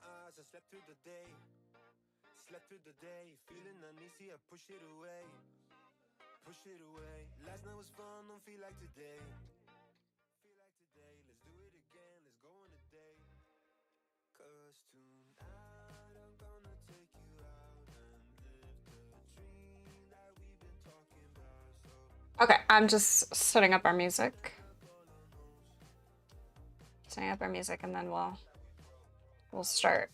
eyes, I slept through the day. Slept through the day, feeling uneasy, I push it away. Push it away. Last night was fun, don't feel like today. Feel like today, let's do it again, let's go on a date. Cause tonight I'm gonna take you out and live the dream that we've been talking about. So okay, I'm just setting up our music. Setting up our music and then we'll start.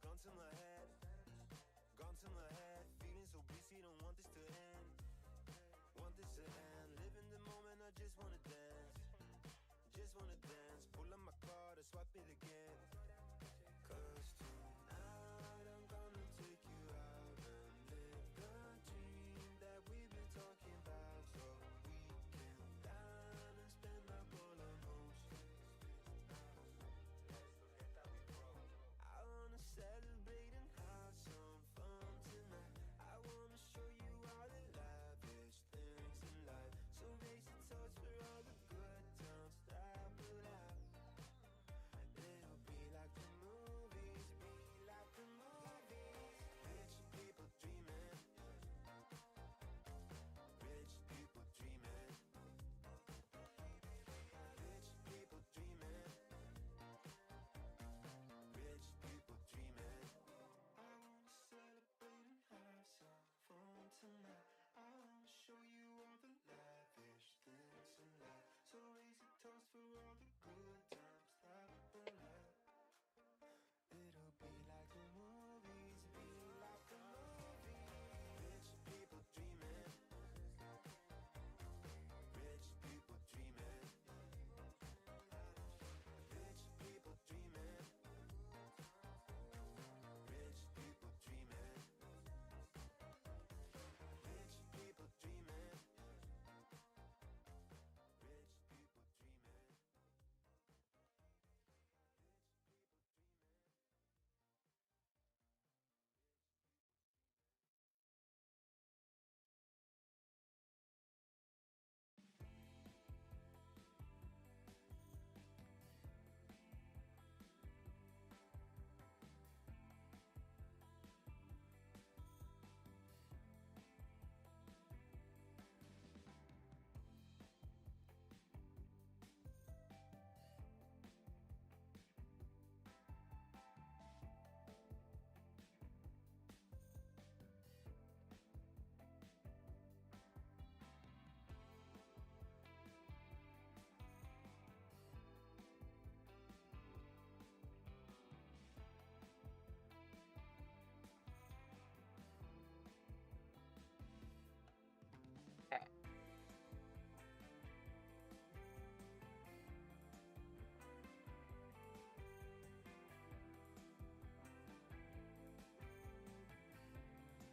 gone to my head, gone to my head. Feeling so busy, don't want this to end. Want this to end. Live in the moment, I just wanna dance. Just wanna dance. Pull up my card and swipe it again. Cause tonight I'm gonna take you out and live the dream that we've been talking about. So we can dine and spend up all our emotions. I wanna celebrate and have some fun tonight. I wanna show you all the lavish things in life. So raise your toast for all the good times that we'll have. It'll be like the movies, be like the movies. Rich people dreaming, rich people dreaming, rich people dreaming, rich people dreaming. I wanna celebrate and have some fun tonight. I wanna show you all the lavish things in life. So raise a toast for all the good times that we'll have. It'll be like the movies, be like the movies. Rich people dreaming, rich people dreaming, rich people dreaming, rich people dreaming, rich people dreaming, rich people dreaming.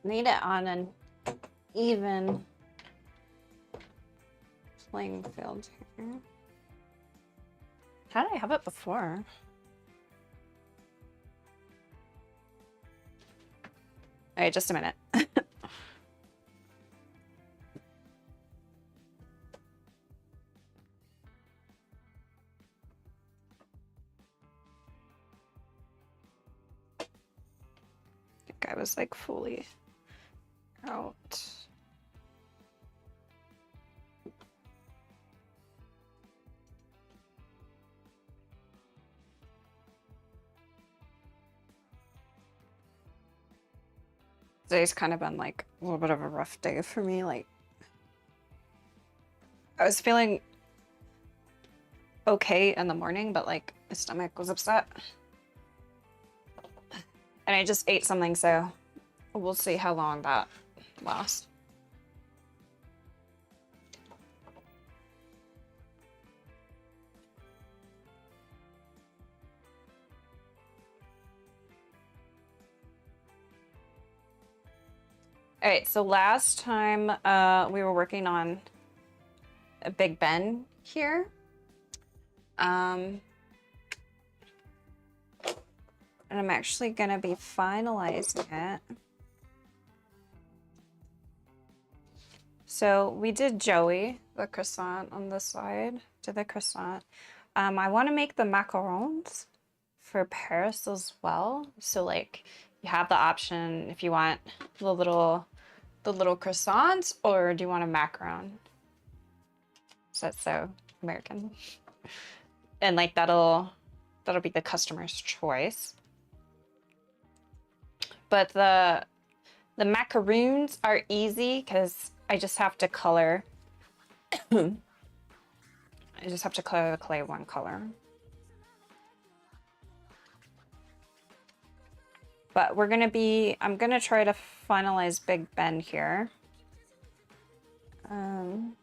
Need it on an even playing field here. How did I have it before? All right, just a minute. I think I was like fully out. Today's kind of been like a little bit of a rough day for me. Like, I was feeling okay in the morning, but like my stomach was upset. And I just ate something, so we'll see how long that lasts. All right, so last time we were working on a Big Ben here. And I'm actually gonna be finalizing it. So we did Joey, the croissant on this side, to the croissant. I want to make the macarons for Paris as well. So like you have the option if you want the little croissants, or do you want a macaron? So that's so American. And like that'll be the customer's choice. But the macaroons are easy because I just have to color. I just have to color the clay one color. But I'm gonna try to finalize Big Ben here. I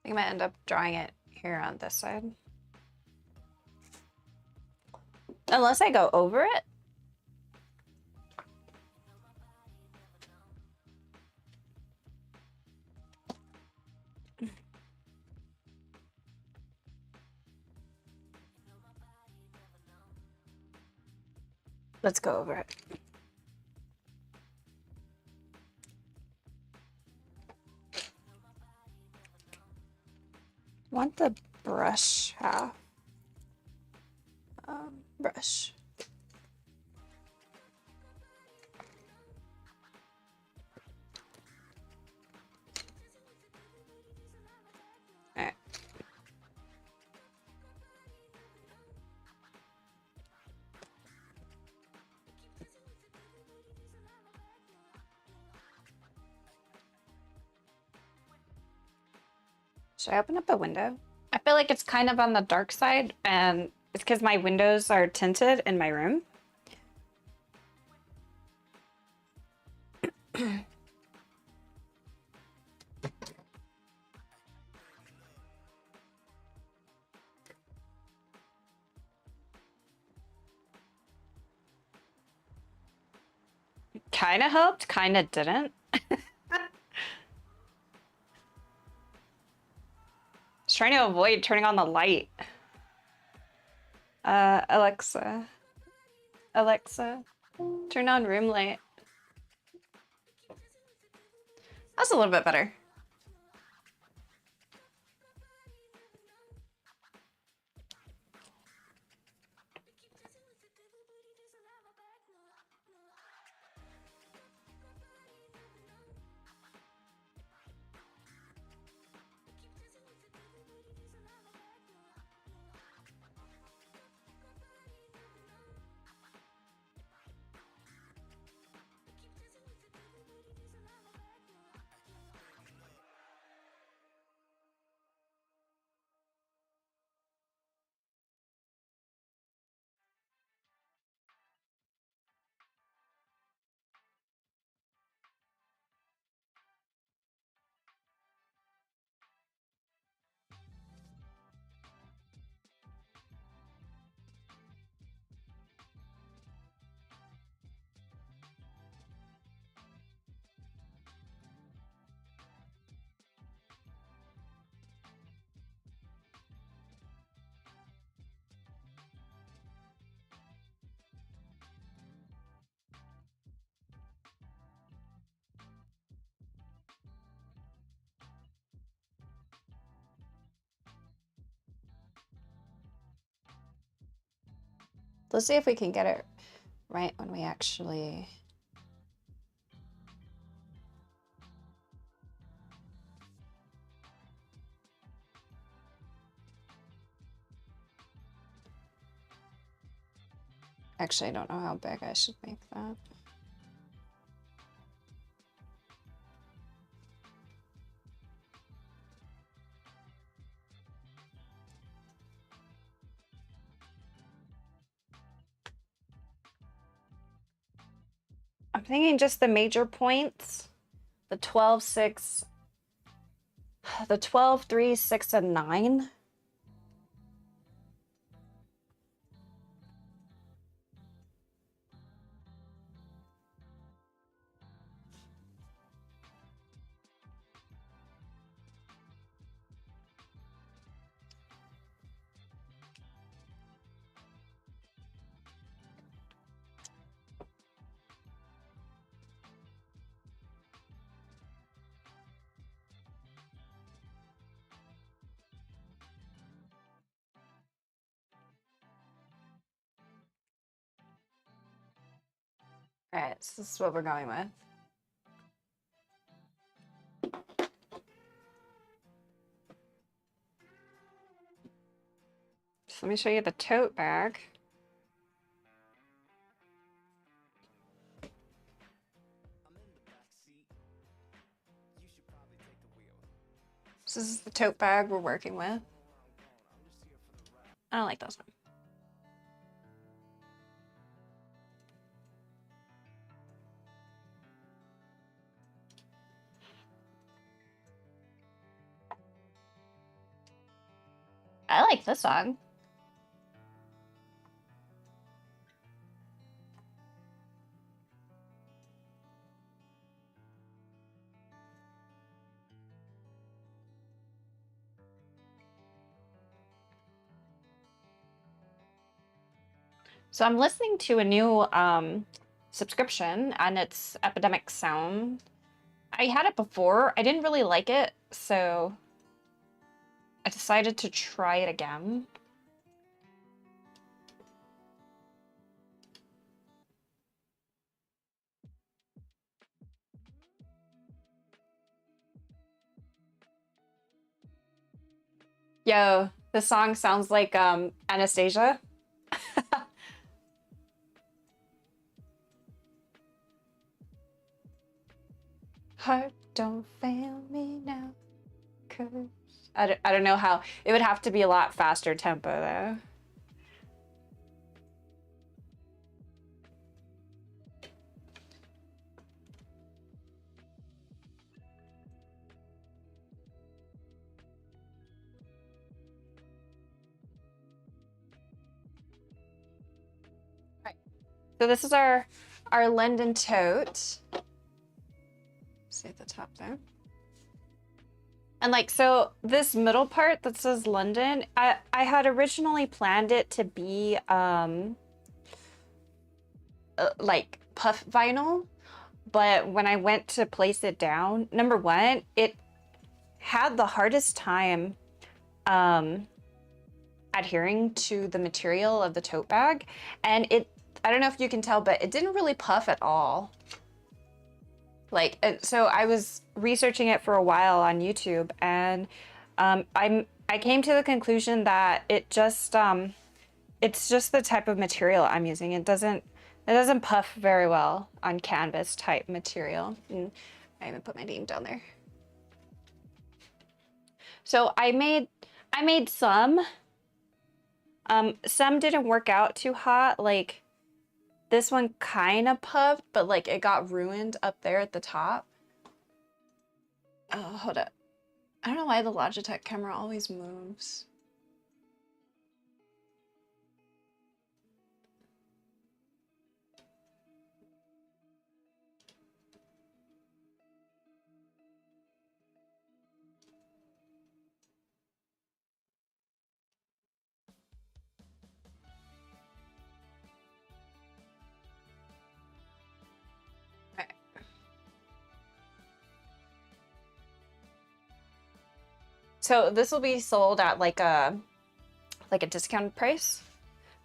think I might end up drawing it here on this side. Unless I go over it. Let's go over it. I want the brush half. Brush. All right. Should I open up a window? I feel like it's kind of on the dark side, and it's because my windows are tinted in my room. Kind of helped, kind of didn't. I was trying to avoid turning on the light. Alexa, turn on room light. That's a little bit better. Let's see if we can get it right when we actually... Actually, I don't know how big I should make that. I'm thinking just the major points, the 12, 6, the 12, 3, 6, and 9. All right, so this is what we're going with. So let me show you the tote bag. So this is the tote bag we're working with. I don't like those ones. I like this song. So I'm listening to a new subscription, and it's Epidemic Sound. I had it before. I didn't really like it, so I decided to try it again. Yo, this song sounds like Anastasia. Heart don't fail me now, 'cause I don't know how. It would have to be a lot faster tempo though. Right. So this is our London tote. See at the top there. And like, so this middle part that says London, I had originally planned it to be like puff vinyl, but when I went to place it down, number one, it had the hardest time adhering to the material of the tote bag, and I don't know if you can tell, but it didn't really puff at all. Like, so I was researching it for a while on YouTube, and I came to the conclusion that it's just the type of material I'm using. It doesn't puff very well on canvas type material. And I even put my name down there. So I made some. Some didn't work out too hot. Like this one kind of puffed, but like it got ruined up there at the top. Oh, hold up. I don't know why the Logitech camera always moves. Right. So this will be sold at like a discounted price,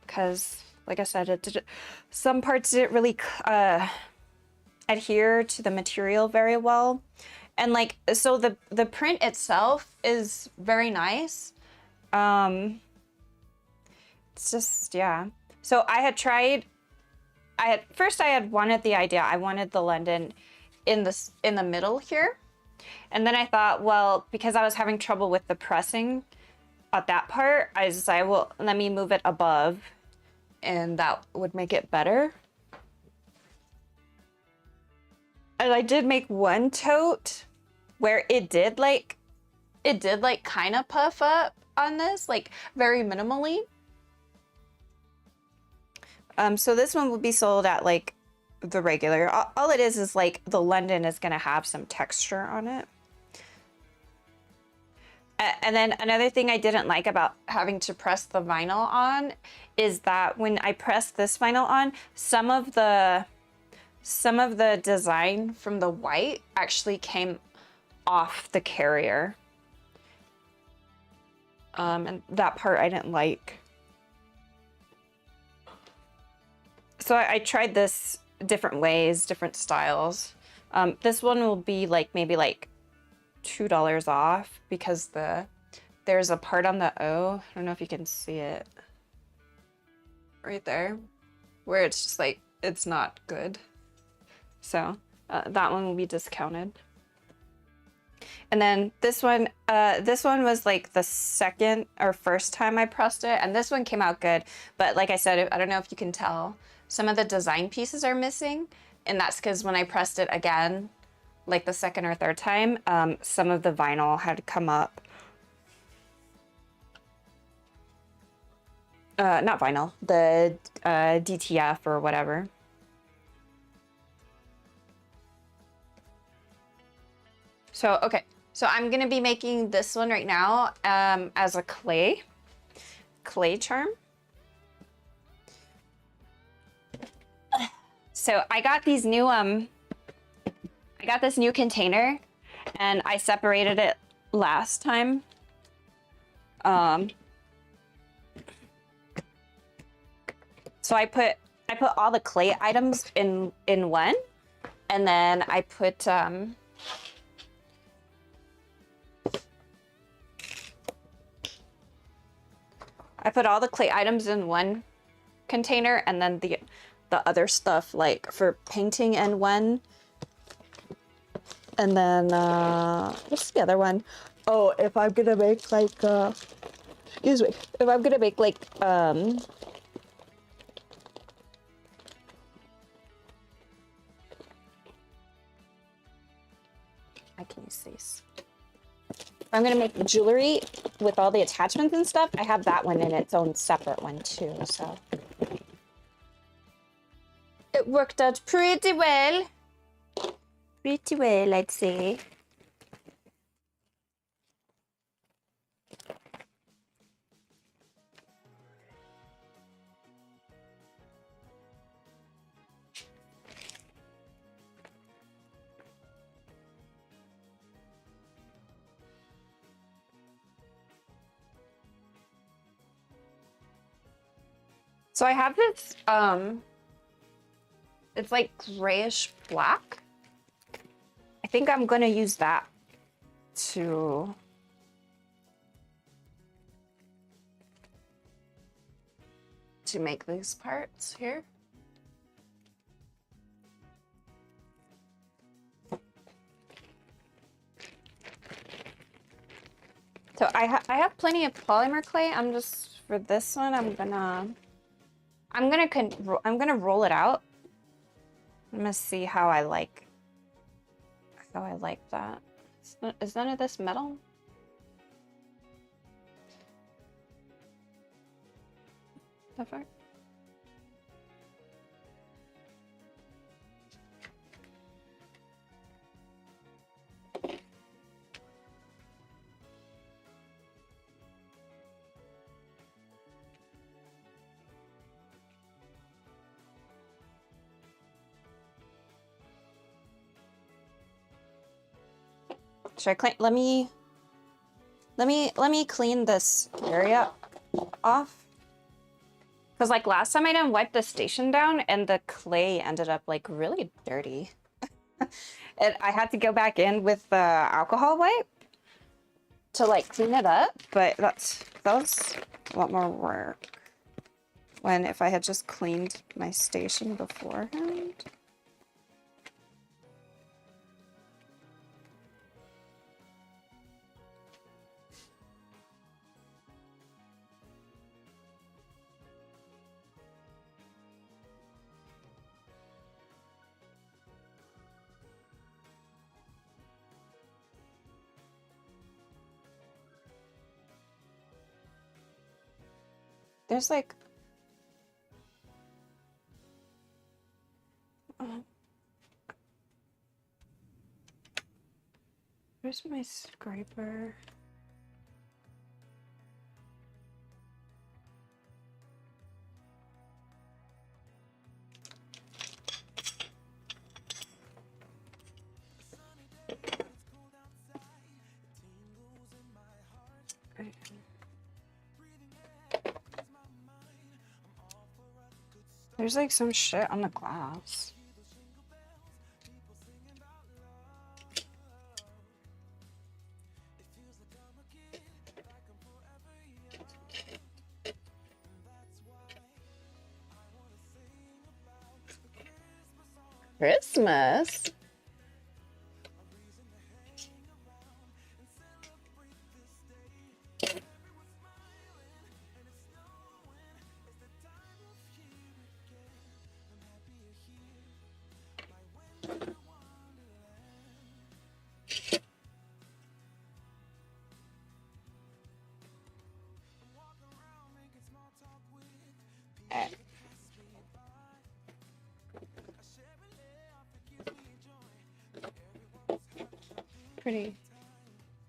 because like I said, some parts didn't really adhere to the material very well. And like, so the print itself is very nice. It's just, yeah. So first I had wanted the idea. I wanted the London in the middle here. And then I thought, well, because I was having trouble with the pressing at that part, I decided, well, let me move it above, and that would make it better. And I did make one tote where it did like kind of puff up on this, like very minimally. So this one will be sold at like the regular. All it is like the London is gonna have some texture on it. And then another thing I didn't like about having to press the vinyl on is that when I pressed this vinyl on, some of the design from the white actually came off the carrier. And that part I didn't like. So I tried this different ways, different styles. This one will be like maybe like $2 off because there's a part on the O, I don't know if you can see it right there, where it's just like it's not good. So that one will be discounted. And then this one was like the second or first time I pressed it, and this one came out good. But like I said, I don't know if you can tell, some of the design pieces are missing, and that's because when I pressed it again, like the second or third time, some of the vinyl had come up. Not vinyl, the DTF or whatever. So, okay, so I'm gonna be making this one right now as a clay charm. So I got these new I got this new container and I separated it last time. So I put all the clay items in one, and then I put all the clay items in one container, and then the other stuff like for painting in one. And then what's the other one? Oh, if I'm gonna make like excuse me, if I'm gonna make like I can use these. I'm gonna make jewelry with all the attachments and stuff. I have that one in its own separate one too, so it worked out pretty well. Pretty well, I'd say. So I have this, it's like grayish black. I think I'm gonna use that to make these parts here. So I have plenty of polymer clay. I'm just, for this one, I'm gonna roll it out. I'm gonna see how I like that. Is none of this metal? The fuck? Should I clean? Let me clean this area off. Because like last time I didn't wipe the station down and the clay ended up like really dirty. And I had to go back in with the alcohol wipe to like clean it up, but that was a lot more work when if I had just cleaned my station beforehand. There's like... where's my scraper? There's like some shit on the glass. Christmas?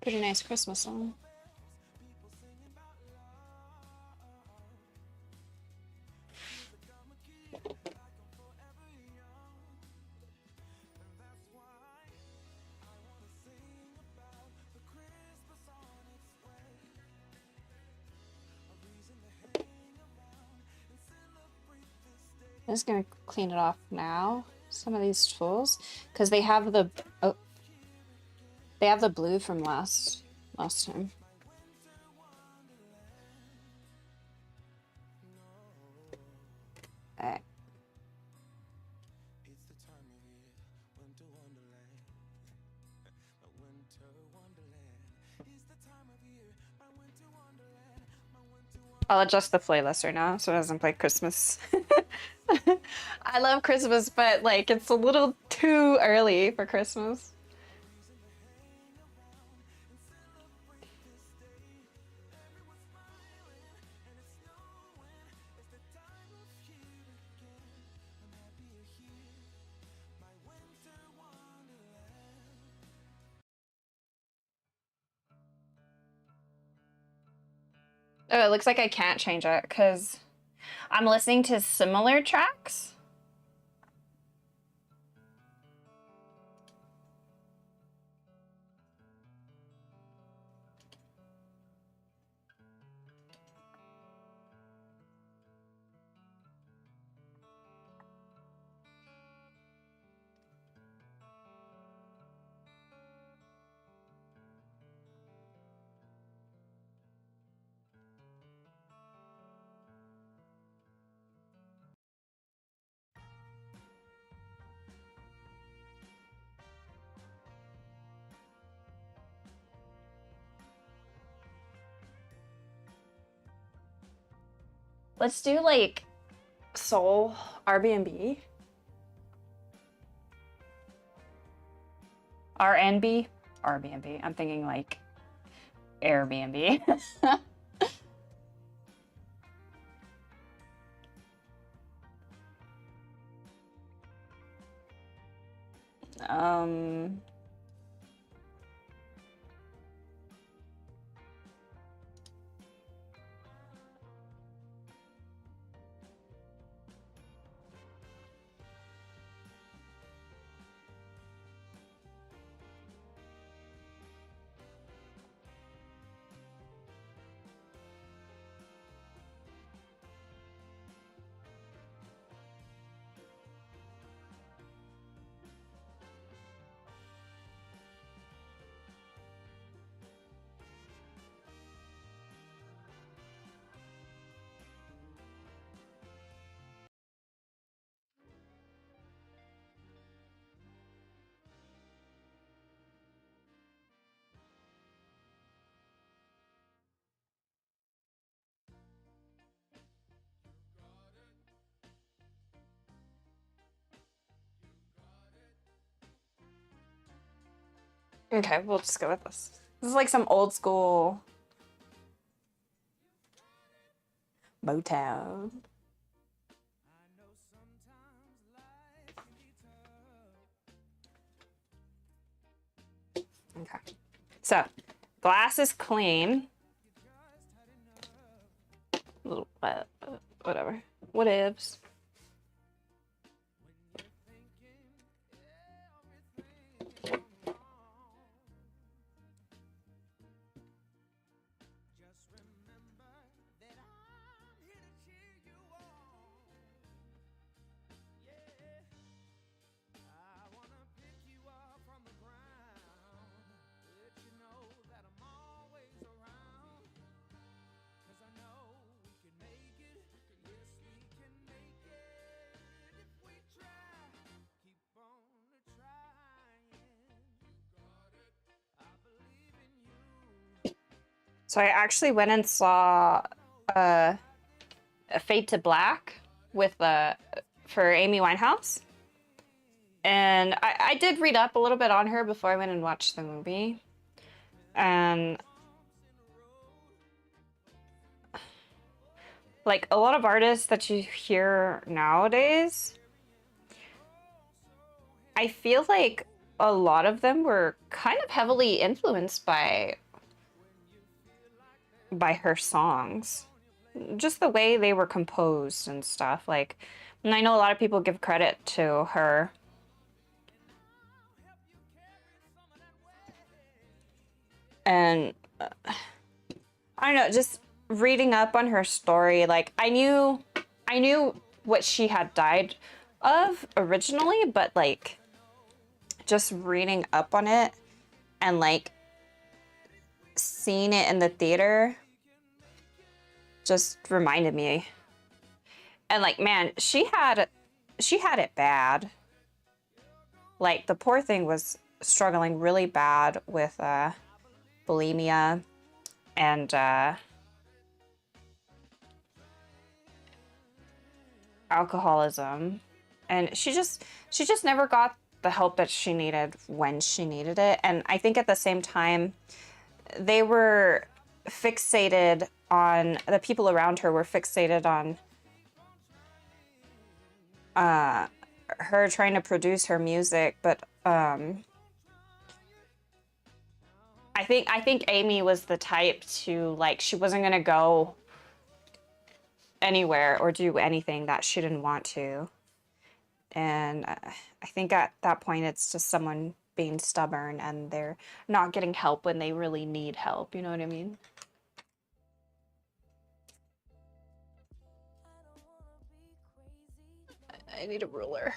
Pretty nice Christmas song. I'm just gonna clean it off now. Some of these tools, because they have the blue from last time. Alright. I'll adjust the playlist right now so it doesn't play Christmas. I love Christmas, but like it's a little too early for Christmas. Oh, it looks like I can't change it because I'm listening to similar tracks. Let's do like soul Airbnb. RNB? Airbnb. I'm thinking like Airbnb. Okay, we'll just go with this. This is like some old school. Motown. Okay. So, glass is clean. Whatever. Whatevs. So I actually went and saw A Fade to Black with for Amy Winehouse. And I did read up a little bit on her before I went and watched the movie. And like a lot of artists that you hear nowadays, I feel like a lot of them were kind of heavily influenced by her songs. Just the way they were composed and stuff. Like, and I know a lot of people give credit to her. And I don't know, just reading up on her story, like I knew what she had died of originally, but like just reading up on it and like seeing it in the theater just reminded me. And like, man, she had it bad. Like the poor thing was struggling really bad with bulimia and alcoholism, and she just never got the help that she needed when she needed it. And I think at the same time they were fixated on, the people around her were fixated on her trying to produce her music, but I think Amy was the type to, like, she wasn't gonna go anywhere or do anything that she didn't want to. And I think at that point it's just someone being stubborn and they're not getting help when they really need help, you know what I mean? I need a ruler.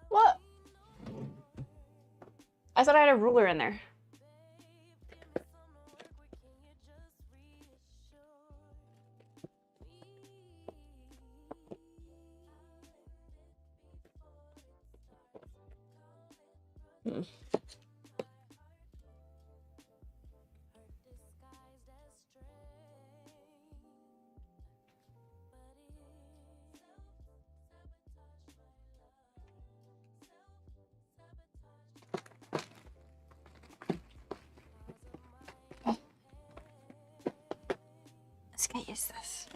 What? I thought I had a ruler in there. Let's get use this.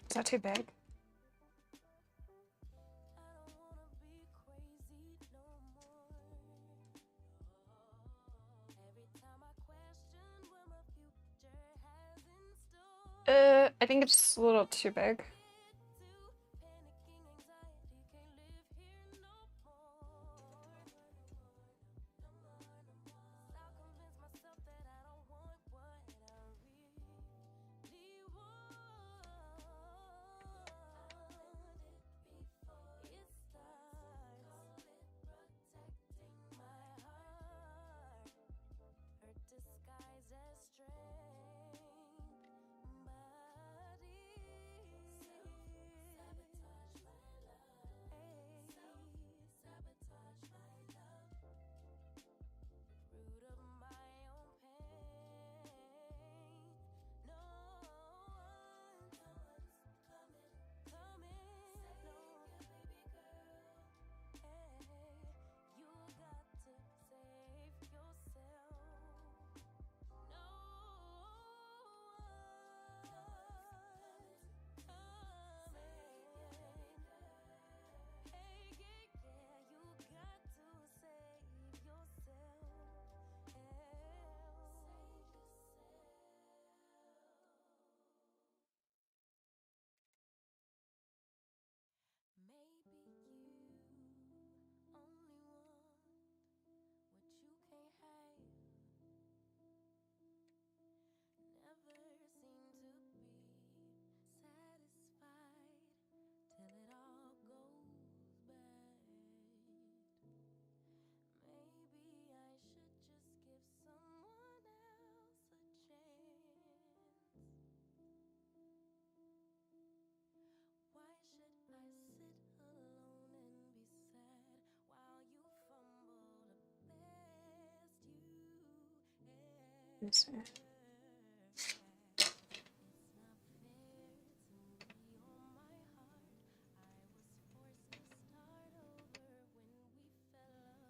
It's not too big. I think it's a little too big.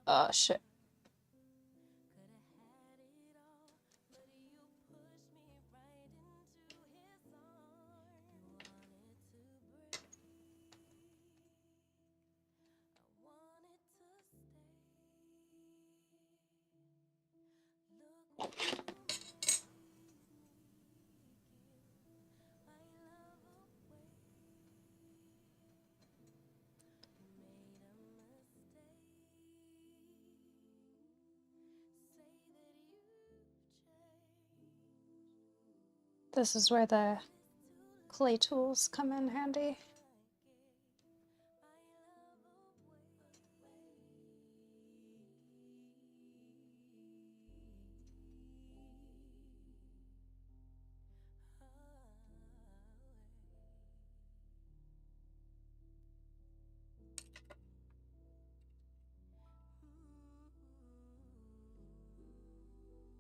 Oh shit. This is where the clay tools come in handy.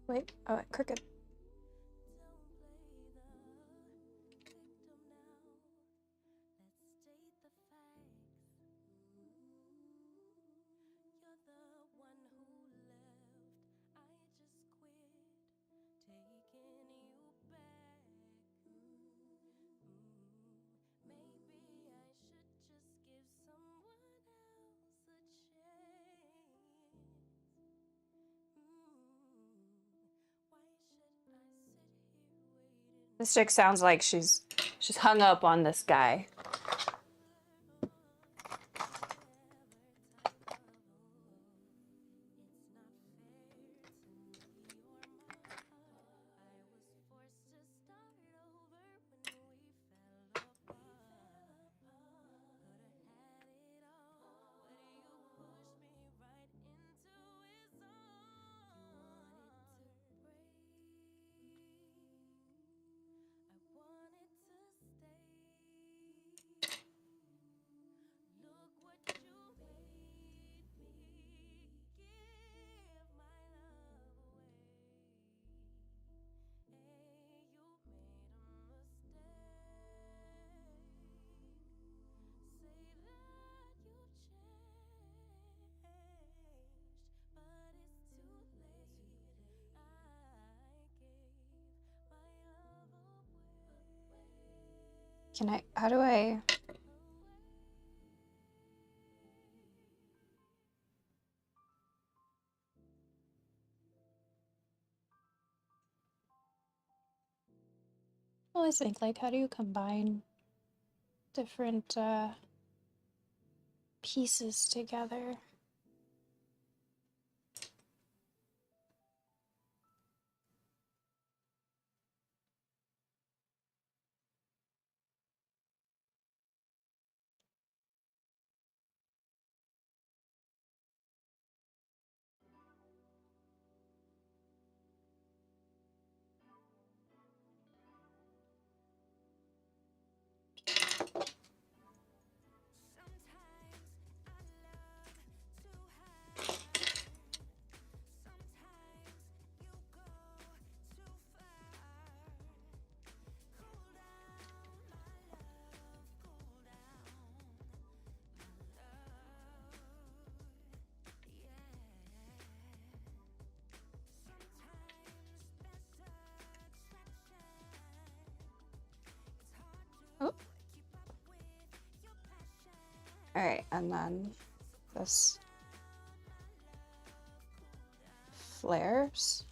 Wait, oh, crooked. This chick sounds like she's hung up on this guy. How do I? I always think, like, how do you combine different pieces together? Oh. All right, and then this flares.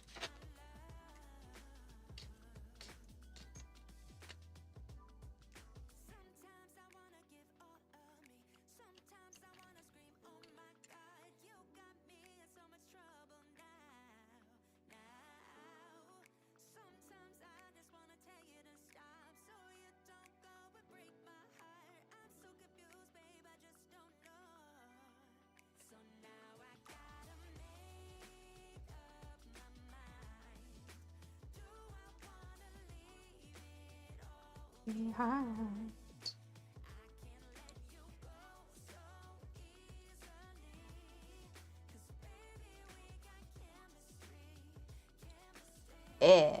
Behind. Eh.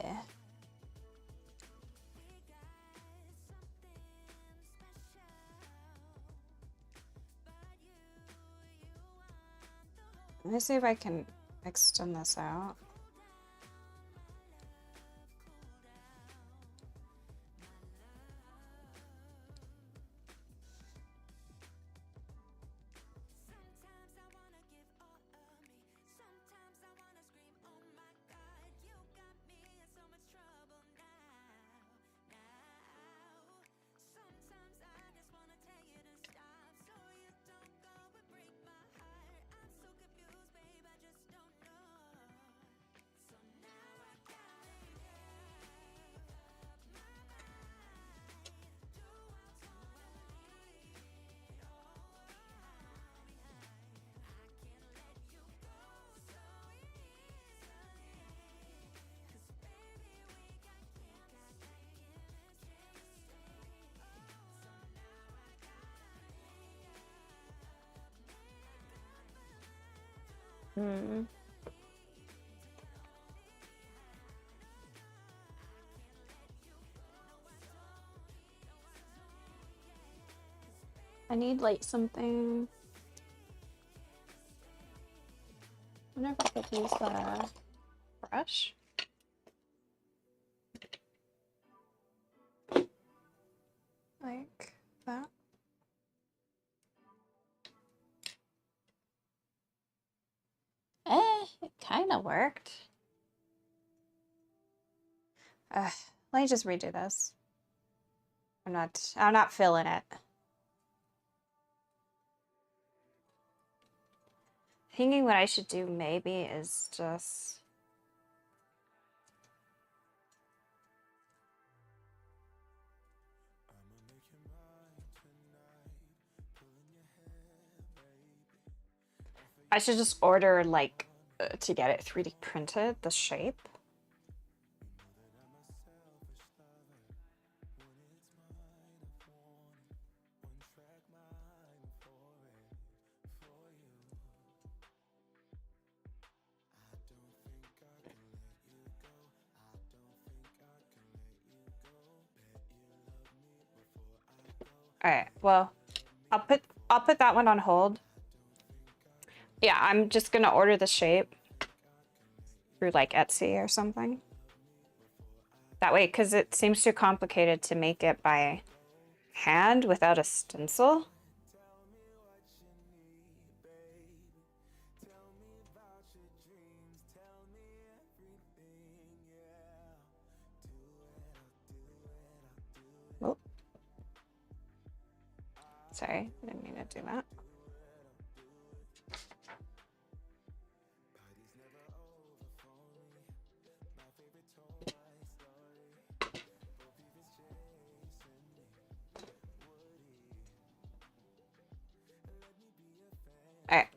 Let me see if I can extend this out. I need like something. I wonder if I could use the brush. Like that. It kind of worked. Let me just redo this. I'm not feeling it. Thinking what I should do maybe is just I should just order like to get it 3D printed, the shape. All right, well, I'll put that one on hold. Yeah, I'm just gonna order the shape through like Etsy or something. That way, because it seems too complicated to make it by hand without a stencil. Oh. Sorry, I didn't mean to do that. All right.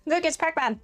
Look, it's Pac-Man.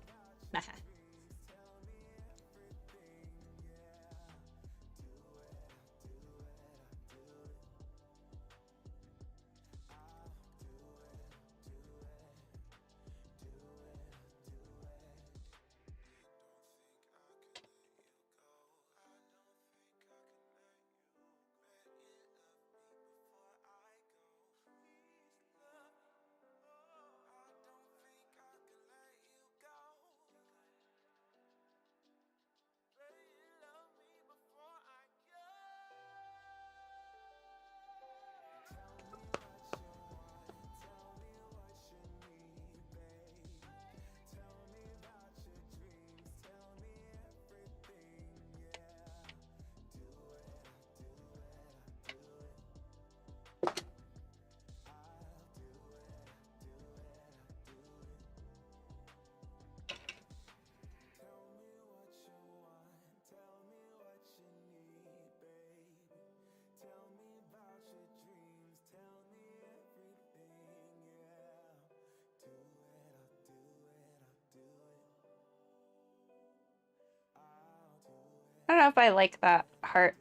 don't know if I like that heart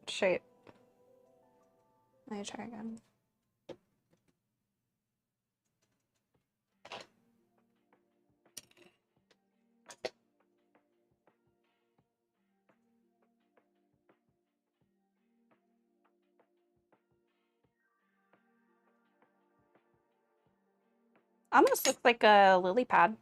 shape. Let me try again. Almost looks like a lily pad.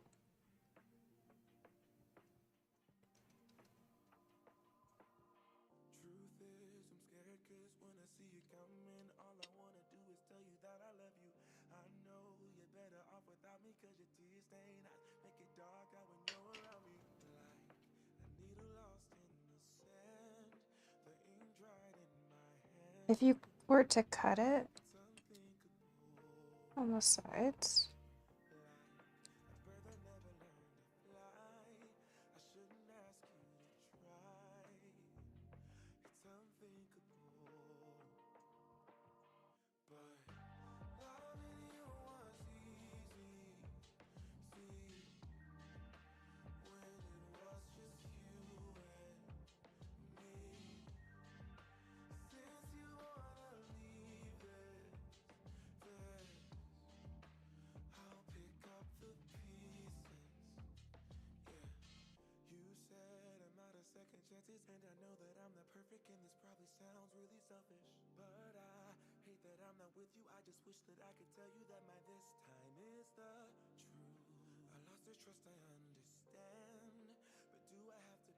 If you were to cut it on the sides.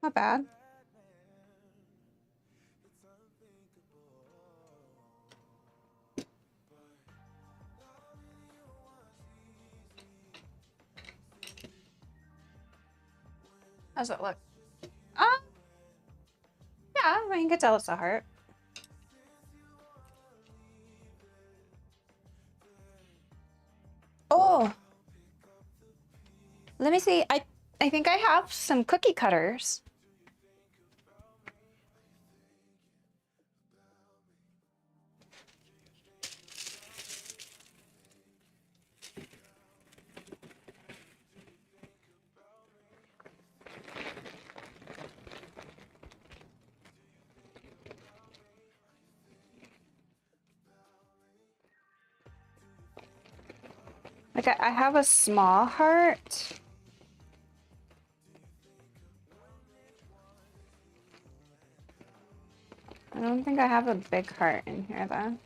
Not bad. How's it look? Yeah, I mean, you can tell it's a heart. Oh, let me see. I think I have some cookie cutters. Like I have a small heart. I don't think I have a big heart in here though.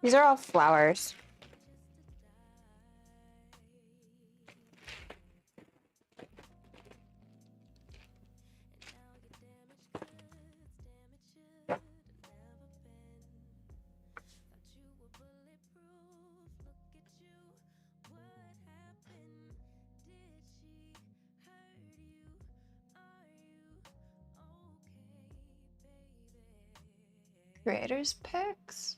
These are all flowers. Creators picks.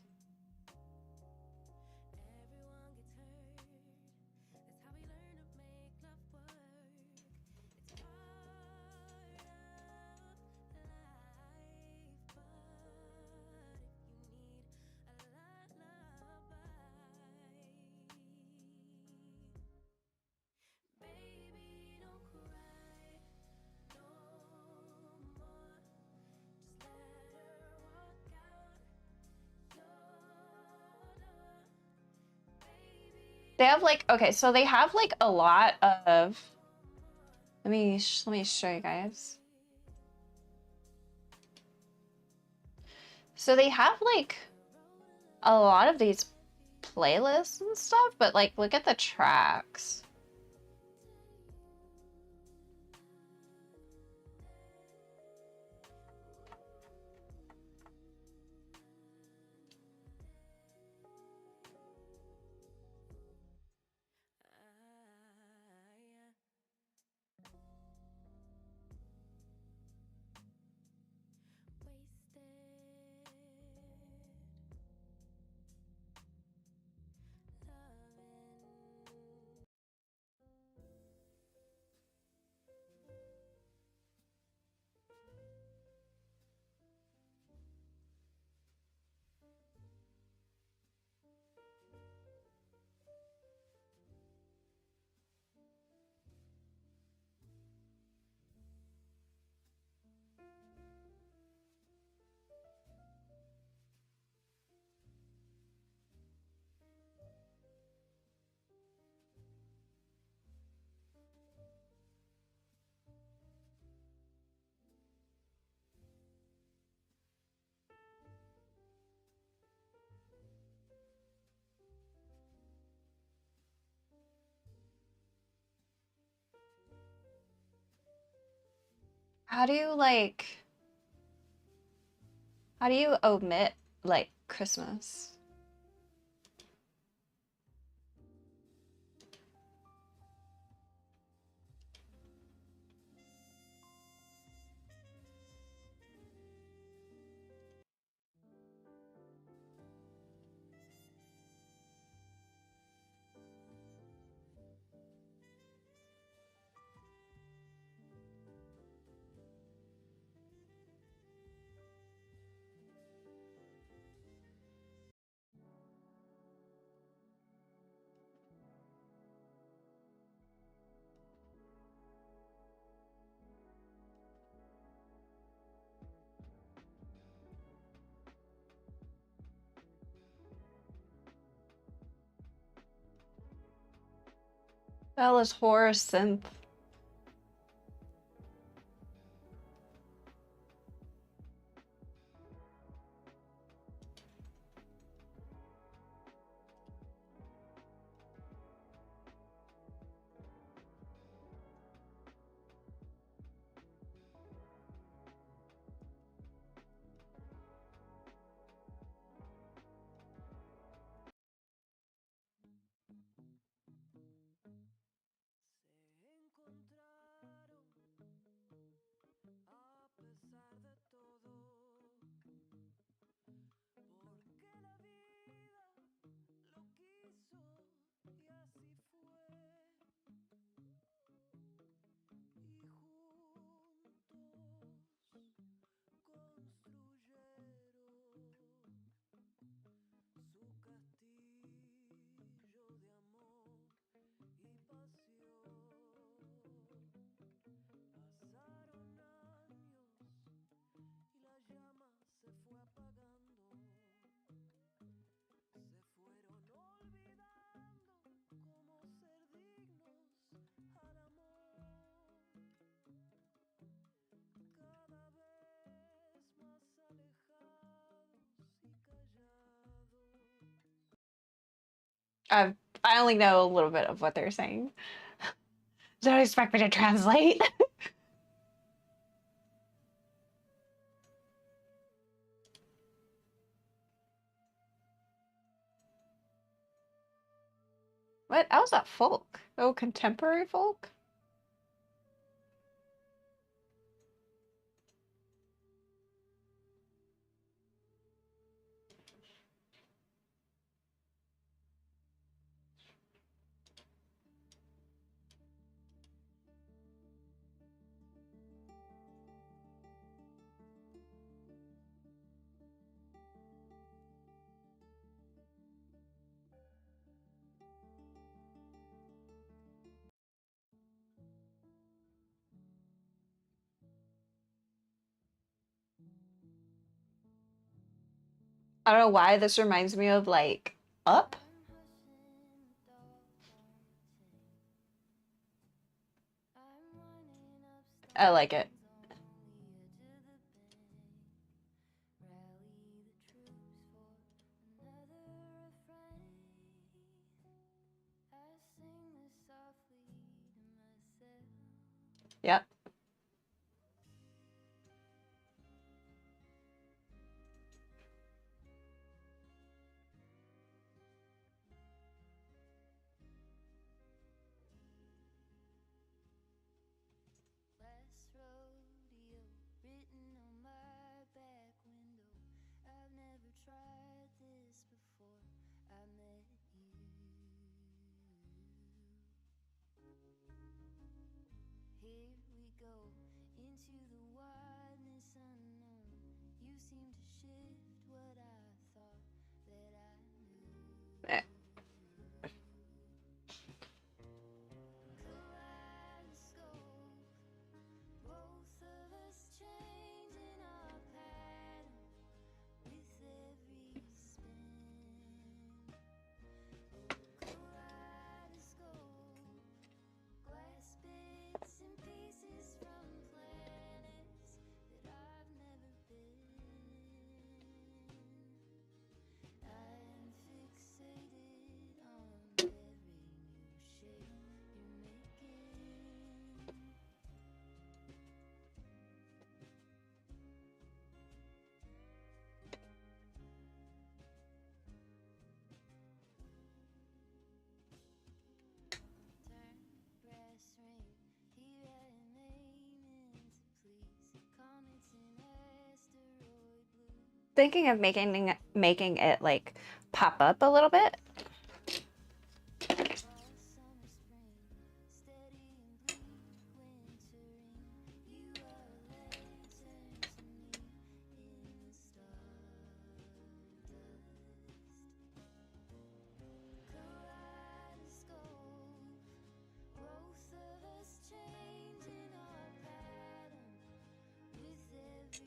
They have like, okay, so they have like a lot of, let me show you guys. So they have like a lot of these playlists and stuff, but like look at the tracks. How do you like? How do you omit like Christmas? That was horror synth. I only know a little bit of what they're saying. Don't expect me to translate. What? How's that folk? Oh, contemporary folk? I don't know why this reminds me of like Up. I like it. Yep. Eh. thinking of making it like pop up a little bit.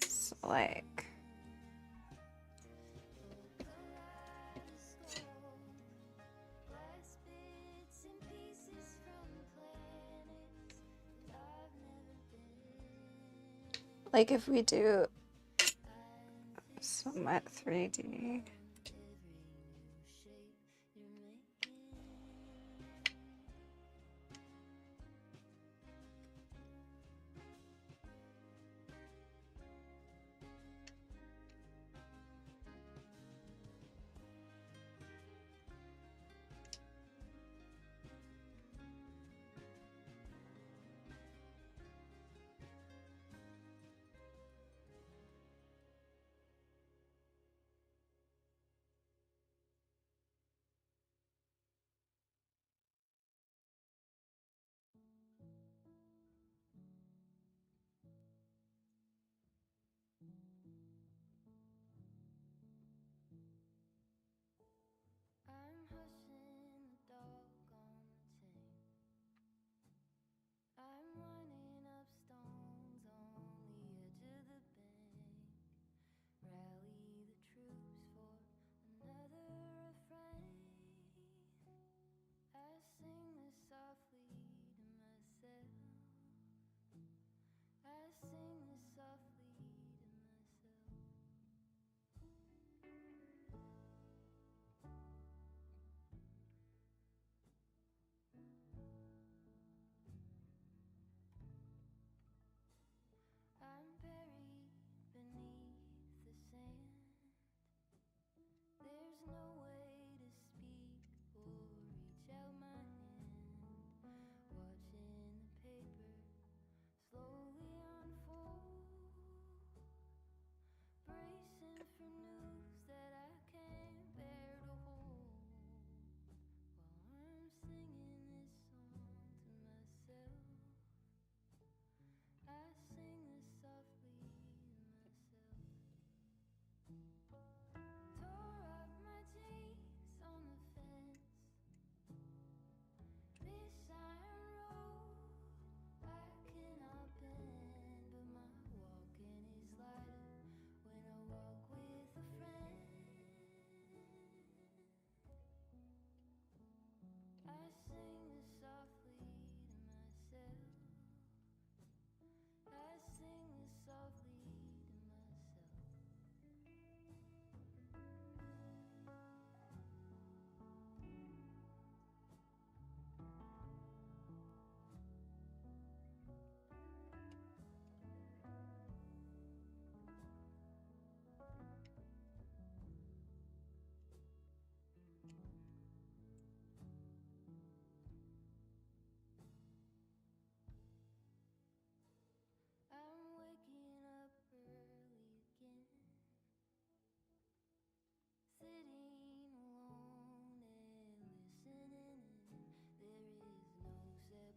So like if we do somewhat 3D.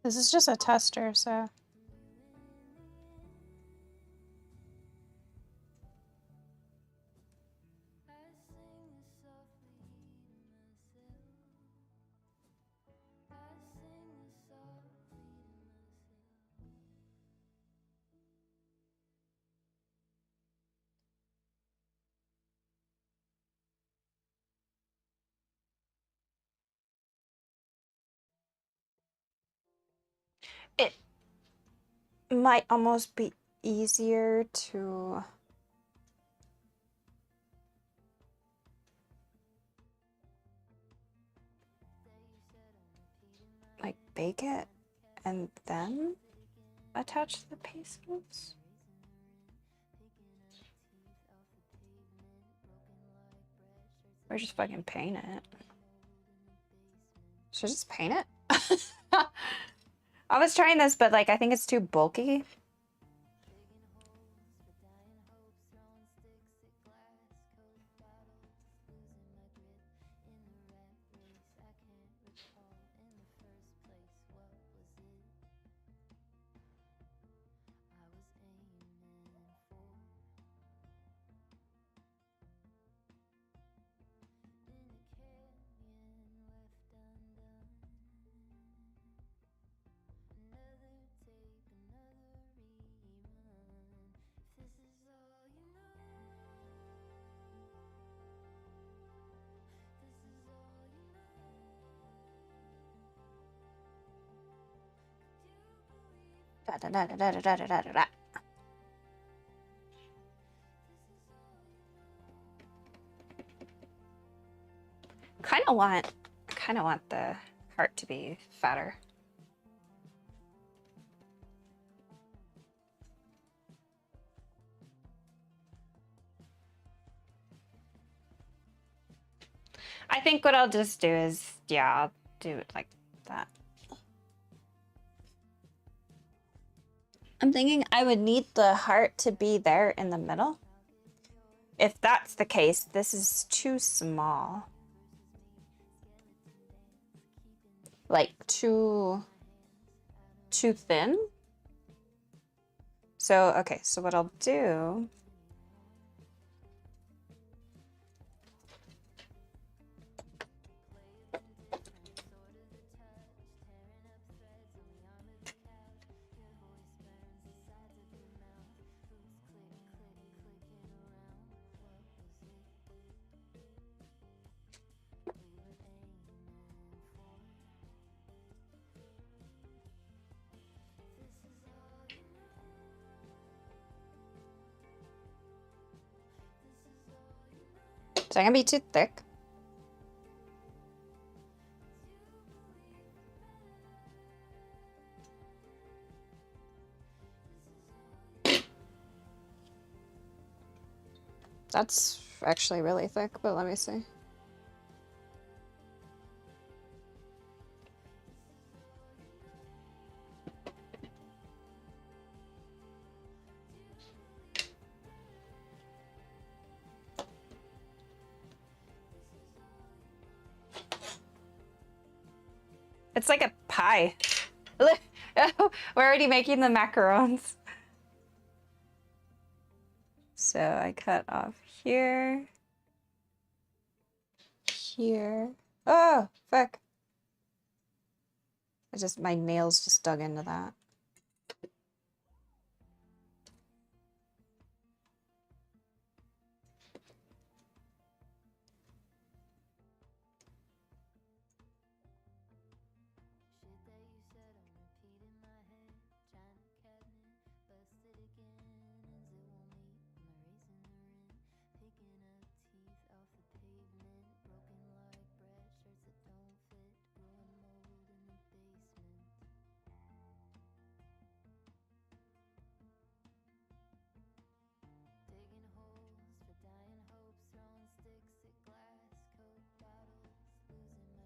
This is just a tester, so. It might almost be easier to like bake it and then attach the pastels. Or just fucking paint it. Should I just paint it? I was trying this, but like I think it's too bulky. Da-da-da-da-da-da-da-da-da. Kind of want the heart to be fatter. I think what I'll just do is, yeah, I'll do it like that. I'm thinking I would need the heart to be there in the middle. If that's the case, this is too small. Like too thin. So, okay, so what I'll do, is that gonna be too thick? That's actually really thick, but let me see. It's like a pie. We're already making the macarons. So I cut off here. Here. Oh, fuck. My nails just dug into that.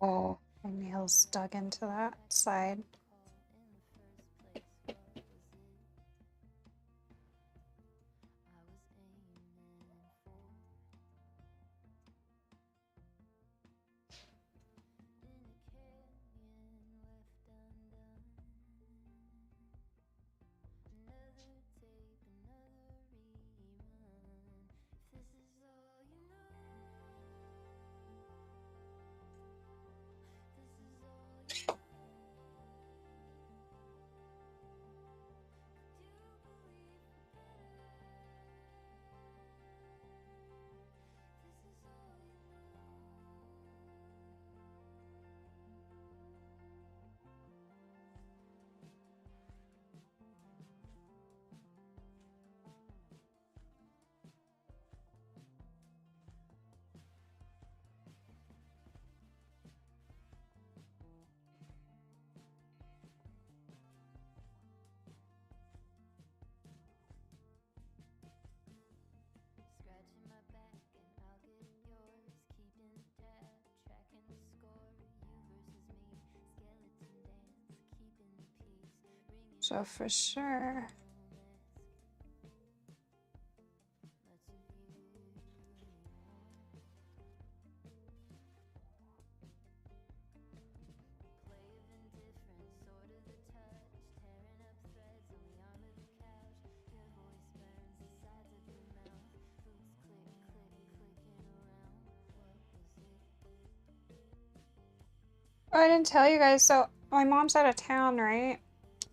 Oh, my nails dug into that side. So for sure. Oh, I didn't tell you guys, so my mom's out of town, right?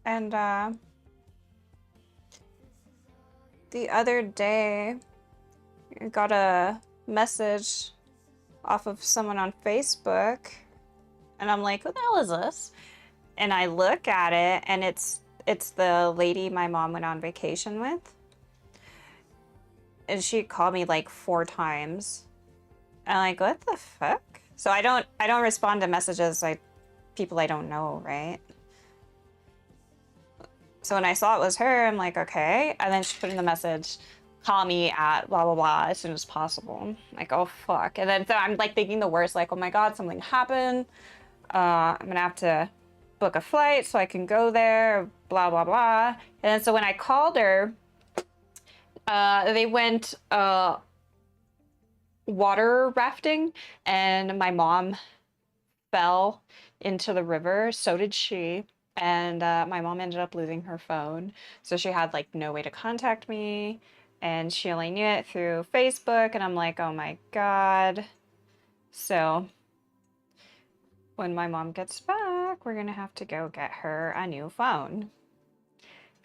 And the other day I got a message off of someone on Facebook and I'm like, what the hell is this? And I look at it and it's It's the lady my mom went on vacation with. And she called me like 4 times. And I'm like, what the fuck? So I don't respond to messages like people I don't know, right? So when I saw it was her, I'm like, okay. And then she put in the message, call me at blah, blah, blah as soon as possible. I'm like, oh, fuck. And then so I'm like thinking the worst, like, oh my God, something happened. I'm gonna have to book a flight so I can go there, blah, blah, blah. And then so when I called her, they went water rafting and my mom fell into the river. So did she. And my mom ended up losing her phone. So she had like no way to contact me. And she only knew it through Facebook. And I'm like, oh my God. So when my mom gets back, we're going to have to go get her a new phone.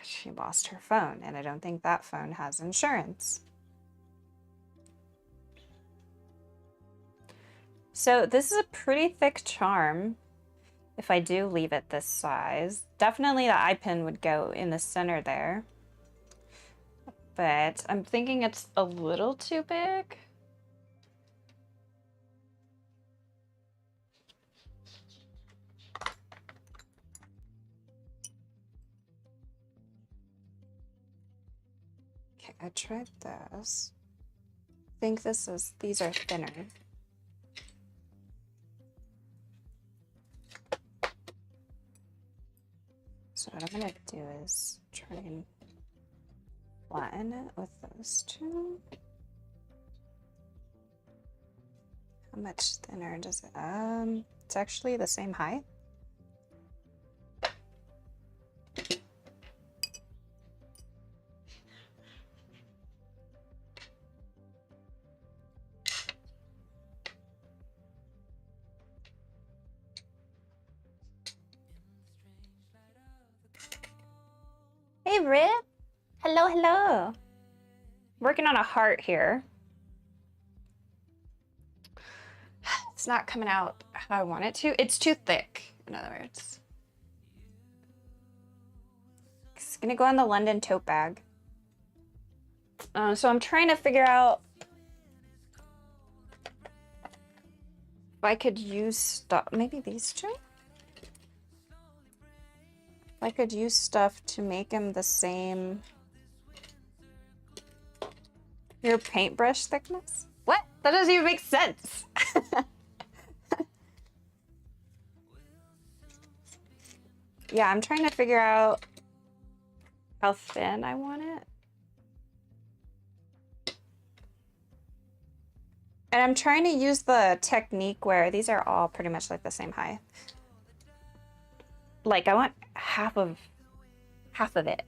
She lost her phone. And I don't think that phone has insurance. So this is a pretty thick charm. If I do leave it this size, definitely the eye pin would go in the center there. But I'm thinking it's a little too big. Okay, I tried this. I think these are thinner. So what I'm gonna do is try and flatten it with those two. How much thinner does it? It's actually the same height. Hey, Rip. Hello, hello. Working on a heart here. It's not coming out how I want it to. It's too thick, in other words. It's gonna go on the London tote bag. So I'm trying to figure out if I could use stuff, maybe these two? If I could use stuff to make them the same. Your paintbrush thickness? What? That doesn't even make sense. Yeah, I'm trying to figure out how thin I want it. And I'm trying to use the technique where these are all pretty much like the same height. Like I want half of it.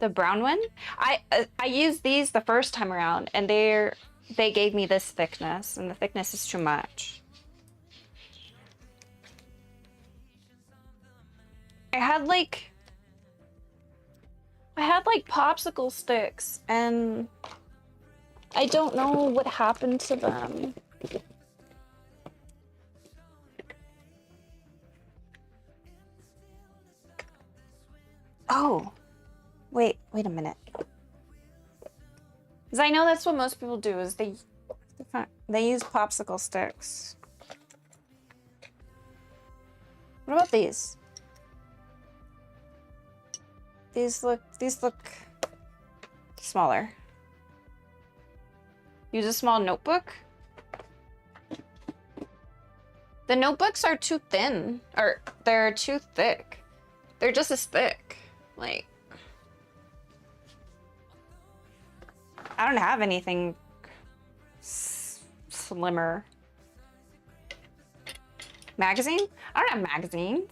The brown one, I used these the first time around, and they gave me this thickness, and the thickness is too much. I had like popsicle sticks, and I don't know what happened to them. Oh, wait a minute. Because I know that's what most people do is they use popsicle sticks. What about these? These look smaller. Use a small notebook. The notebooks are too thin, or they're too thick. They're just as thick. Like, I don't have anything slimmer. Magazine? I don't have magazine.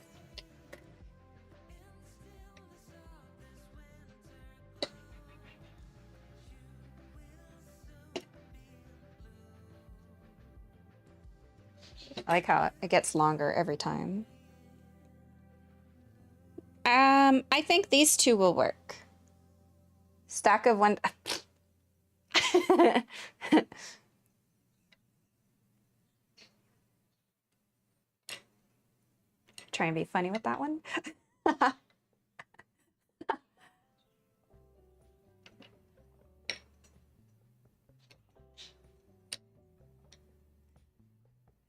I like how it gets longer every time. I think these two will work. Stack of one. Try and be funny with that one.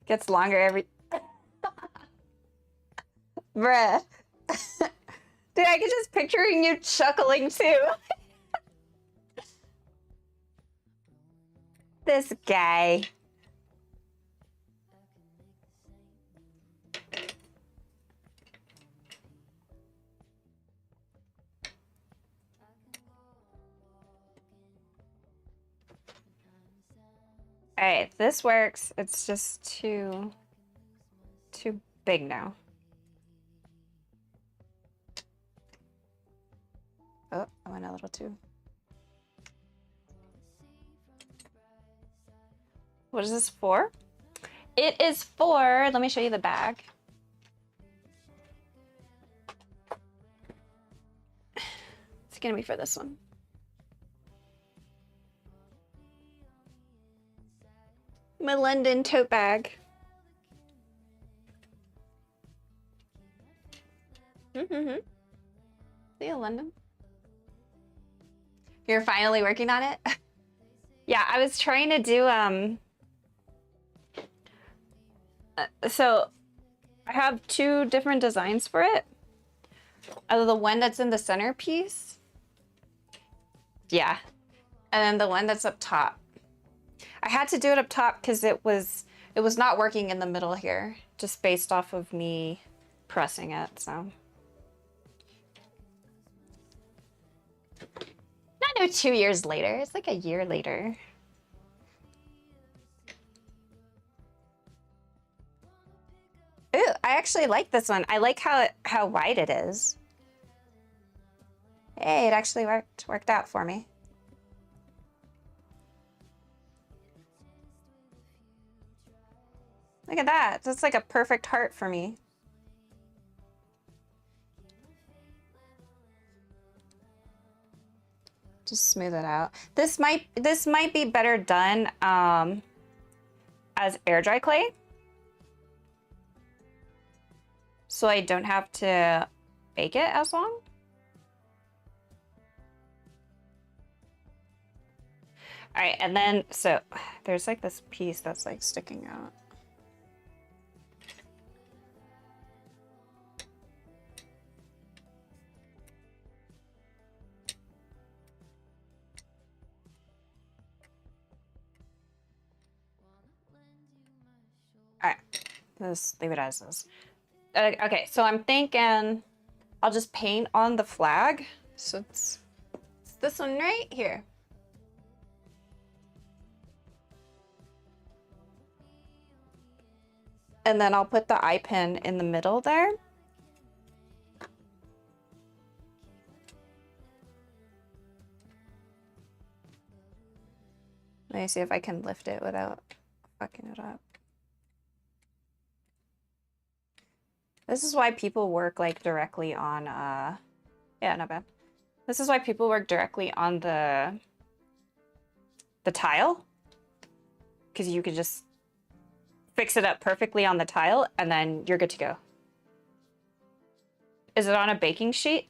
Gets longer every... Bruh. Dude, I can just picturing you chuckling too. This guy. All right, this works. It's just too big now. Oh, I went a little too. What is this for? It is for, let me show you the bag. It's gonna be for this one. My London tote bag. See you, London. You're finally working on it? Yeah, I was trying to do, so I have two different designs for it. The one that's in the centerpiece. Yeah. And then the one that's up top. I had to do it up top because it was not working in the middle here, just based off of me pressing it, so. Not no 2 years later, it's like a year later. Ooh, I actually like this one. I like how wide it is. Hey, it actually worked out for me. Look at that. That's like a perfect heart for me. Just smooth it out. This might be better done as air dry clay. So I don't have to bake it as long. All right, and then, so there's like this piece that's like sticking out. All right, let's leave it as is. Okay, so I'm thinking I'll just paint on the flag. So it's this one right here. And then I'll put the eye pin in the middle there. Let me see if I can lift it without fucking it up. This is why people work like directly on, yeah, not bad. This is why people work directly on the tile. Because you could just fix it up perfectly on the tile and then you're good to go. Is it on a baking sheet?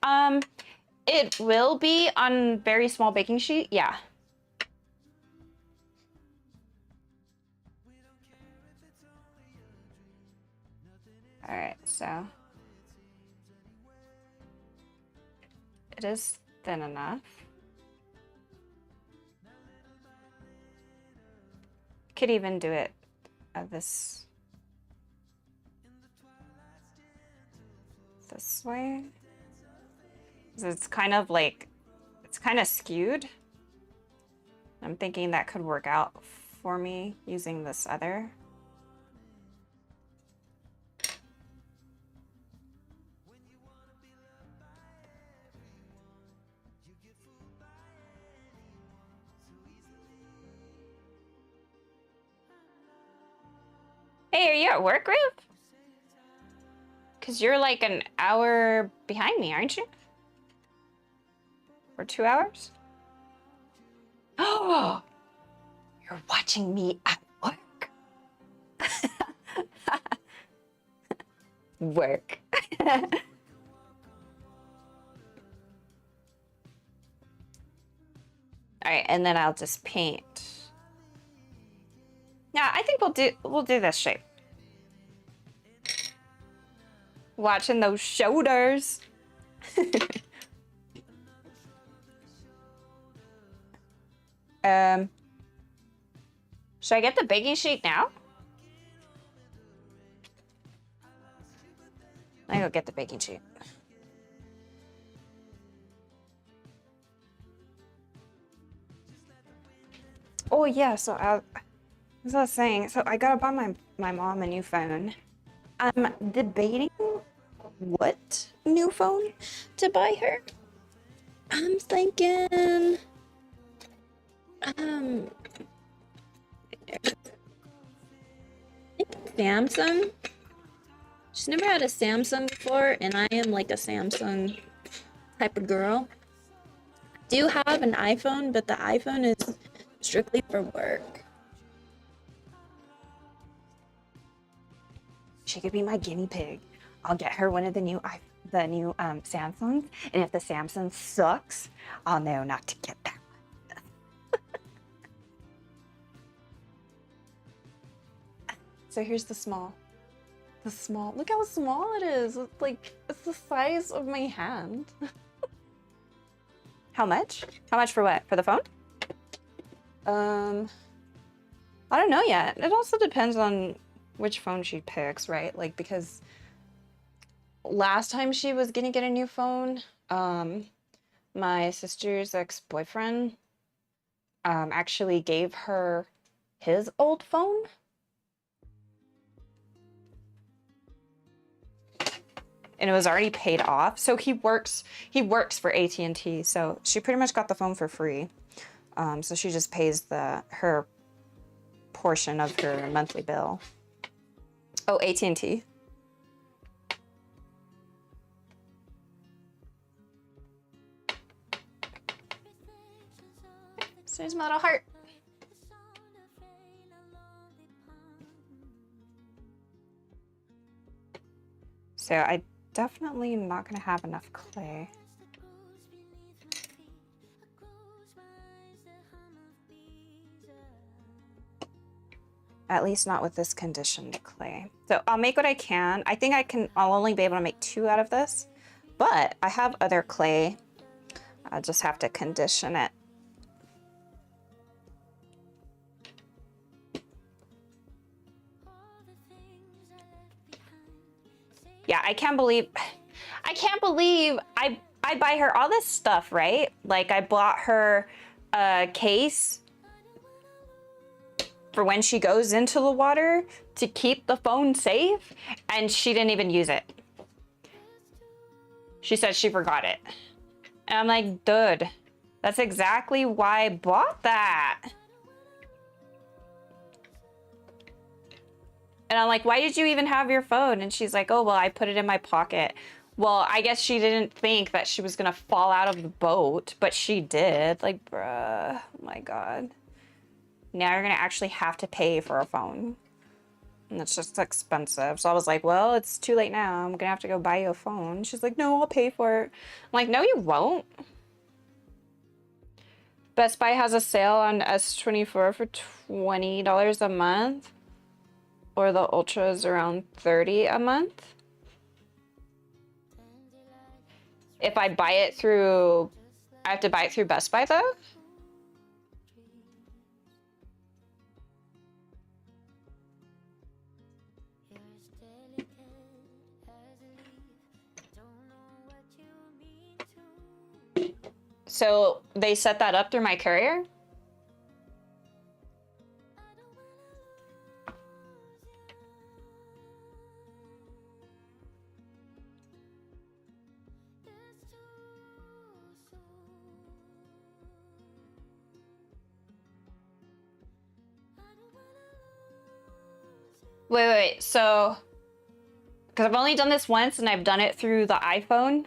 It will be on very small baking sheet, yeah. All right, so it is thin enough. Could even do it this way. So it's kind of like, it's kind of skewed. I'm thinking that could work out for me using this other. Hey, are you at work, Riv? Because you're like an hour behind me, aren't you? Or 2 hours? Oh, you're watching me at work. Work. All right, and then I'll just paint. Yeah, I think we'll do this shape. Watching those shoulders. Should I get the baking sheet now? I go get the baking sheet. Oh yeah, so as I was saying, so I gotta buy my mom a new phone. I'm debating what new phone to buy her. I'm thinking, Samsung. She's never had a Samsung before, and I am like a Samsung type of girl. Do have an iPhone, but the iPhone is strictly for work. She could be my guinea pig. I'll get her one of the new Samsungs, and if the Samsung sucks, I'll know not to get that one. So here's the small. The small. Look how small it is. It's like, it's the size of my hand. How much? How much for what? For the phone? I don't know yet. It also depends on which phone she picks, right? Like, because last time she was gonna get a new phone, my sister's ex-boyfriend actually gave her his old phone. And it was already paid off. So he works for AT&T. So she pretty much got the phone for free. So she just pays her portion of her monthly bill. Oh, AT&T. So there's my little heart. So I definitely not gonna have enough clay. At least not with this conditioned clay. So I'll make what I can. I think I'll only be able to make 2 out of this, but I have other clay. I'll just have to condition it. Yeah, I can't believe I buy her all this stuff, right? Like I bought her a case for when she goes into the water to keep the phone safe, and she didn't even use it. She said she forgot it. And I'm like, dude, that's exactly why I bought that. And I'm like, why did you even have your phone? And she's like, oh, well, I put it in my pocket. Well, I guess she didn't think that she was gonna fall out of the boat, but she did. Like, bruh, oh my God. Now you're gonna actually have to pay for a phone. And it's just expensive. So I was like, well, it's too late now. I'm gonna have to go buy you a phone. She's like, no, I'll pay for it. I'm like, no, you won't. Best Buy has a sale on S24 for $20 a month. Or the Ultra is around $30 a month. If I buy it through, I have to buy it through Best Buy though? So they set that up through my courier? Wait, so, because I've only done this once and I've done it through the iPhone,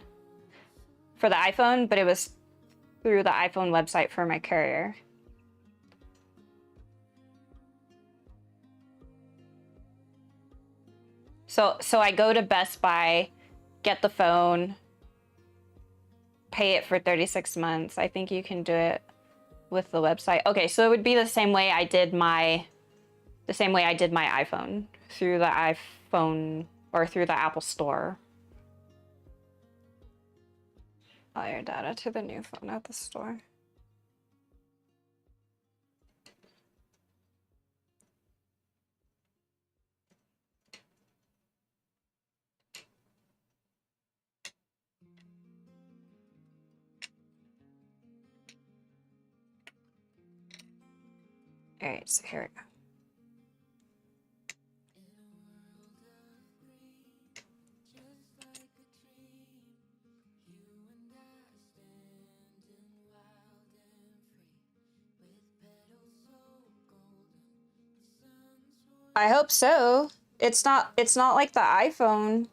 for the iPhone, but it was through the iPhone website for my courier. So I go to Best Buy, get the phone, pay it for 36 months. I think you can do it with the website. Okay, so it would be the same way I did my iPhone through the iPhone or through the Apple Store. all your data to the new phone at the store. All right, so here we go. I hope so. It's not like the iPhone.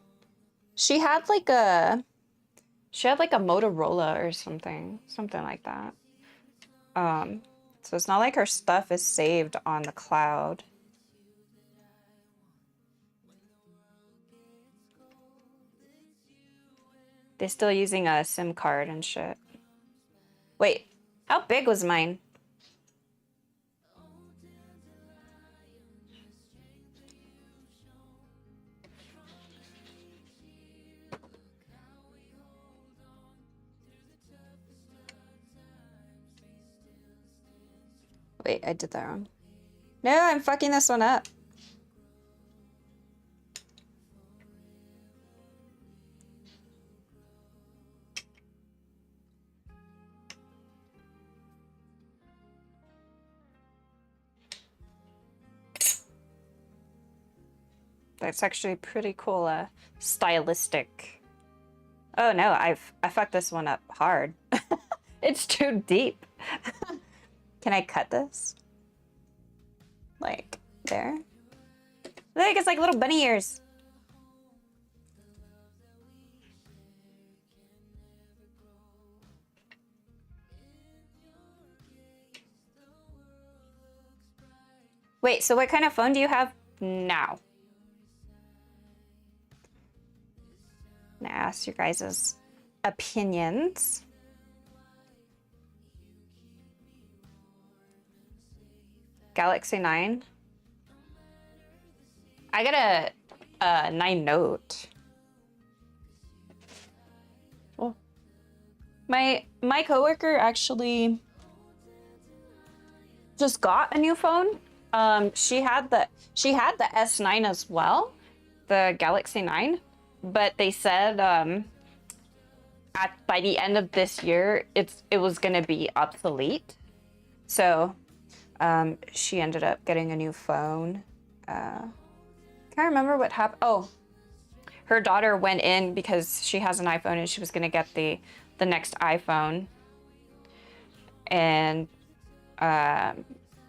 She had like a Motorola or something like that. So it's not like her stuff is saved on the cloud. They're still using a SIM card and shit. Wait, how big was mine? Wait, I did that wrong. No, I'm fucking this one up. That's actually pretty cool, stylistic. Oh no, I fucked this one up hard. It's too deep. Can I cut this? Like, there? Look, it's like little bunny ears. Wait, so what kind of phone do you have now? I'm gonna ask you guys' opinions. Galaxy 9. I got a 9 Note. Oh. My coworker actually just got a new phone. She had the S9 as well, the Galaxy 9, but they said by the end of this year it was gonna be obsolete. So she ended up getting a new phone. Can't remember what happened. Oh, her daughter went in because she has an iPhone and she was gonna get the next iPhone, and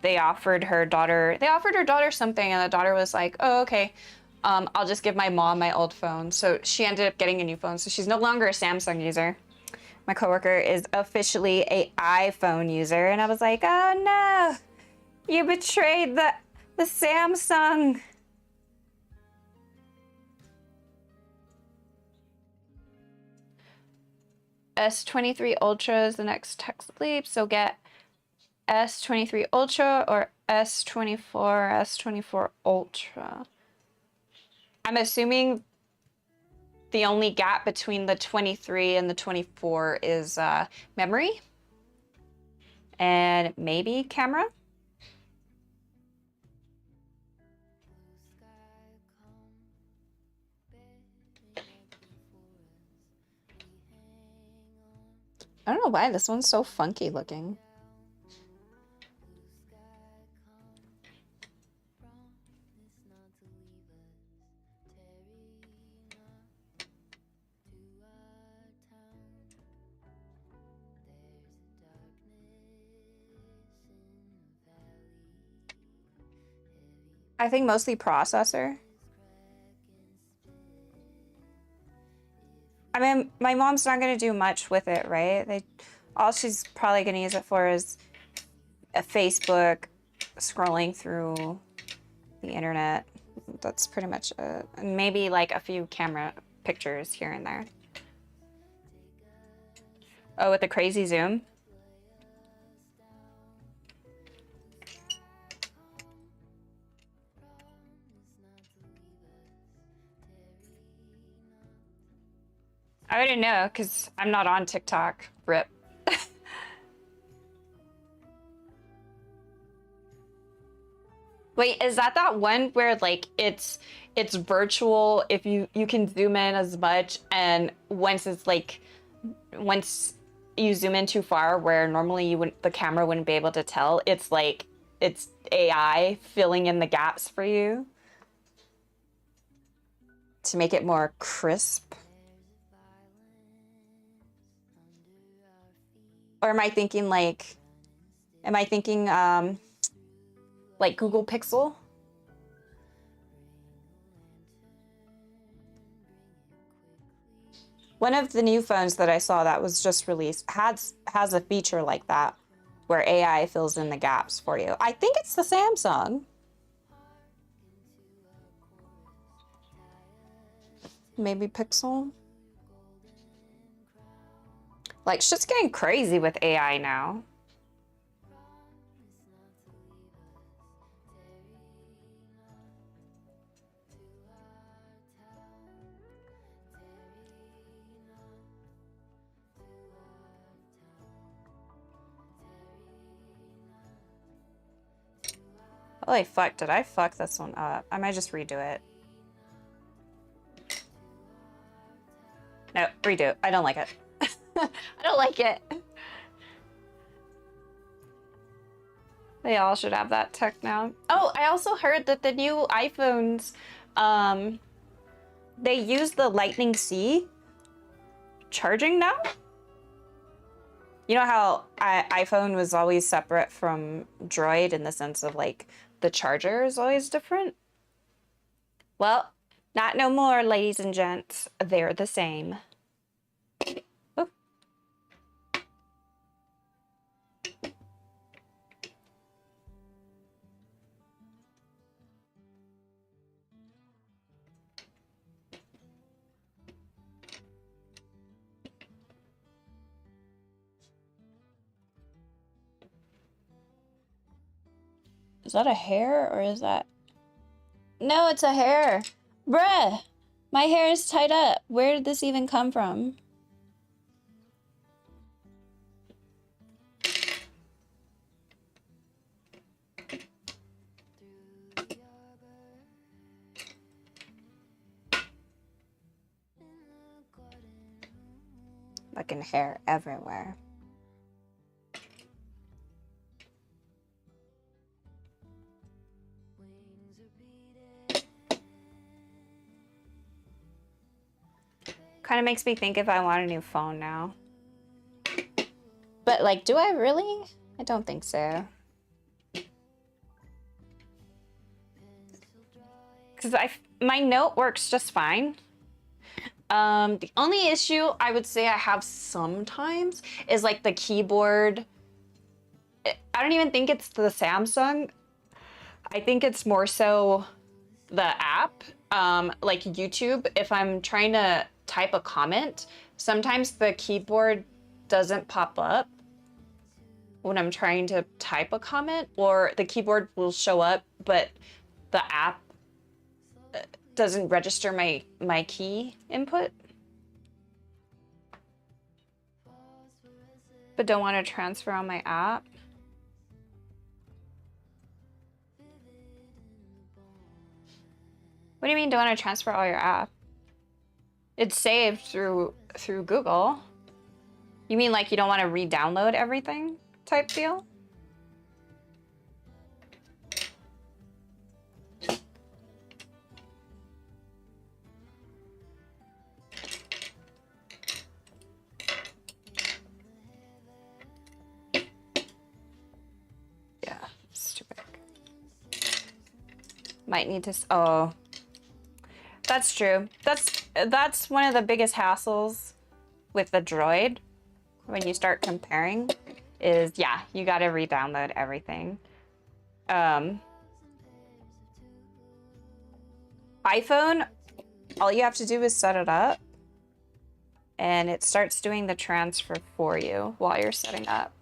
they offered her daughter something, and the daughter was like, oh, okay, I'll just give my mom my old phone. So she ended up getting a new phone. So she's no longer a Samsung user. My coworker is officially an iPhone user, and I was like, oh no, you betrayed the Samsung. S23 Ultra is the next tech leap, so get S23 Ultra or S24 Ultra. I'm assuming the only gap between the 23 and the 24 is memory and maybe camera. I don't know why this one's so funky looking. I think mostly processor. I mean, my mom's not gonna do much with it, right? All she's probably gonna use it for is a Facebook, scrolling through the internet. That's pretty much it. And maybe like a few camera pictures here and there. Oh, with the crazy zoom. I wouldn't know because I'm not on TikTok. Rip. Wait, is that one where like it's virtual if you can zoom in as much, and once you zoom in too far where normally the camera wouldn't be able to tell, it's like it's AI filling in the gaps for you to make it more crisp? Or am I thinking like Google Pixel? One of the new phones that I saw that was just released has a feature like that where AI fills in the gaps for you. I think it's the Samsung. Maybe Pixel. Like, shit's getting crazy with AI now. Holy fuck, did I fuck this one up? I might just redo it. No, redo. I don't like it. I don't like it. They all should have that tech now. Oh, I also heard that the new iPhones, they use the Lightning-C charging now? You know how iPhone was always separate from Droid in the sense of like the charger is always different? Well, not no more, ladies and gents. They're the same. Oh. Is that a hair or is that... No, it's a hair. Bruh, my hair is tied up. Where did this even come from? Fucking hair everywhere. Kind of makes me think if I want a new phone now. But like, do I really? I don't think so. Because my Note works just fine. The only issue I would say I have sometimes is like the keyboard. I don't even think it's the Samsung. I think it's more so the app, like YouTube. If I'm trying to type a comment, sometimes the keyboard doesn't pop up when I'm trying to type a comment, or the keyboard will show up, but the app doesn't register my key input. But don't want to transfer on my app. What do you mean don't want to transfer all your app? It's saved through Google. You mean like you don't want to re-download everything type deal? Yeah, stupid. Might need to, oh. That's true. That's one of the biggest hassles with the Droid when you start comparing is, yeah, you got to re-download everything. iPhone, all you have to do is set it up and it starts doing the transfer for you while you're setting up.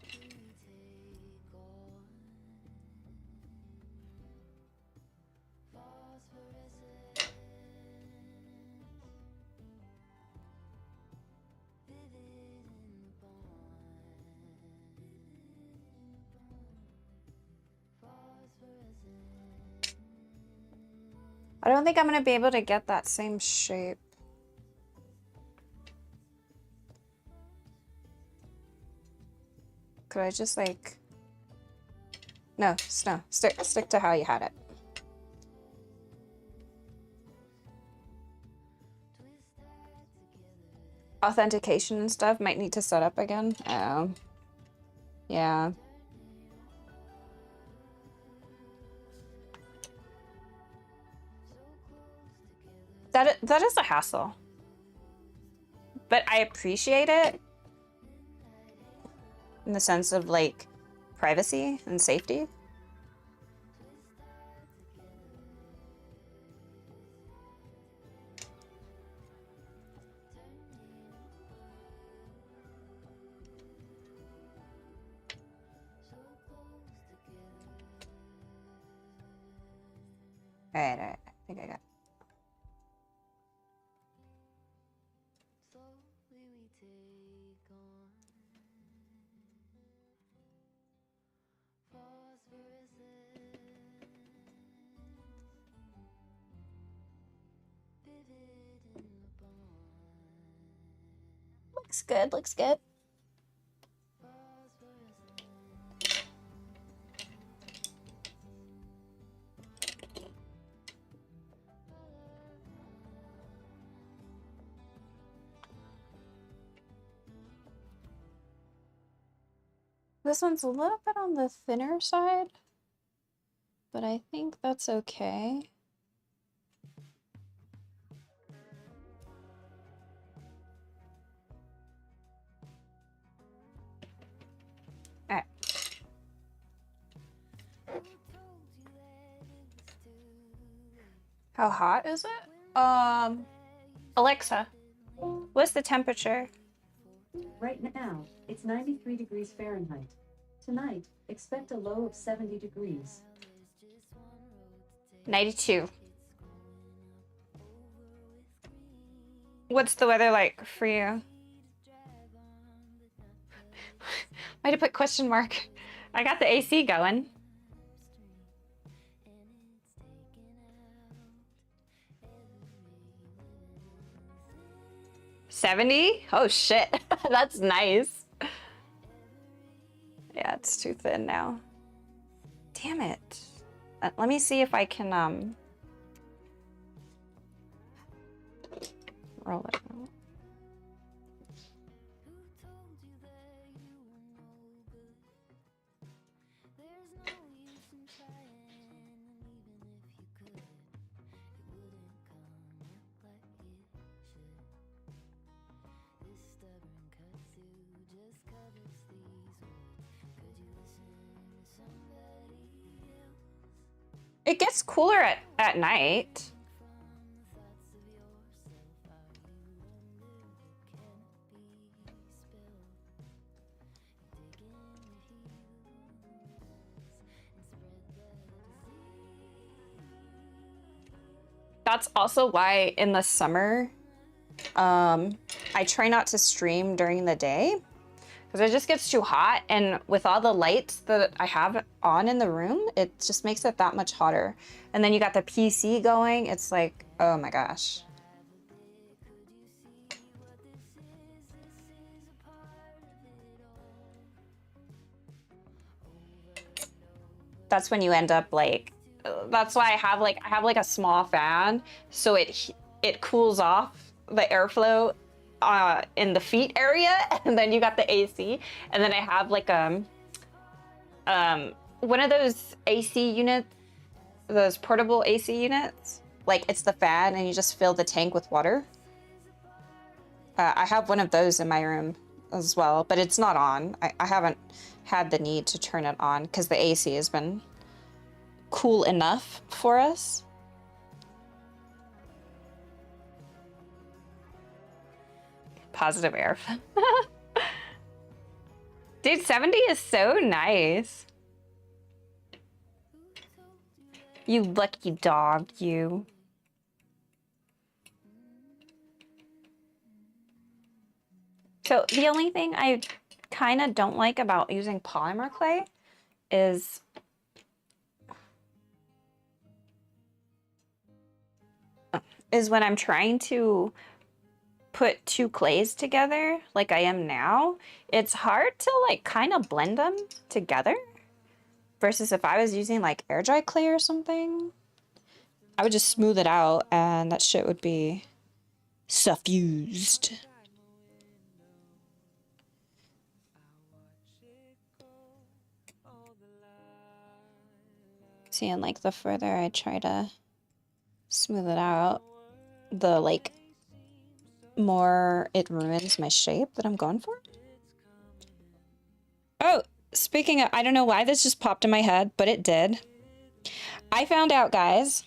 I don't think I'm gonna be able to get that same shape. Could I just like... No, no, stick to how you had it. Authentication and stuff might need to set up again. Oh. Yeah. That is a hassle. But I appreciate it in the sense of like privacy and safety. All right, I think I got it. Looks good, looks good. This one's a little bit on the thinner side, but I think that's okay. All right. How hot is it? Alexa, what's the temperature? Right now, it's 93 degrees Fahrenheit. Tonight, expect a low of 70 degrees. 92. What's the weather like for you? Why'd you put question mark? I got the AC going. $70? Oh shit, that's nice. Yeah, it's too thin now. Damn it. Let me see if I can roll it out. It gets cooler at night. That's also why in the summer, I try not to stream during the day because it just gets too hot, and with all the lights that I have on in the room, it just makes it that much hotter. And then you got the PC going, it's like, oh my gosh. That's when you end up like, that's why I have like a small fan, so it cools off the airflow in the feet area, and then you got the AC, and then I have like one of those AC units, those portable AC units, like it's the fan and you just fill the tank with water. I have one of those in my room as well, but it's not on. I haven't had the need to turn it on because the AC has been cool enough for us. Positive air. Dude, 70 is so nice. You lucky dog, you. So the only thing I kind of don't like about using polymer clay is is when I'm trying to put two clays together like I am now, it's hard to like kind of blend them together versus if I was using like air dry clay or something. I would just smooth it out and that shit would be suffused. See, and like the further I try to smooth it out, the like more it ruins my shape that I'm going for. Oh, speaking of, I don't know why this just popped in my head, but it did. I found out, guys,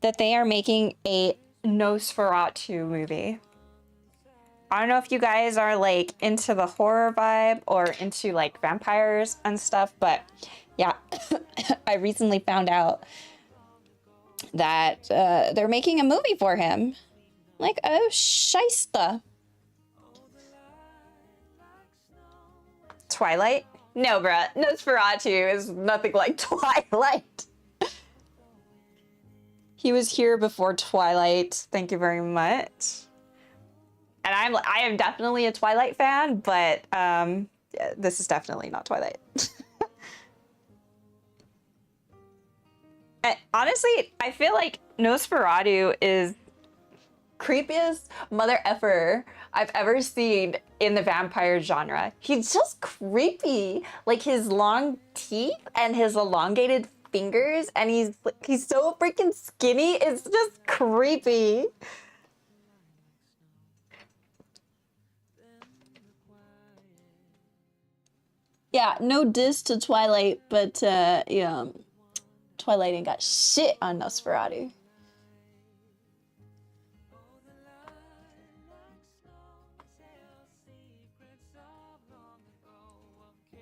that they are making a Nosferatu movie. I don't know if you guys are like into the horror vibe or into like vampires and stuff, but yeah, I recently found out that they're making a movie for him. Like, oh, shysta. Twilight? No, bruh. Nosferatu is nothing like Twilight. He was here before Twilight. Thank you very much. And I am definitely a Twilight fan, but yeah, this is definitely not Twilight. And honestly, I feel like Nosferatu is creepiest mother effer I've ever seen in the vampire genre. He's just creepy. Like his long teeth and his elongated fingers, and he's so freaking skinny. It's just creepy. Yeah, no diss to Twilight, but yeah, Twilight ain't got shit on Nosferatu.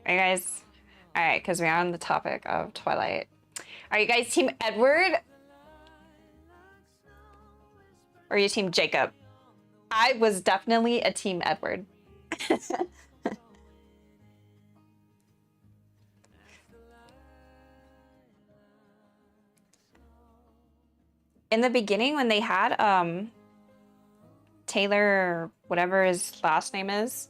Are you guys? All right, because we're on the topic of Twilight. Are you guys team Edward? Or are you team Jacob? I was definitely a team Edward. In the beginning, when they had Taylor, whatever his last name is,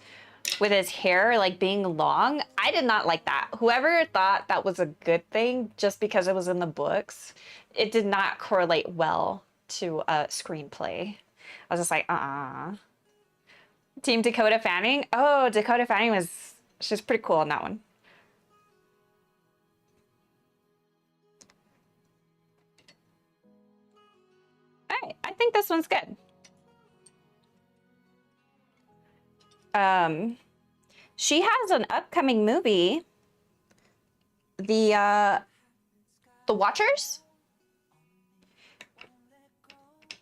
with his hair like being long, I did not like that. Whoever thought that was a good thing just because it was in the books, it did not correlate well to a screenplay. I was just like, Team Dakota Fanning? Oh, Dakota Fanning she's pretty cool on that one. All right, I think this one's good. She has an upcoming movie, The Watchers.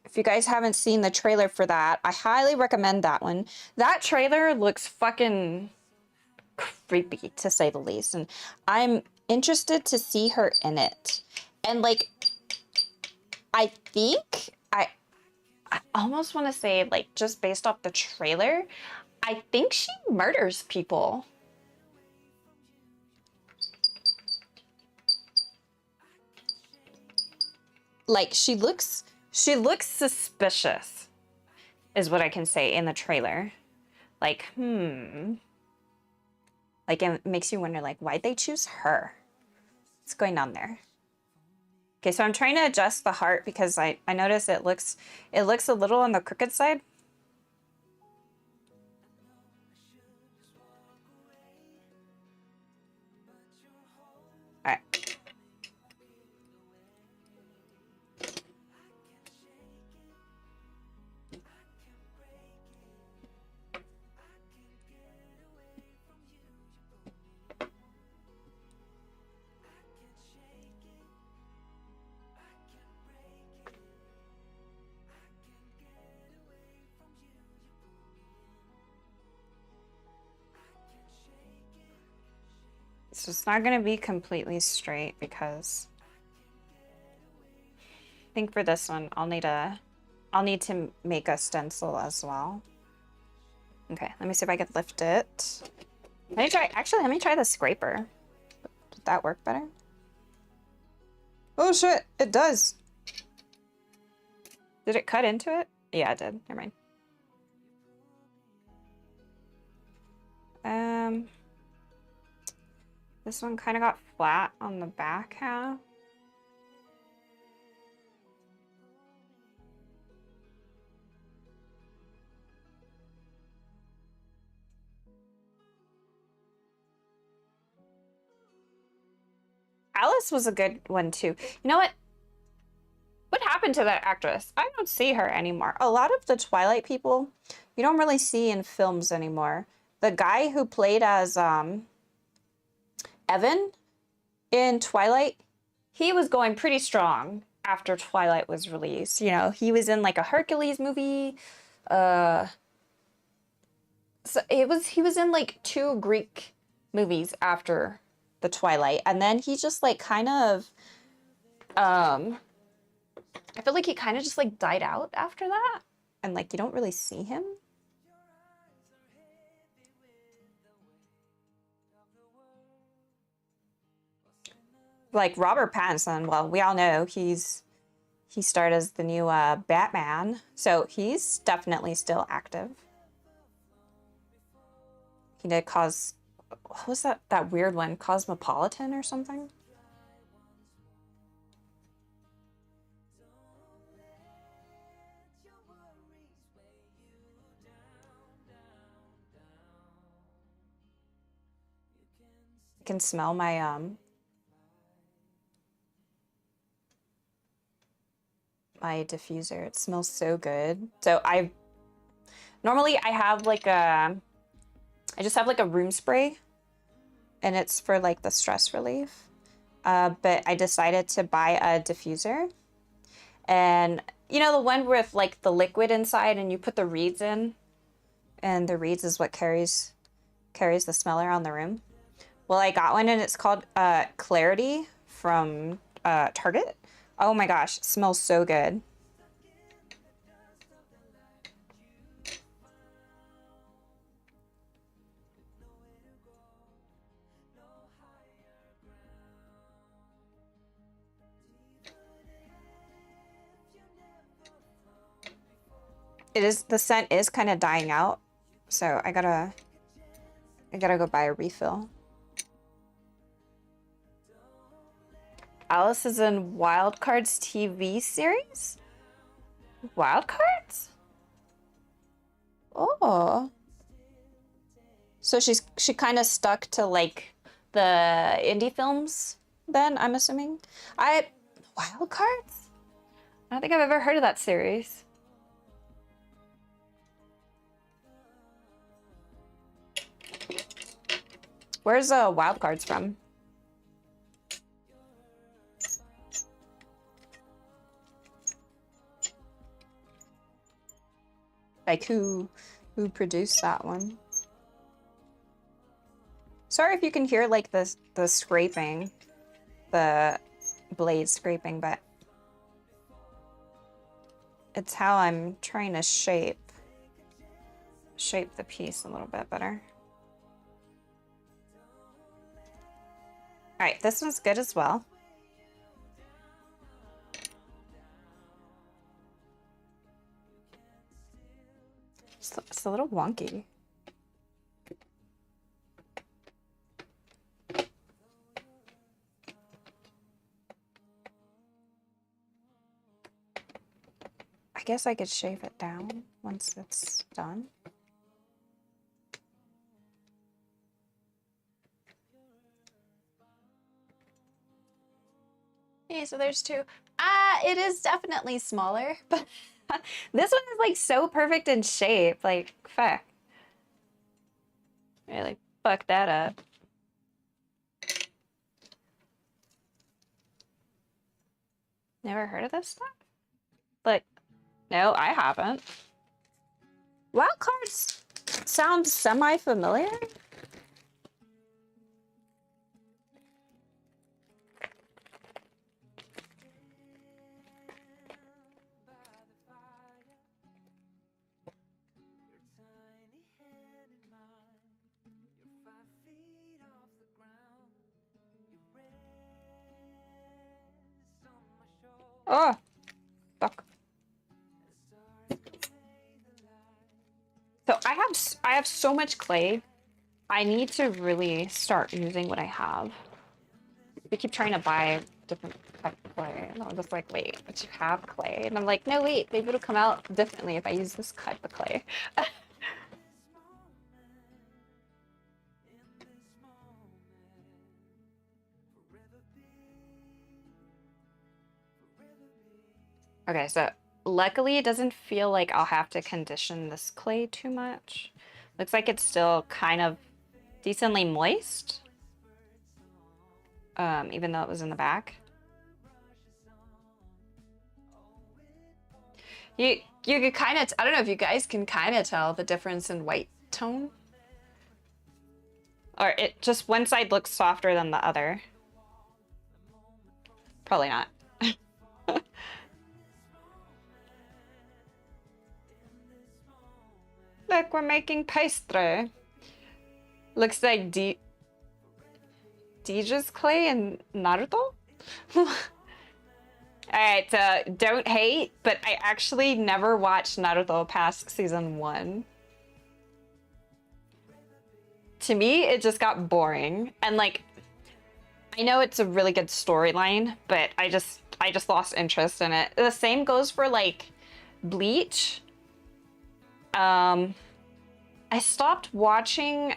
If you guys haven't seen the trailer for that, I highly recommend that one. That trailer looks fucking creepy, to say the least, and I'm interested to see her in it. And like, I think I almost want to say, like, just based off the trailer, I think she murders people. Like, she looks suspicious, is what I can say in the trailer. Like, Like, it makes you wonder, like, why'd they choose her? What's going on there? Okay, so I'm trying to adjust the heart because I notice it looks a little on the crooked side. All right. So it's not going to be completely straight because I think for this one I'll need to make a stencil as well. Okay, let me see if I can lift it. Let me try the scraper. Did that work better? Oh shit, it does. Did it cut into it? Yeah, it did. Never mind. This one kind of got flat on the back half. Alice was a good one too. You know what? What happened to that actress? I don't see her anymore. A lot of the Twilight people, you don't really see in films anymore. The guy who played as Evan in Twilight, he was going pretty strong after Twilight was released. You know, he was in like a Hercules movie. So he was in like 2 Greek movies after the Twilight, and then he just like kind of I feel like he kind of just like died out after that, and like you don't really see him. Like Robert Pattinson, well, we all know he starred as the new Batman, so he's definitely still active. He did what was that weird one? Cosmopolitan or something? I can smell my my diffuser. It smells so good. So normally I have like I just have like a room spray, and it's for like the stress relief. But I decided to buy a diffuser, and you know the one with like the liquid inside, and you put the reeds in, and the reeds is what carries the smell around the room. Well, I got one, and it's called Clarity from Target. Oh my gosh, it smells so good. The scent is kind of dying out, so I gotta go buy a refill. Alice is in Wild Cards TV series? Wild Cards? Oh. So she kind of stuck to like the indie films then, I'm assuming. Wild Cards? I don't think I've ever heard of that series. Where's Wild Cards from? Like who produced that one? Sorry if you can hear like the scraping, the blade scraping, but it's how I'm trying to shape the piece a little bit better. All right, this one's good as well. It's a little wonky. I guess I could shave it down once it's done. Okay, so there's 2. It is definitely smaller, but this one is like so perfect in shape. Like, fuck. Really fuck that up. Never heard of this stuff? Like, no, I haven't. Wild Cards sounds semi-familiar. Oh, fuck. I have so much clay. I need to really start using what I have. We keep trying to buy different type of clay, and I'm just like, wait, but you have clay, and I'm like, no, wait, maybe it'll come out differently if I use this type of clay. Okay, so luckily it doesn't feel like I'll have to condition this clay too much. Looks like it's still kind of decently moist, even though it was in the back. You could kind of, I don't know if you guys can kind of tell the difference in white tone. Or it just one side looks softer than the other. Probably not. Look, we're making pastry. Looks like Deja's clay and Naruto? Alright, so don't hate, but I actually never watched Naruto past season 1. To me, it just got boring. And like, I know it's a really good storyline, but I just lost interest in it. The same goes for like Bleach. I stopped watching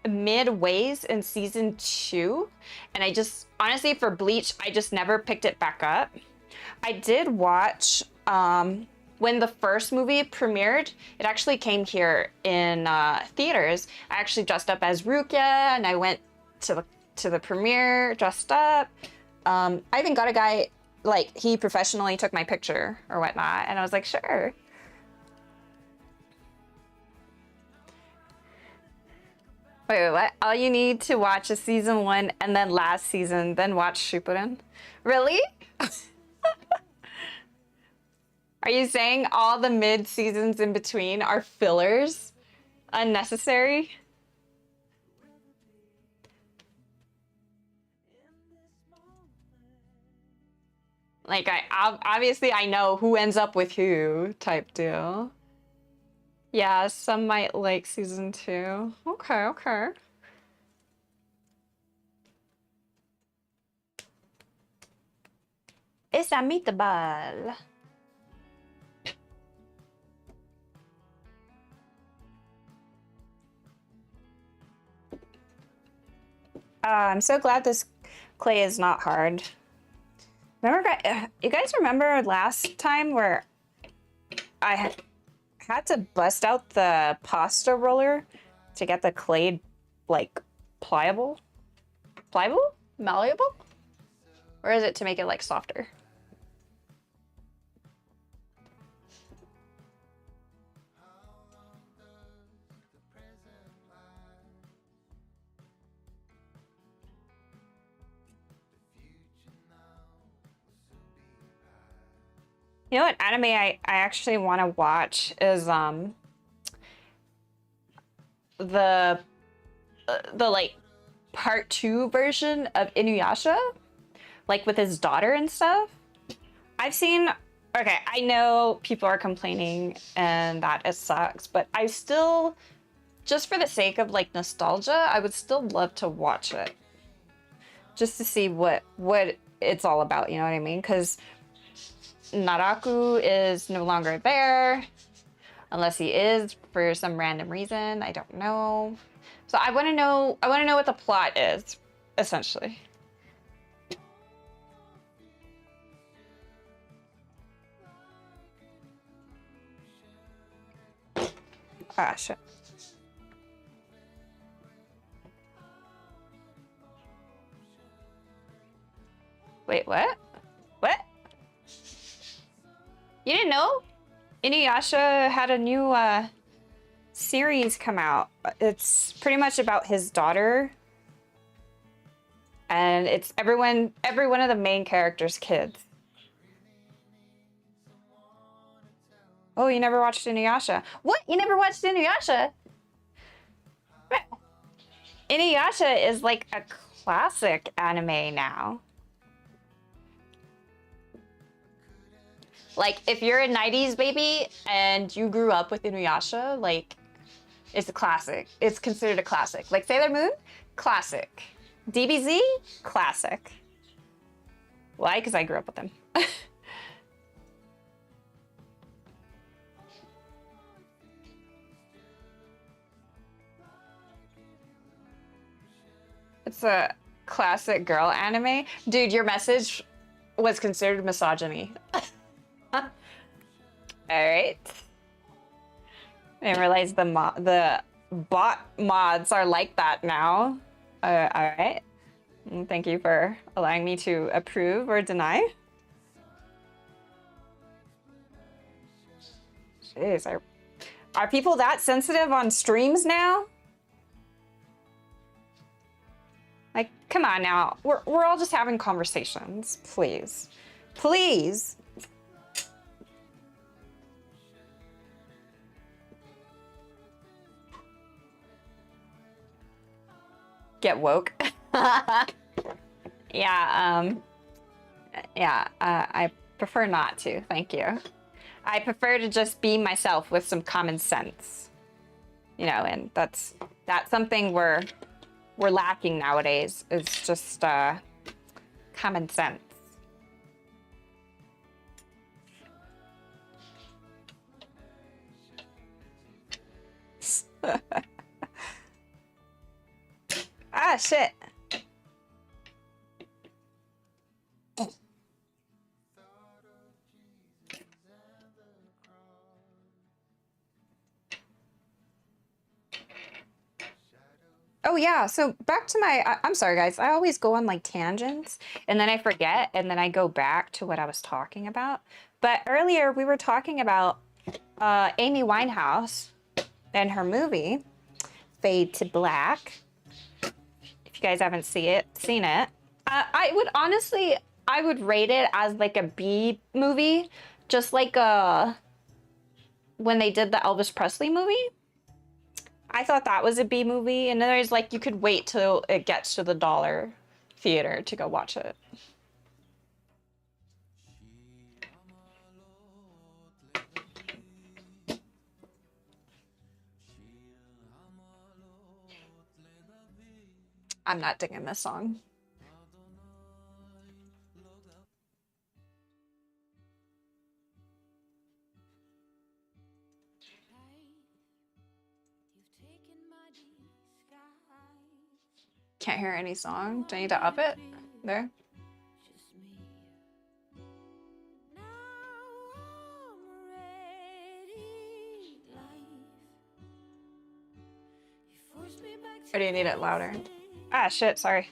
midways in season 2, and I just honestly for Bleach I just never picked it back up. I did watch when the first movie premiered. It actually came here in theaters. I actually dressed up as Rukia and I went to the premiere dressed up. I even got a guy, like, he professionally took my picture or whatnot, and I was like, sure. Wait, what? All you need to watch is season 1 and then last season, then watch Shippuden? Really? Are you saying all the mid seasons in between are fillers? Unnecessary? Like, obviously I know who ends up with who type deal. Yeah, some might like season 2. Okay, okay. It's a meatball. I'm so glad this clay is not hard. Remember, you guys remember last time where I had to bust out the pasta roller to get the clay, like, pliable? Pliable? Malleable? Or is it to make it, like, softer? You know what anime I actually want to watch is the like part 2 version of Inuyasha, like with his daughter and stuff. I've seen, okay, I know people are complaining and that it sucks, but I still, just for the sake of like nostalgia, I would still love to watch it. Just to see what it's all about, you know what I mean? Because Naraku is no longer there, unless he is for some random reason. I don't know. So I want to know what the plot is, essentially. Ah, shit. Wait, what? What? You didn't know? Inuyasha had a new series come out. It's pretty much about his daughter. And it's every one of the main characters' kids. Oh, you never watched Inuyasha? What? You never watched Inuyasha? Inuyasha is like a classic anime now. Like, if you're a 90s baby and you grew up with Inuyasha, like, It's a classic. It's considered a classic. Like Sailor Moon, classic. DBZ, classic. Why? Because I grew up with them. It's a classic girl anime. Dude, your message was considered misogyny. All right. I didn't realize the bot mods are like that now. All right. Thank you for allowing me to approve or deny. Jeez, are people that sensitive on streams now? Like, come on now. We're all just having conversations. Please. Please. Get woke. Yeah, I prefer not to, thank you. I prefer to just be myself with some common sense. You know, and that's something we're lacking nowadays, is just common sense. Ah, shit. Oh yeah, so back to I'm sorry guys, I always go on like tangents and then I forget and then I go back to what I was talking about. But earlier we were talking about Amy Winehouse and her movie, Fade to Black. If you guys haven't seen it, I would rate it as like a B movie, just like when they did the Elvis Presley movie. I thought that was a B movie, and then there's like you could wait till it gets to the dollar theater to go watch it. I'm not digging this song. Can't hear any song. Do I need to up it? There. Or do you need it louder? Ah, shit, sorry.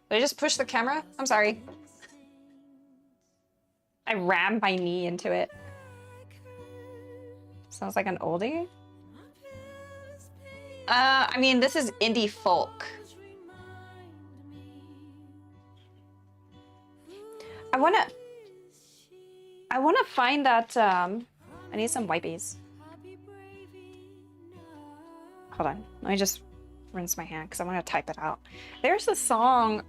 Did I just push the camera? I'm sorry. I rammed my knee into it. Sounds like an oldie. I mean, this is indie folk. I wanna find that, I need some wipies. Hold on, let me just rinse my hand because I want to type it out. There's a song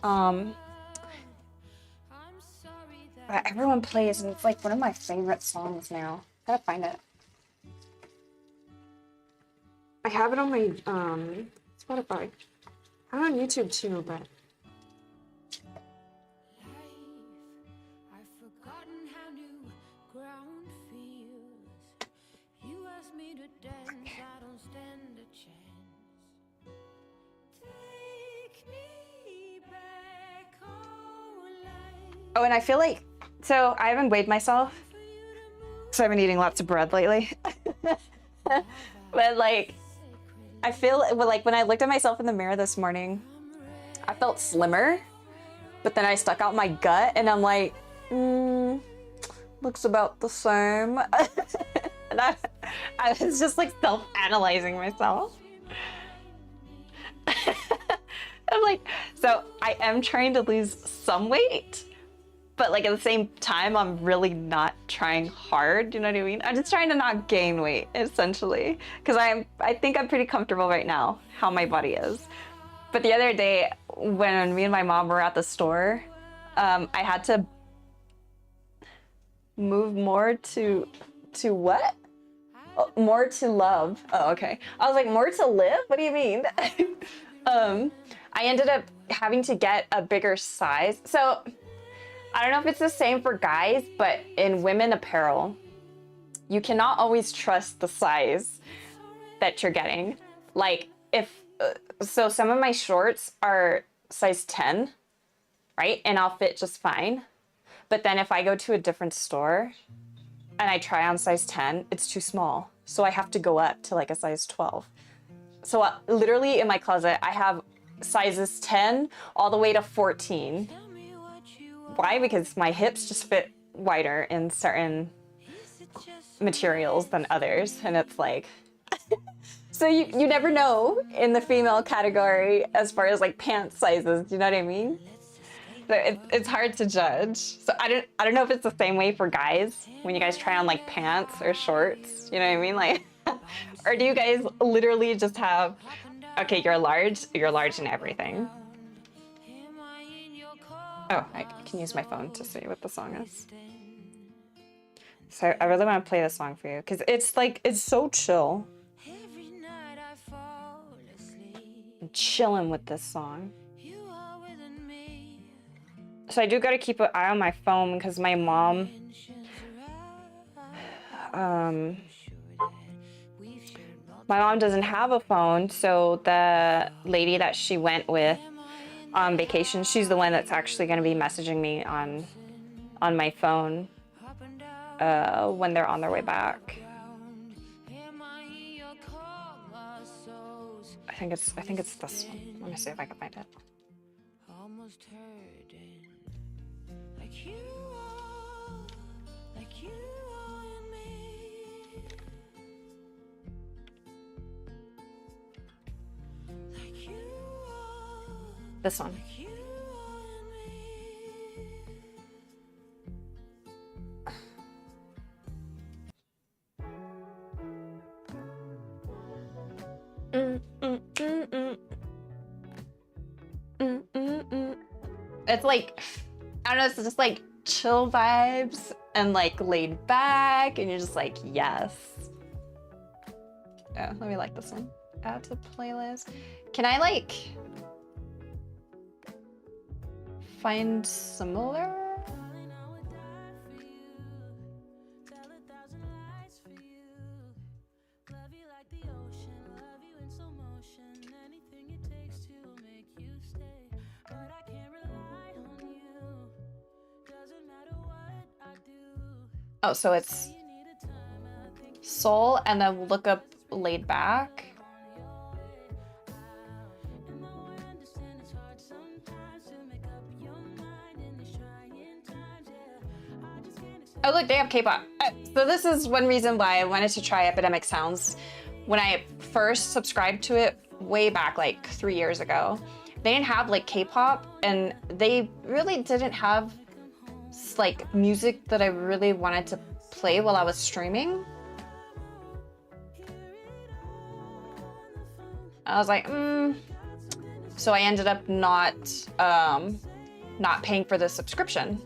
that everyone plays and it's like one of my favorite songs now. Gotta find it. I have it on my Spotify. I have it on YouTube too, but oh, and I feel like, so I haven't weighed myself, so I've been eating lots of bread lately. But like, I feel like when I looked at myself in the mirror this morning, I felt slimmer, but then I stuck out my gut and I'm like, looks about the same. And I was just like self-analyzing myself. I'm like, so I am trying to lose some weight, but like at the same time, I'm really not trying hard. You know what I mean? I'm just trying to not gain weight, essentially, because I think I'm pretty comfortable right now how my body is. But the other day, when me and my mom were at the store, I had to move more to what? More to love. Oh, okay. I was like, more to live? What do you mean? I ended up having to get a bigger size. So I don't know if it's the same for guys, but in women apparel, you cannot always trust the size that you're getting. Like so some of my shorts are size 10, right? And I'll fit just fine. But then if I go to a different store and I try on size 10, it's too small. So I have to go up to like a size 12. So literally in my closet, I have sizes 10 all the way to 14. Why? Because my hips just fit wider in certain materials than others. And it's like, so you never know in the female category as far as like pants sizes, do you know what I mean? So it's hard to judge. So I don't know if it's the same way for guys when you guys try on like pants or shorts, you know what I mean? Like, or do you guys literally just have, okay, you're large in everything. Oh, I can use my phone to see what the song is. So I really want to play this song for you because it's like, it's so chill. I'm chilling with this song. So I do got to keep an eye on my phone because my mom, doesn't have a phone. So the lady that she went with on vacation, she's the one that's actually going to be messaging me on my phone when they're on their way back. I think it's this one. Let me see if I can find it. This one. It's like, I don't know, it's just like chill vibes and like laid back, and you're just like, yes. Oh, let me like this one. Add to playlist. Can I like find similar? Oh, so it's soul and then look up laid back. Oh look, they have K-pop. So this is one reason why I wanted to try Epidemic Sounds. When I first subscribed to it way back like 3 years ago, they didn't have like K-pop, and they really didn't have like music that I really wanted to play while I was streaming. I was like, So I ended up not paying for the subscription.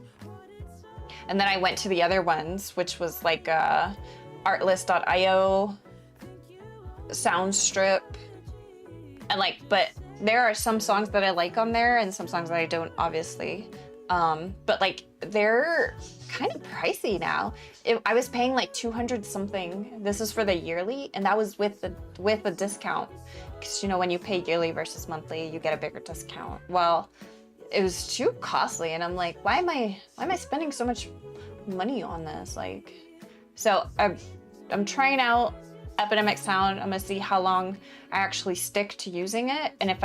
And then I went to the other ones, which was like Artlist.io, Soundstrip, and like, but there are some songs that I like on there and some songs that I don't, obviously. But like, they're kind of pricey now. I was paying like 200 something. This is for the yearly, and that was with the discount. Because you know, when you pay yearly versus monthly, you get a bigger discount. Well, it was too costly, and I'm like, why am I spending so much money on this? Like, so I'm trying out Epidemic Sound. I'm gonna see how long I actually stick to using it, and if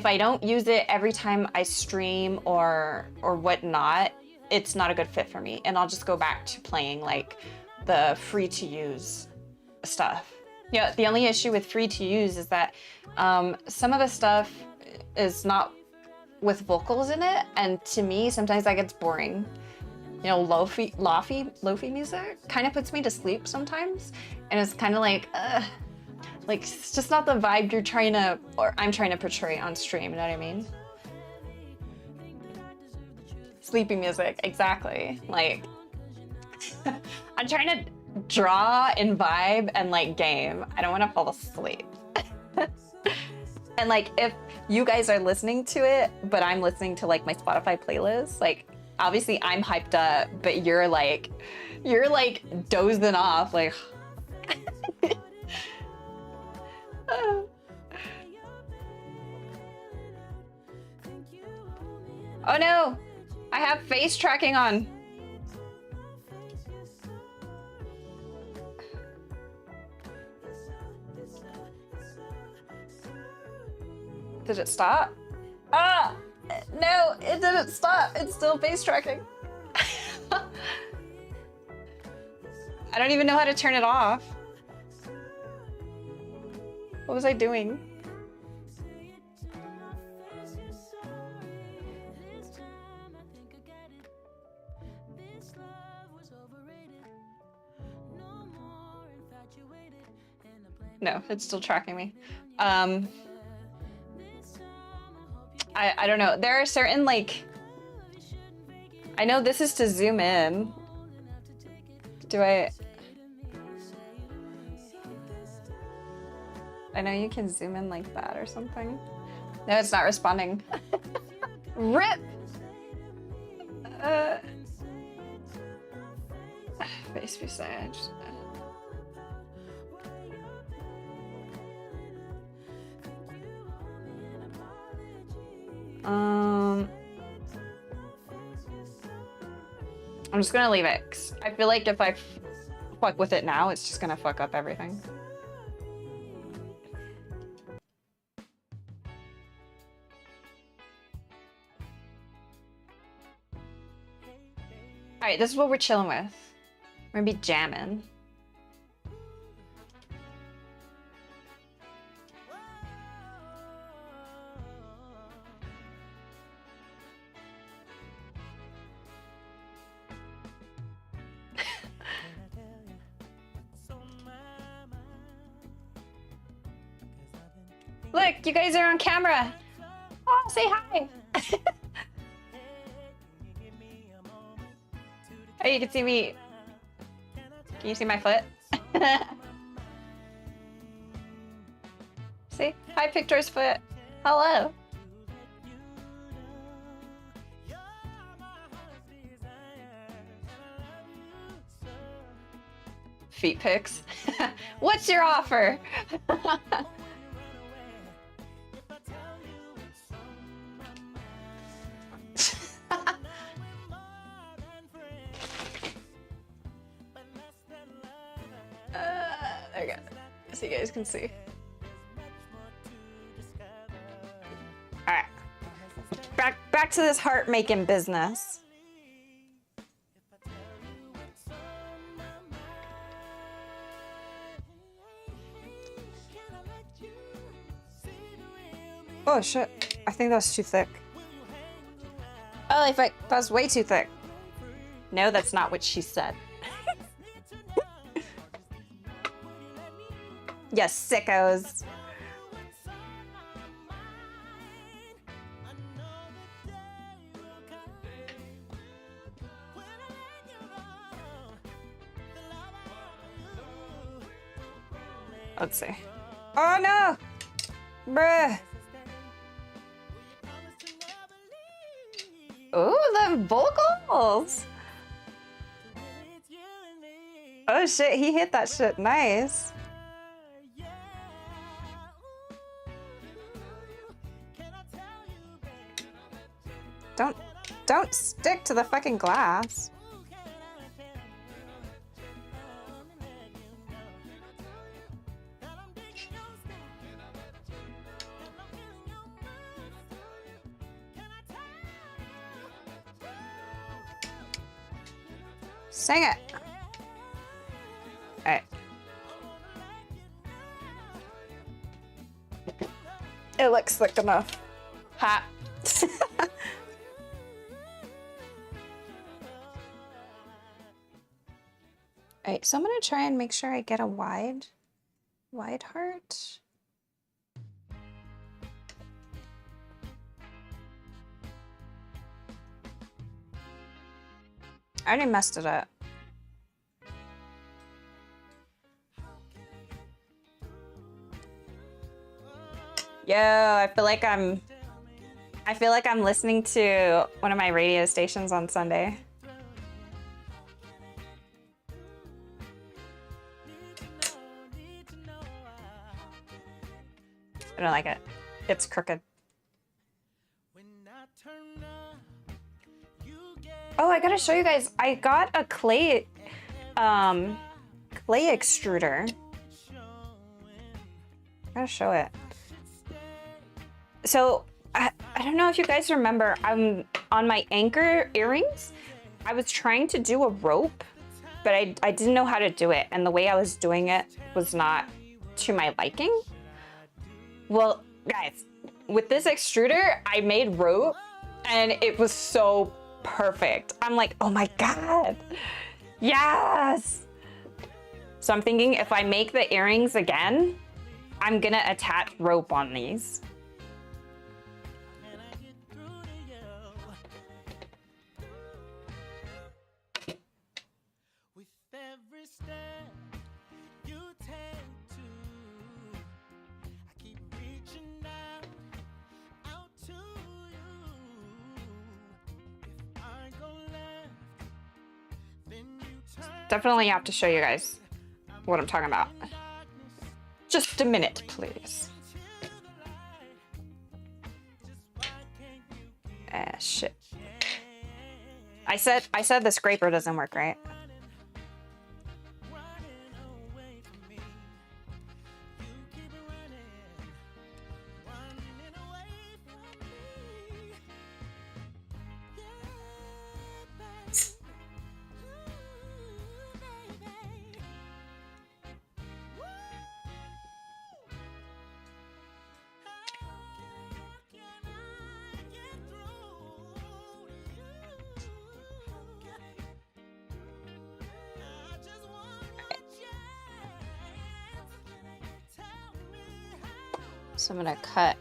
I don't use it every time I stream or whatnot, it's not a good fit for me, and I'll just go back to playing like the free to use stuff. Yeah, the only issue with free to use is that some of the stuff is not with vocals in it, and to me sometimes that gets boring. You know, lofi music kind of puts me to sleep sometimes, and it's kind of like it's just not the vibe you're trying to, or I'm trying to portray on stream, you know what I mean? Sleepy music, exactly. Like, I'm trying to draw and vibe and like game. I don't want to fall asleep. And like if you guys are listening to it, but I'm listening to like my Spotify playlist, like obviously I'm hyped up, but you're like dozing off like Oh no, I have face tracking on. Did it stop? Ah, no, it didn't stop. It's still face tracking. I don't even know how to turn it off. What was I doing? No, it's still tracking me. I don't know. There are certain like, I know this is to zoom in. I know you can zoom in like that or something. No, it's not responding. RIP! Face visage. I'm just gonna leave it. 'Cause I feel like if I fuck with it now, it's just gonna fuck up everything. All right, this is what we're chilling with. We're gonna be jamming. Look, you guys are on camera. Oh, say hi. Oh, you can see me. Can you see my foot? See? Hi, Pictor's foot. Hello. Feet pics. What's your offer? There we go. So you guys can see. All right. Back to this heart making business. Oh shit. I think that's too thick. Holy fuck, that's way too thick. No, that's not what she said. Yes, sickos. Let's see. Oh no! Bruh. Ooh, the vocals! Oh shit, he hit that shit nice. Don't stick to the fucking glass. Sing it. All right. It looks thick enough. Ha. All right, so I'm gonna try and make sure I get a wide heart. I already messed it up. Yo, I feel like I'm listening to one of my radio stations on Sunday. I don't like it. It's crooked. Oh, I gotta show you guys. I got a clay extruder. I gotta show it. So I don't know if you guys remember, I'm on my anchor earrings. I was trying to do a rope, but I didn't know how to do it, and the way I was doing it was not to my liking. Well, guys, with this extruder, I made rope, and it was so perfect. I'm like, oh my God, yes! So I'm thinking if I make the earrings again, I'm gonna attach rope on these. Definitely have to show you guys what I'm talking about. Just a minute, please. Ah, shit. I said the scraper doesn't work, right? So I'm gonna cut.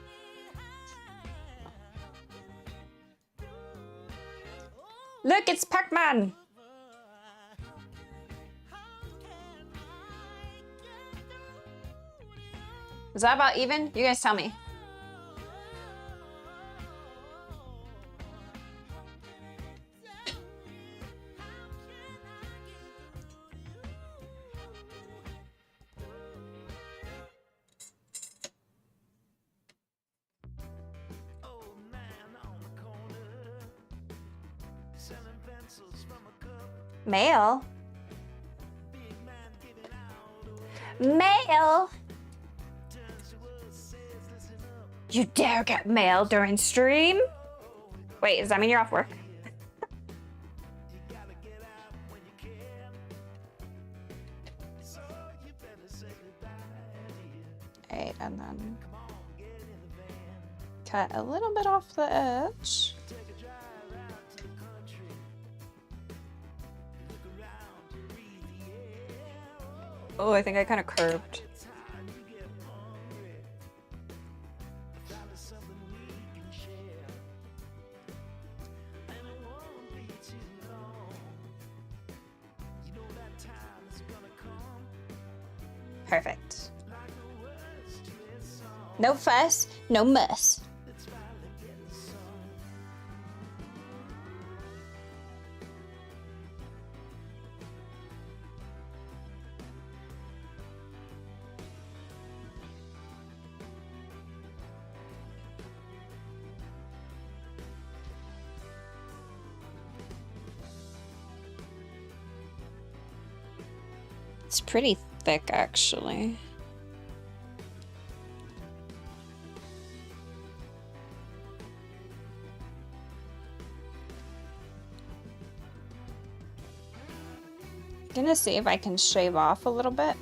Look, it's Pac-Man! Is that about even? You guys tell me. Mail? Mail? You dare get mail during stream? Wait, does that mean you're off work? Alright, and then cut a little bit off the edge. Oh, I think I kind of curved. Perfect. No fuss, no muss. It's pretty thick, actually. Gonna see if I can shave off a little bit.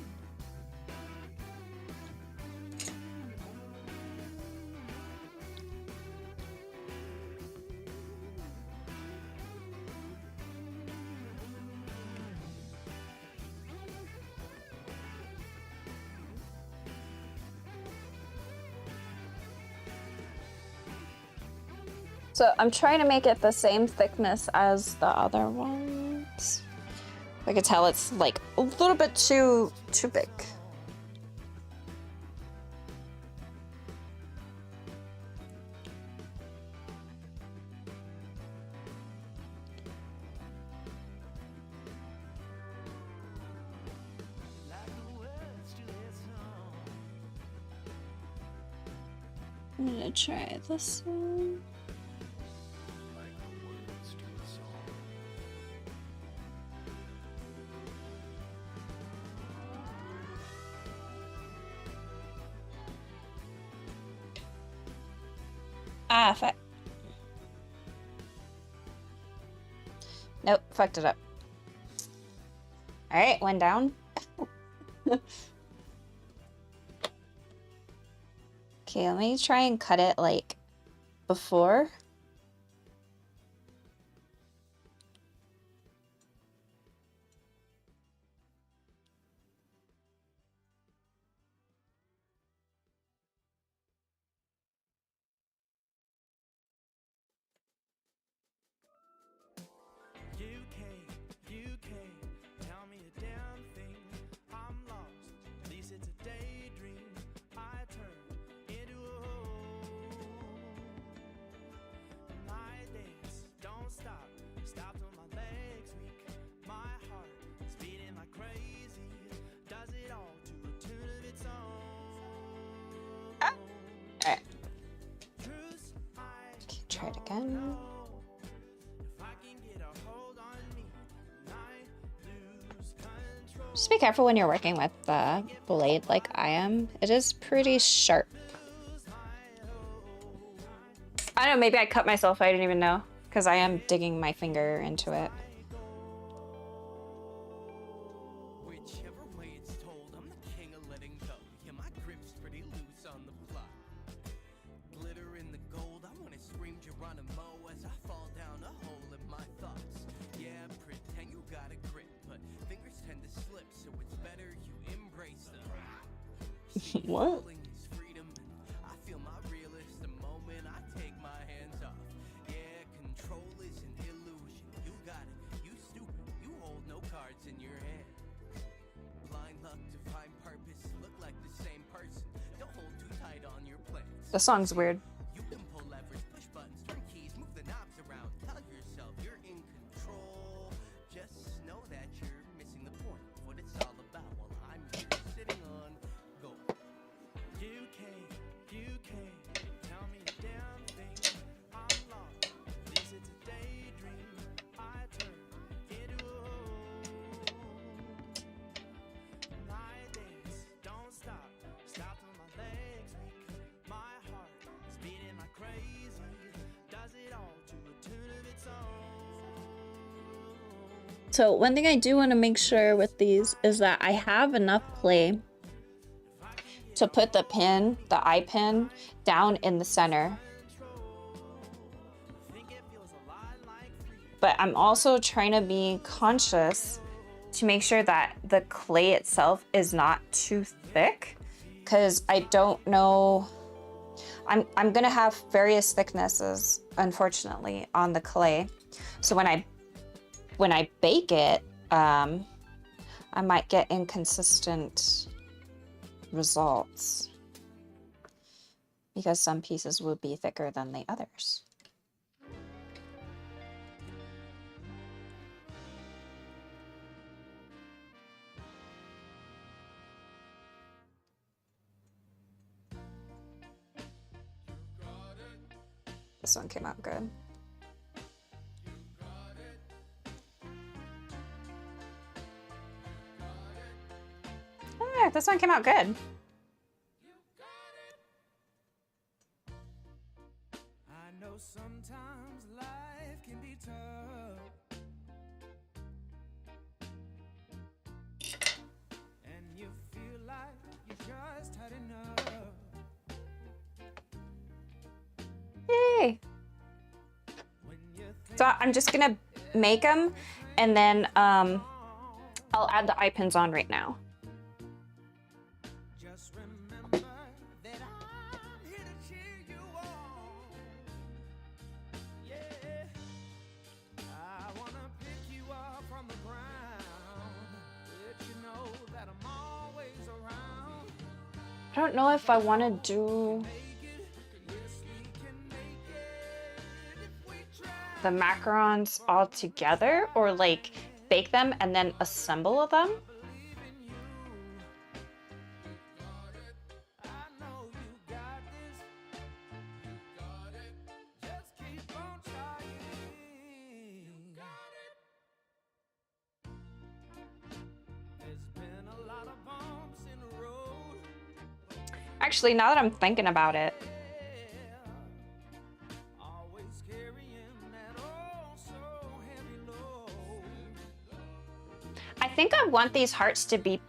So I'm trying to make it the same thickness as the other ones. I can tell it's like a little bit too big. I'm gonna try this one. Ah, fuck. Nope, fucked it up. Alright, one down. Okay, let me try and cut it like before. UK, tell me a damn thing. I'm lost, at least it's a daydream. I turn into a hole. My days don't stop, stop till my legs weak. My heart is beating like crazy, does it all to a tune of its own. Alright. Okay, try it again. Just be careful when you're working with the blade like I am. It is pretty sharp. I don't know, maybe I cut myself, I didn't even know. Because I am digging my finger into it. Whichever way it's told, I'm the king of letting go. Yeah, my grip's pretty loose on the plot. Glitter in the gold, I wanna scream Geronimo as I fall down a hole in my thoughts. Yeah, pretend you got a grip, but fingers tend to slip, so it's better you embrace them. What? Falling is freedom, and I feel my realist the moment I take my hands off. Yeah, control is an illusion. You got it, you stupid, you hold no cards in your hand. Blind luck to find purpose, look like the same person. Don't hold too tight on your plans. The song's weird. You can pull levers, push buttons, turn keys, move the knobs around. Tell yourself you're in control. Just know that you're missing the point of what it's all about while I'm here sitting on gold. UK, tell me a damn thing. I'm lost, at least it's a daydream. I turn into a hole. My days don't stop, stop till my legs weak. My heart is beating like crazy, does it all to a tune of its own. So one thing I do want to make sure with these is that I have enough clay to put the pin, the eye pin, down in the center. But I'm also trying to be conscious to make sure that the clay itself is not too thick, because I don't know, I'm gonna have various thicknesses, unfortunately, on the clay. So when I bake it, I might get inconsistent results because some pieces will be thicker than the others. This one came out good. Ah, this one came out good. I know sometimes life can be tough, and you feel like you just had enough. Yay! So I'm just gonna make them, and then I'll add the eye pins on right now. Just remember that I'm here to cheer you on. Yeah, I wanna pick you up from the ground, let you know that I'm always around. I don't know if I want to do the macarons all together or like bake them and then assemble them. actually, now that I'm thinking about it. I think I want these hearts to be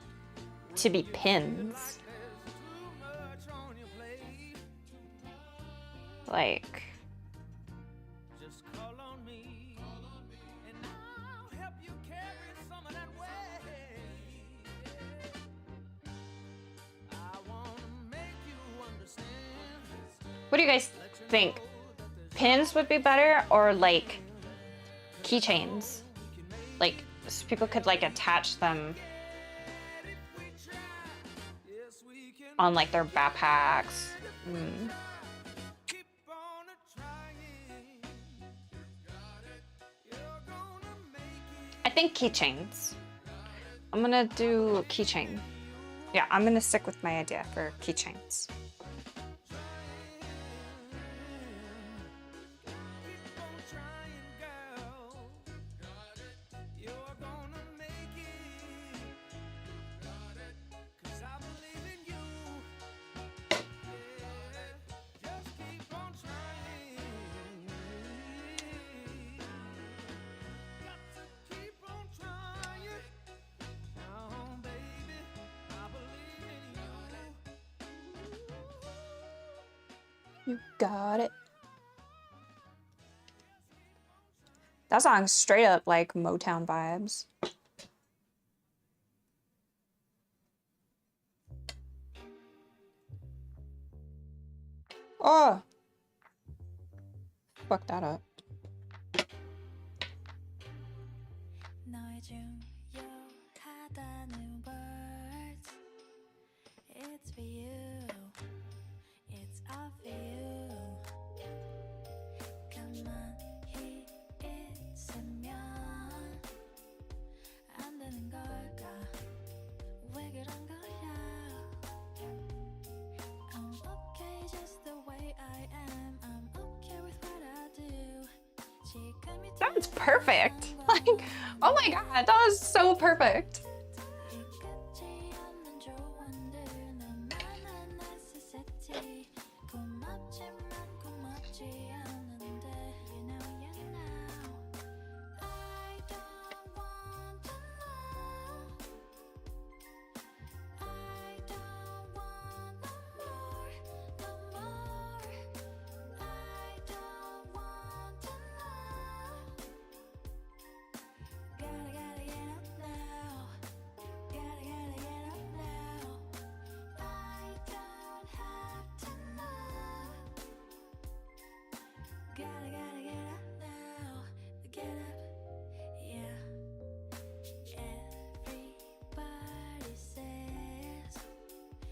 pins. Like, what do you guys think? Pins would be better, or like keychains? Like, so people could like attach them on like their backpacks. I think keychains. I'm gonna do keychain. Yeah, I'm gonna stick with my idea for keychains. You got it. That song's straight up like Motown vibes. Oh! Fuck that up. It's for you. It's all for you. 가만히 있으면 안 되는 걸까? 왜 그런 거야? I'm okay just the way I am. I'm okay with what I do. That was perfect. Like, oh my god, that was so perfect.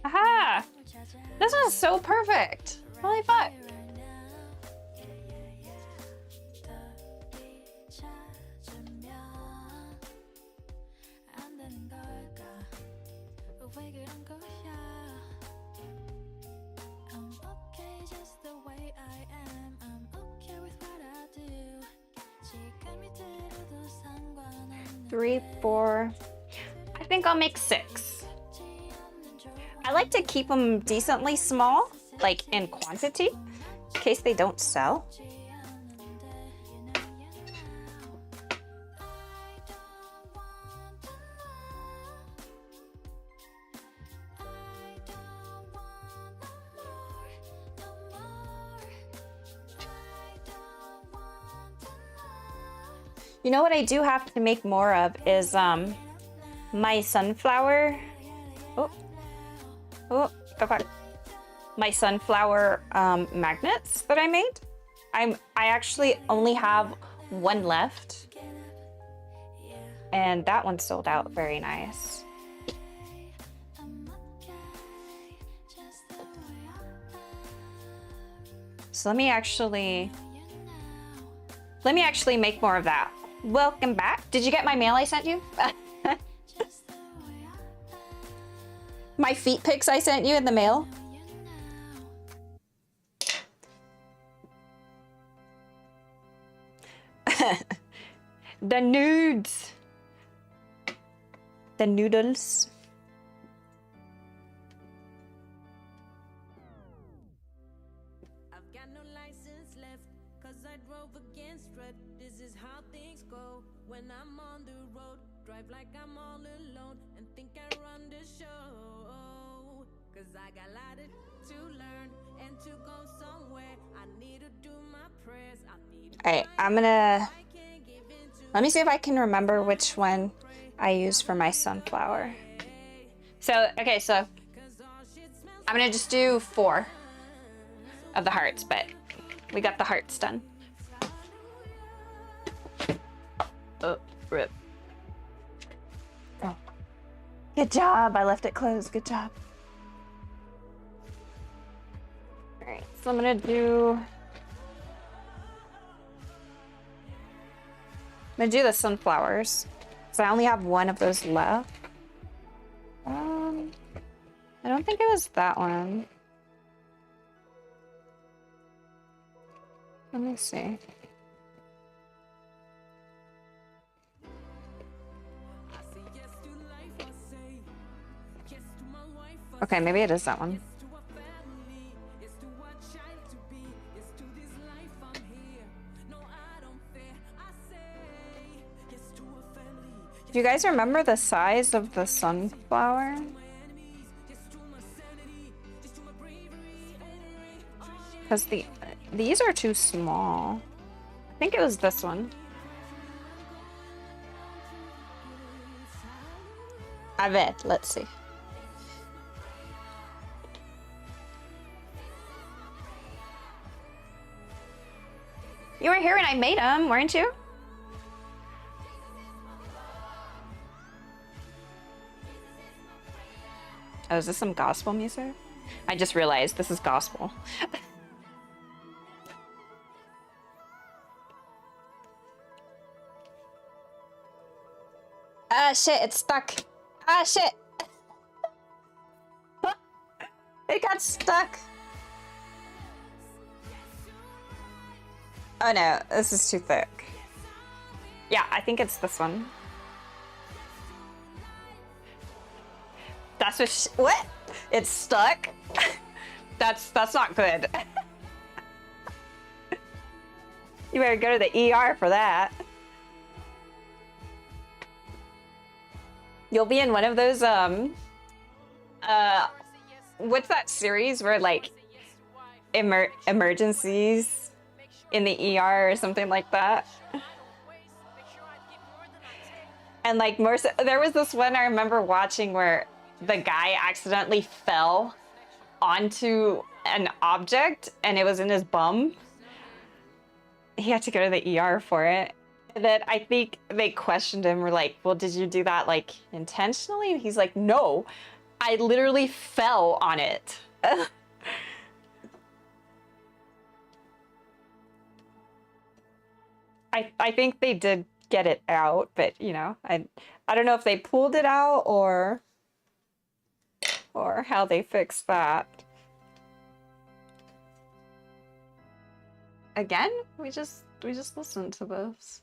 Aha! This is so perfect. Holy fuck. Three, four. I think I'll make 6. I like to keep them decently small, like in quantity, in case they don't sell. You know what I do have to make more of is my sunflower. My sunflower magnets that I made. I actually only have one left, and that one sold out very nice. So let me actually make more of that. Welcome back. Did you get my mail I sent you? My feet pics I sent you in the mail? The nudes. The noodles. when I'm on the road. Drive like I'm all alone and think I run the show. Cause I got a lot to learn and to go somewhere. I need to do my prayers. I need to Alright, I'm gonna... Let me see if I can remember which one I used for my sunflower. So, okay, so I'm gonna just do 4 of the hearts, but we got the hearts done. Oh, rip. Oh. Good job, I left it closed, good job. Alright, so I'm gonna do... I'm gonna do the sunflowers. So I only have 1 of those left. I don't think it was that one. Let me see. Okay, maybe it is that one. Do you guys remember the size of the sunflower? Because these are too small. I think it was this one. A ver, let's see. You were here when I made them, weren't you? Oh, is this some gospel music? I just realized this is gospel. Ah, shit, it's stuck. Ah, shit. It got stuck. Oh no, this is too thick. Yeah, I think it's this one. That's what? It's stuck? That's not good. You better go to the ER for that. You'll be in one of those, what's that series where, like, emergencies in the ER or something like that? And, like, there was this one I remember watching where the guy accidentally fell onto an object and it was in his bum. He had to go to the ER for it. And then I think they questioned him, were like, well, did you do that like intentionally? And he's like, no, I literally fell on it. I think they did get it out, but you know, I don't know if they pulled it out or how they fixed that. Again? We just listened to this.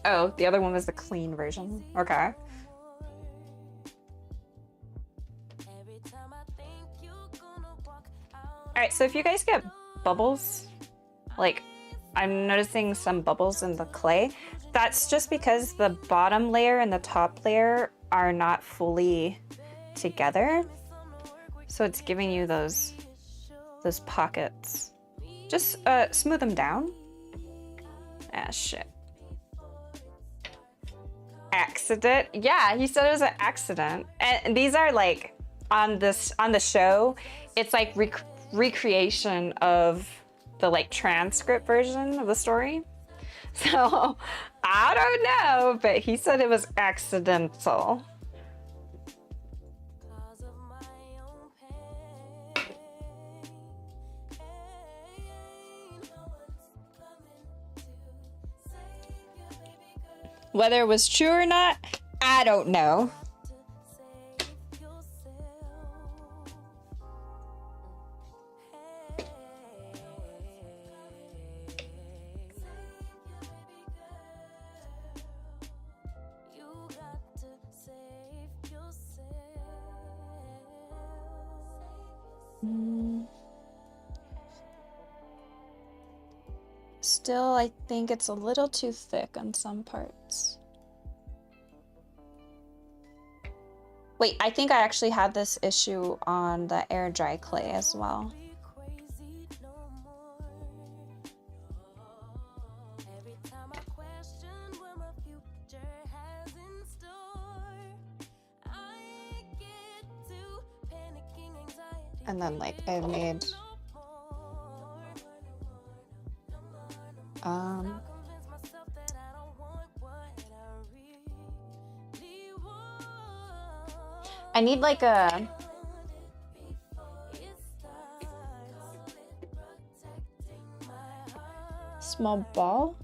Oh, the other one was the clean version. Okay. Alright, so if you guys get bubbles, like I'm noticing some bubbles in the clay, that's just because the bottom layer and the top layer are not fully together. So it's giving you those pockets. Just smooth them down. Ah, shit. Accident? Yeah, he said it was an accident. And these are like on the show, it's like recreation of the like transcript version of the story. So I don't know, but he said it was accidental. Whether it was true or not, I don't know. still, I think it's a little too thick on some parts. Wait, I think I actually had this issue on the air dry clay as well. And then like I made I need like a small ball.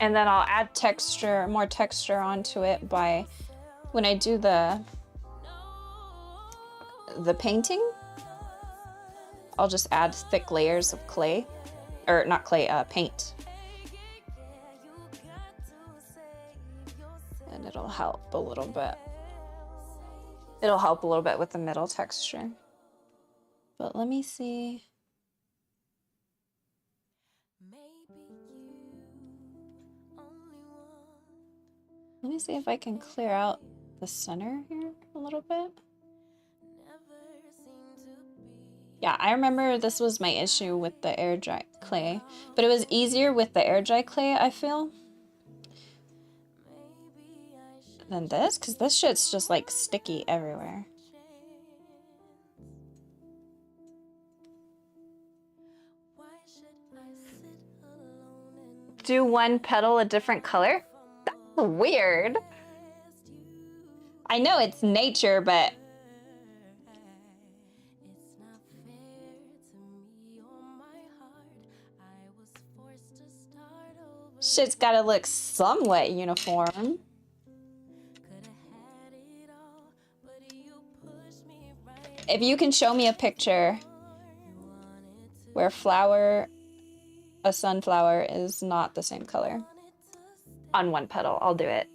And then I'll add texture, more texture onto it by when I do the painting. I'll just add thick layers of clay, or not clay, paint. And it'll help a little bit. It'll help a little bit with the middle texture. But let me see. Let me see if I can clear out the center here a little bit. Yeah, I remember this was my issue with the air dry clay, but it was easier with the air dry clay, I feel, than this, because this shit's just like sticky everywhere. Do one petal a different color? Weird. I know it's nature, but shit's gotta look somewhat uniform. If you can show me a picture where a sunflower is not the same color on one petal, I'll do it.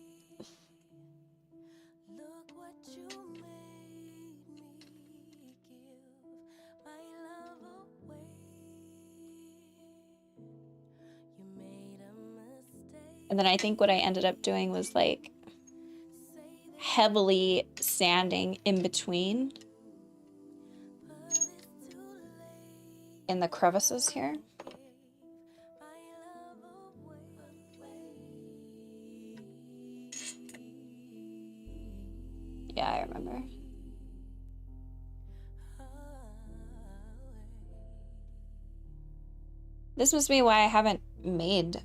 And then I think what I ended up doing was like heavily sanding in between in the crevices here. Yeah, I remember. This must be why I haven't made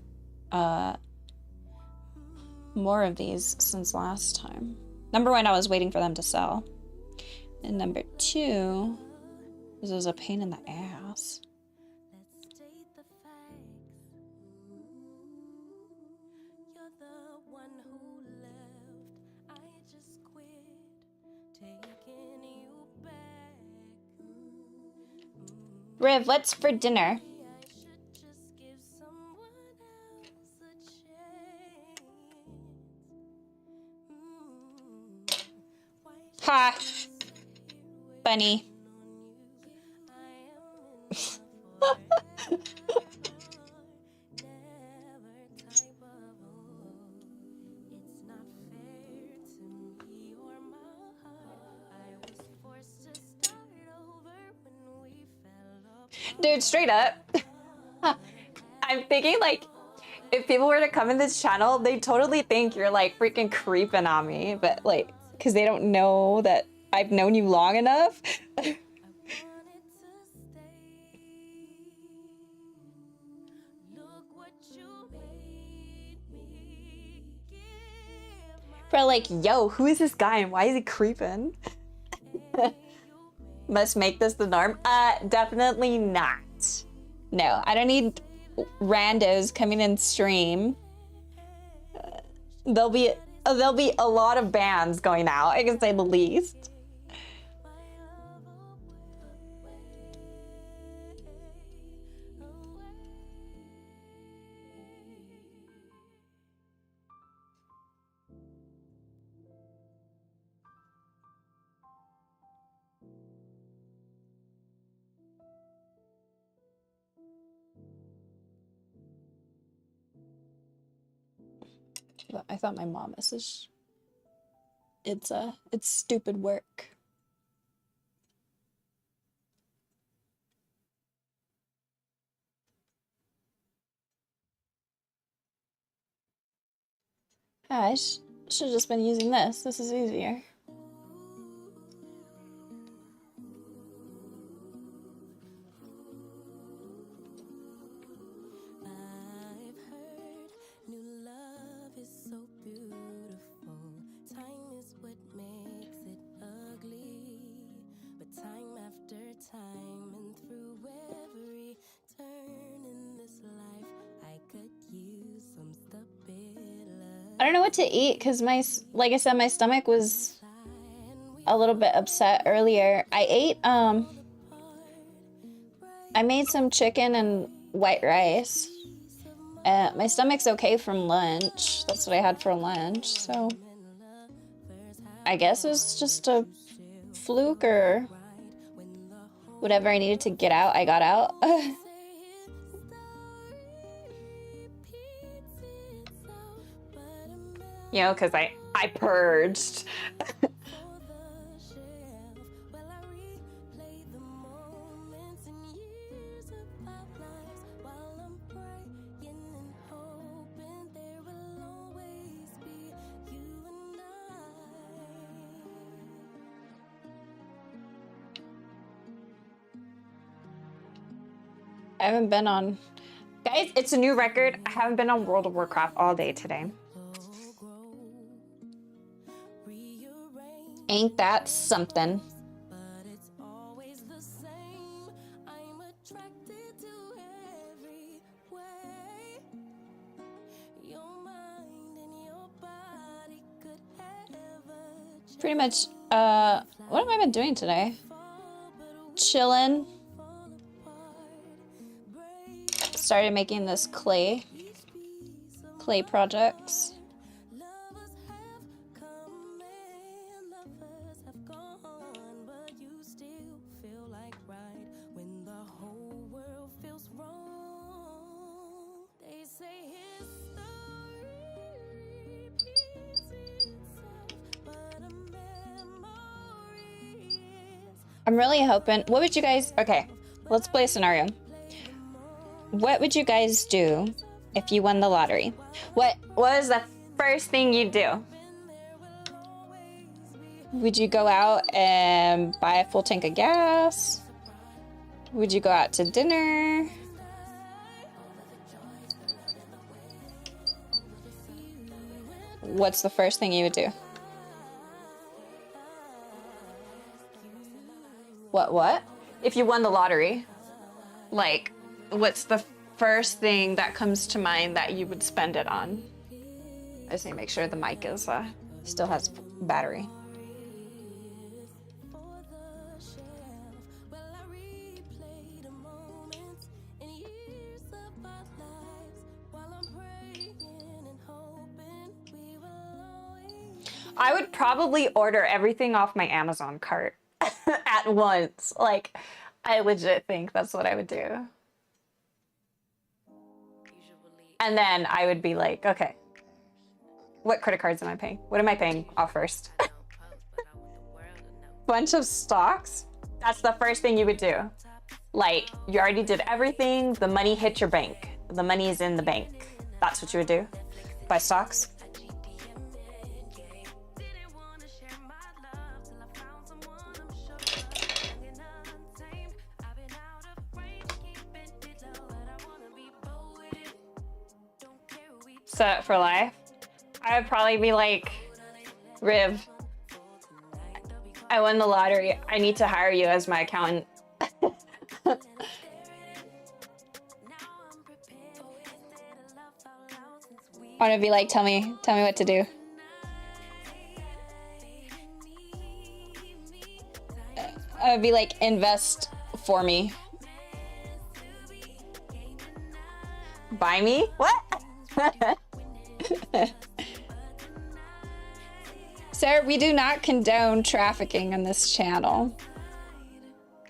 more of these since last time. Number one, I was waiting for them to sell. And number two, this was a pain in the ass. Riv, what's for dinner? Ha! Bunny. Dude, straight up. I'm thinking like, if people were to come in this channel, they totally think you're like freaking creeping on me, but like, because they don't know that I've known you long enough. Bro, like, yo, who is this guy and why is he creeping? Must make this the norm? Definitely not. No, I don't need randos coming in stream. They'll be There'll be a lot of bands going out, I can say the least. I thought my mom messaged. It's stupid work. I should have just been using this. This is easier. I've heard new love is so beautiful. Time is what makes it ugly. But time after time and through every turn in this life, I could use some stability. I don't know what to eat because like I said, my stomach was a little bit upset earlier. I ate, I made some chicken and white rice. My stomach's okay from lunch. That's what I had for lunch, so I guess it was just a fluke or whatever I needed to get out, I got out. You know, because I purged. I haven't been on... Guys, it's a new record. I haven't been on World of Warcraft all day today. Ain't that something? Pretty much, what have I been doing today? Chillin'. Started making this clay projects. I'm really hoping, what would you guys, okay, let's play a scenario. What would you guys do if you won the lottery? What was the first thing you'd do? Would you go out and buy a full tank of gas? Would you go out to dinner? What's the first thing you would do? What? If you won the lottery, like, what's the first thing that comes to mind that you would spend it on? I just need to make sure the mic is still has battery. I would probably order everything off my Amazon cart at once. Like, I legit think that's what I would do. And then I would be like, okay, what credit cards am I paying? What am I paying off first? Bunch of stocks? That's the first thing you would do. Like, you already did everything. The money hit your bank. The money is in the bank. That's what you would do? Buy stocks? Set for life? I would probably be like, Riv, I won the lottery. I need to hire you as my accountant. I want to be like, tell me what to do. I'd be like, invest for me. Buy me? What? Sir, we do not condone trafficking on this channel.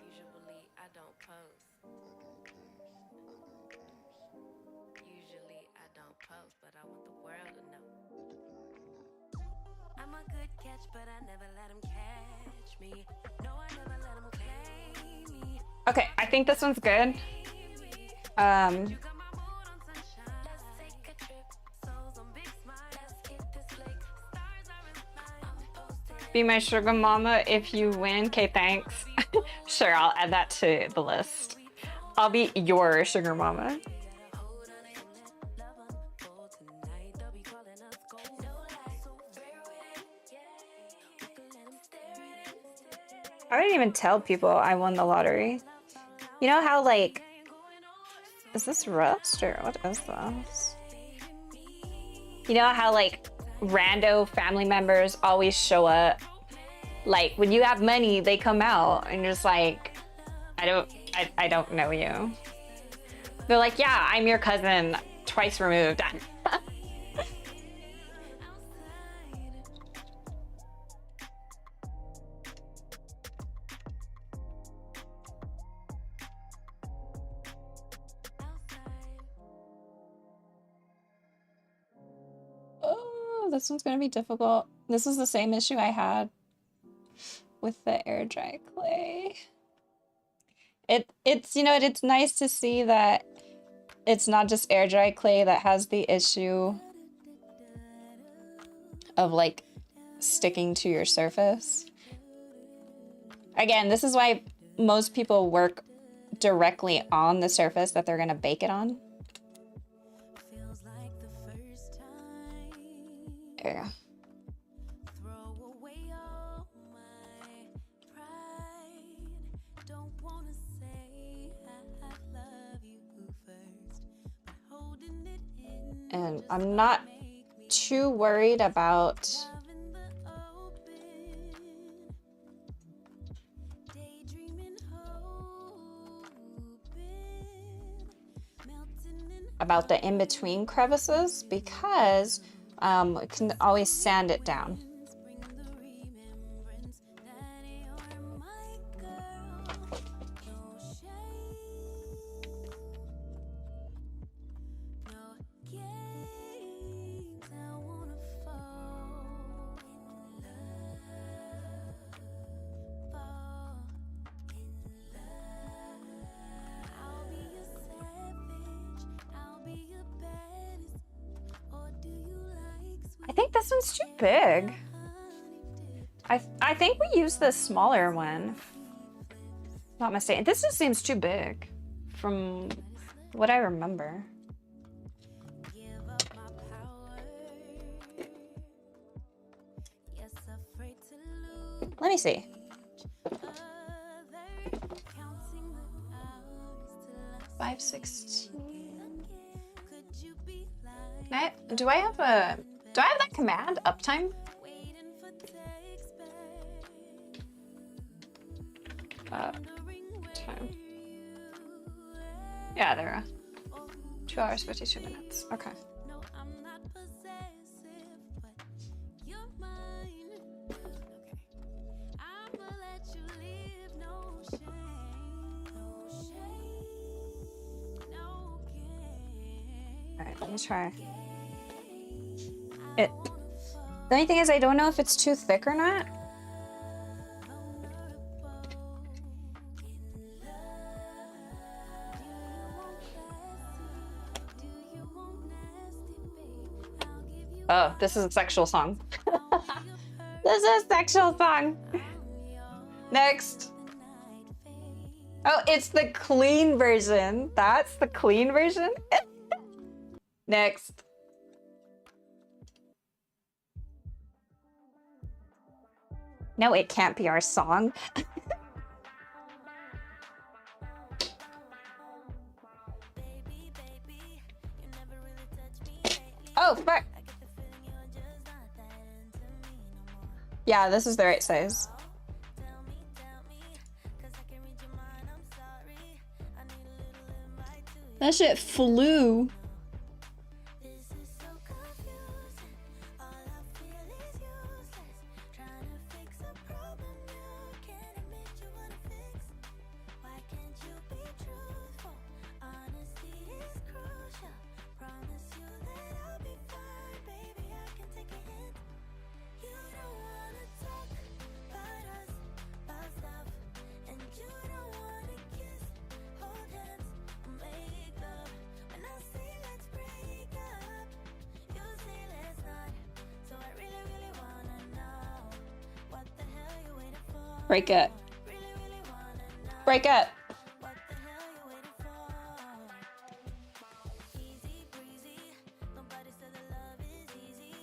Usually I don't post. Usually I don't post, but I want the world to know. I'm a good catch, but I never let him catch me. No, I never let him claim me. Okay, I think this one's good. You got my mood on sunshine. Let's take a trip. Souls on big smile. Let's hit this lake. Stars are in line. I'm posted. Be my sugar mama if you win. Okay, thanks. Sure, I'll add that to the list. I'll be your sugar mama. Hold on and let love unfold tonight. They'll be calling us gold. No lies, so bear with it. Yeah, we can let 'em stare at it. I didn't even tell people I won the lottery. You know how, like, is this Rust or what is this? You know how, like, rando family members always show up? Like, when you have money, they come out and you're just like, I don't know you. They're like, yeah, I'm your cousin, twice removed. Oh, this one's gonna be difficult. This is the same issue I had with the air dry clay. It's you know, it's nice to see that it's not just air dry clay that has the issue of like sticking to your surface. Again, this is why most people work directly on the surface that they're gonna bake it on. Feels like the first time. There you go. Throw away all my pride. Don't wanna say I love you first, but holding it in. And I'm not too worried about Love in the open. Daydreaming, hoping. Melting in the in-between crevices because we can always sand it down. bring the remembrance that you're my girl. No shame, no games. I wanna fall in love, fall in love. I'll be your savage, I'll be your baddest. Or do you like sweet I think this one's too big. honey dip? I think we used the smaller one. Not mistaken. This just seems too big from what I remember. Give up my power. Yes, afraid to lose Let me see. other. Counting the hours till I 516. could you be like Do I have that command uptime? waiting for text back? Time. Wondering Yeah, there are. 2 hours, 52 minutes. Okay. no, I'm not possessive, but you're mine. Okay. I'ma let you live, no shame, no game. All right, let me try. It. The only thing is, I don't know if it's too thick or not. Oh, this is a sexual song. This is a sexual song. Next. Oh, it's the clean version. That's the clean version. Next. No, it can't be our song. Oh, fuck. Yeah, this is the right size. That shit flew. This is so confusing. All I feel is useless. Trying to fix a problem you can't admit you wanna fix. Why can't you be truthful? Honesty is crucial. Promise you that I'll be fine, baby. I can take a hint. You don't wanna talk about us, about stuff, and you don't wanna kiss, hold hands, or make love. When I say let's break up, you say let's not. So I really, really wanna know what the hell you waiting for. Break up. Really, really wanna know Break up. what the hell you waiting for. Easy breezy, nobody said that love is easy,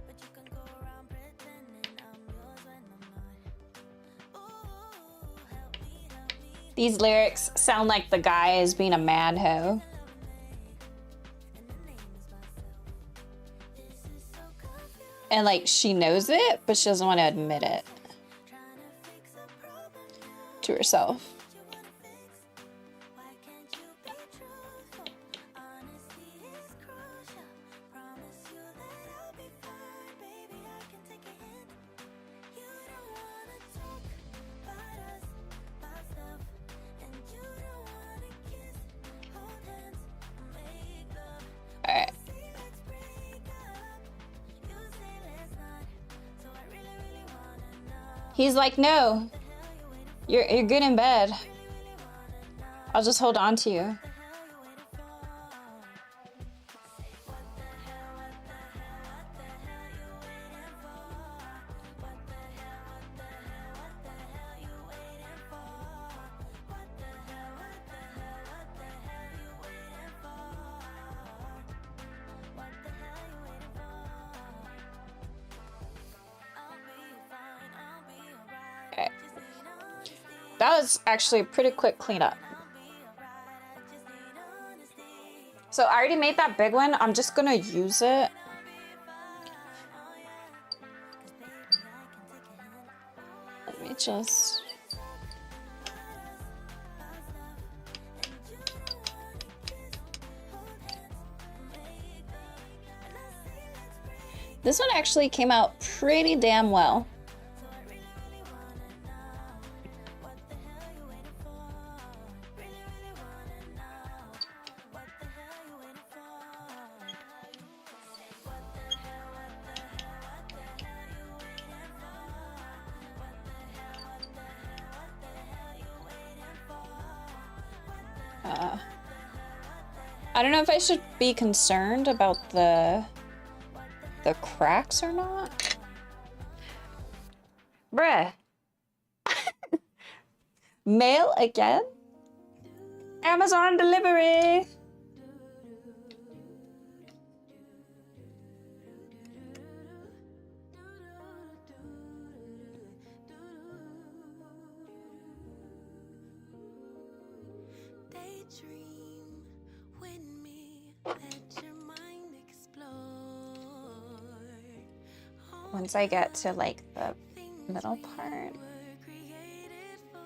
but you can go around pretending I'm yours when I'm not. Ooh, help me, These lyrics sound like the guy is being a mad hoe. and the name is myself. This is so confusing. And like she knows it, but she doesn't want to admit it Trying to fix a problem you to herself. wanna fix. Why can't you be truthful? Honesty is crucial. Promise you that I'll be fine, baby. I can take a hint. You don't wanna talk about us, about stuff, and you don't wanna kiss, hold hands, or make love. Alright. Say let's break up. You say let's not. So I really, really wanna know He's like, no, the hell you waiting for. you're good in bed. Really, really wanna know. I'll just hold on to you. The hell you waiting for? Say what the hell, what the hell, what the hell you waiting for? What the hell, what the hell, what the hell you waiting for? What the hell, what the hell, what the hell you waiting for? What the hell you waiting for? I'll be fine, I'll be alright. Alright. Just need honesty. That was actually a pretty quick cleanup. I'll be alright. I just need honesty. So I already made that big one. I'm just gonna use it. Let me just... This one actually came out pretty damn well. I don't know if I should be concerned about the cracks or not. Bruh. Mail again? Amazon delivery. Daydream with me, let your mind explore. Once I get to like the middle part, Were created for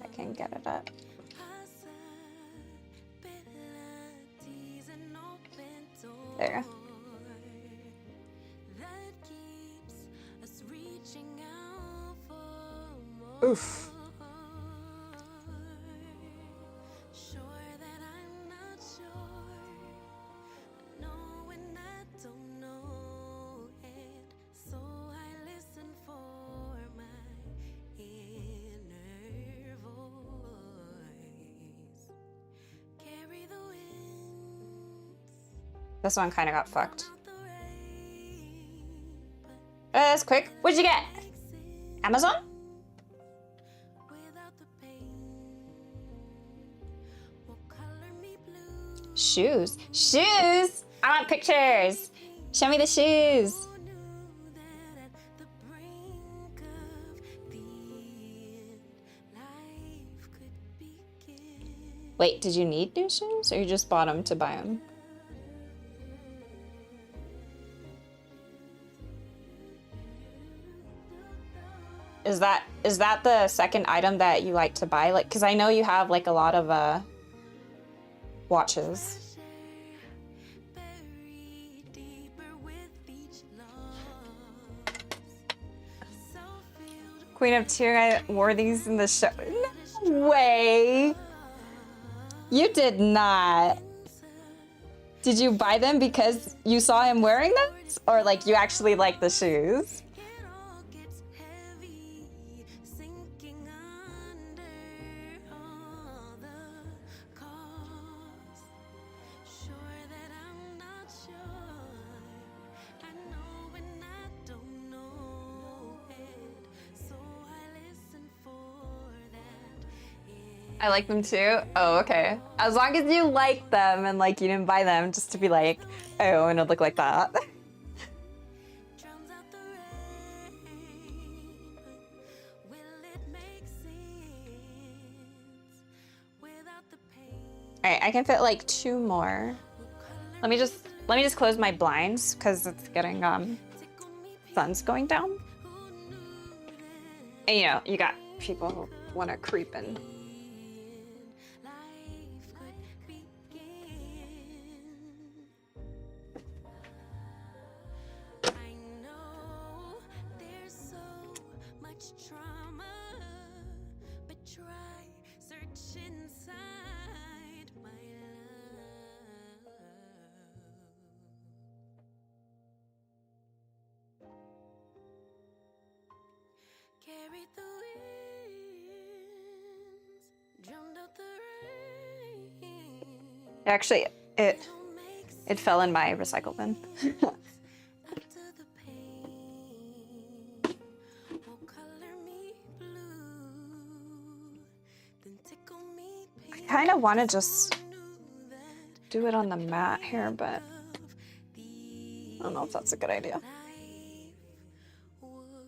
I can get it up. possibilities and open doors There. that keeps us reaching out for more. Oof. Sure that I'm not sure, knowing I don't know it, so I listen for my inner voice. Carry the winds This one kind of got fucked. out the rain, but That's quick. What'd you get? exist Amazon? without the pain. Won't color me blue. Shoes. Shoes! I want pictures. Show me the shoes. Who knew that at the brink of the end, life could begin? Wait, did you need new shoes or you just bought them to buy them? Is that the second item that you like to buy? Like, cause I know you have like a lot of watches. Buried deeper with each loss. So-filled Queen of Tear, I wore these in the show. No way. You did not. Did you buy them because you saw him wearing them? Or like you actually like the shoes? it all gets heavy, sinking under all the cost. Sure that I'm not sure. I know when I don't know it, so I listen for that. I like them too. Oh, okay. As long as you like them and like you didn't buy them just to be like, oh, and it look like that. Drowns out the rain, but will it make sense without the pain? All right, I can fit like 2 more. Let me just close my blinds because it's getting Tickle me sun's going down. who knew that And you know, you got people who want to creep in. life could begin. I know there's so much trauma, but try search inside my love. Carried the winds, drowned out the rain. Actually, it Don't make it fell in my recycle bin. after the pain. Oh, color me blue, then tickle me I pink. kind of want to just Knew that do it on the mat here, but love I don't know if that's a good idea. life would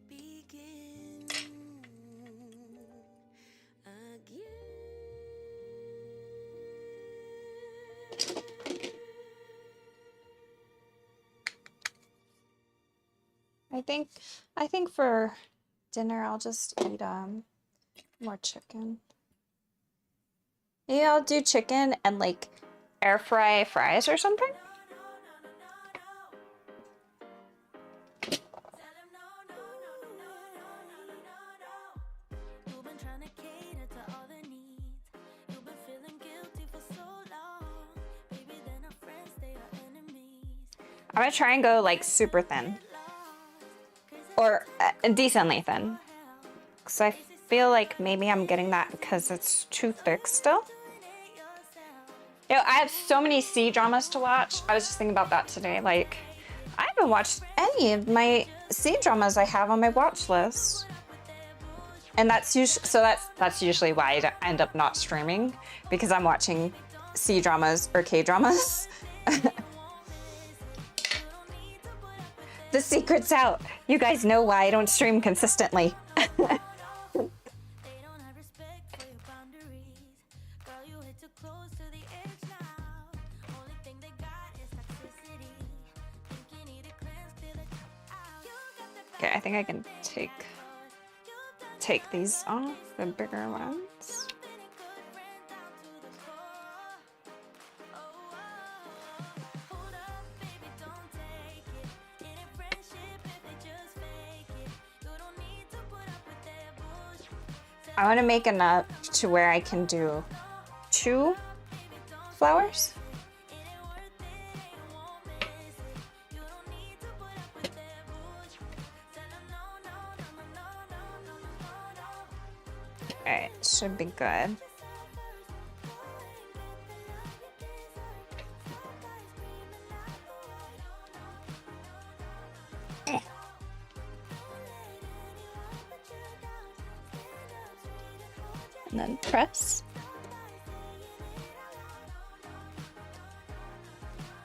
begin again. I think for dinner I'll just eat more chicken. Maybe I'll do chicken and like air fry fries or something. You've been trying to cater to all the needs. You've been feeling guilty for so long. Baby, then our friends, they are enemies. I'm gonna try and go like super thin or decently thin. Because I feel like maybe I'm getting that because it's too thick still. You know, I have so many C dramas to watch. I was just thinking about that today. Like, I haven't watched any of my C dramas I have on my watch list. And that's usually, so that's usually why I end up not streaming, because I'm watching C dramas or K dramas. The secret's out. You guys know why I don't stream consistently. They don't have respect for your boundaries. Girl, you hit too close to the edge now. Only thing they got is toxicity. Think you need a cleanse, feel it out. You got the Okay, I think I can take these off, the bigger ones. I want to make enough to where I can do 2 flowers. Alright, should be good. And then press.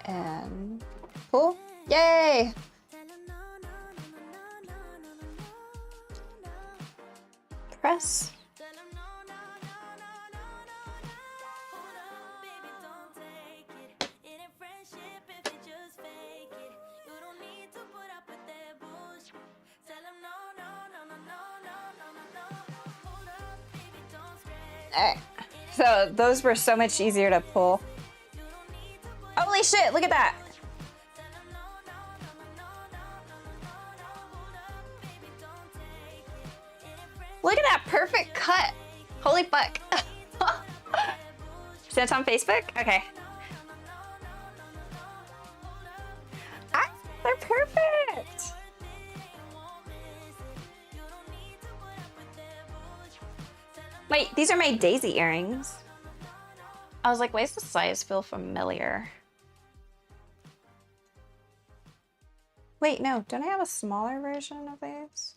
And pull. Yay! Press. Alright, So those were so much easier to pull. Holy shit, look at that. Look at that perfect cut. Holy fuck. Sent on Facebook? Okay. Ah, they're perfect. Wait, these are my daisy earrings. I was like, why does the size feel familiar? Wait, no, don't I have a smaller version of these?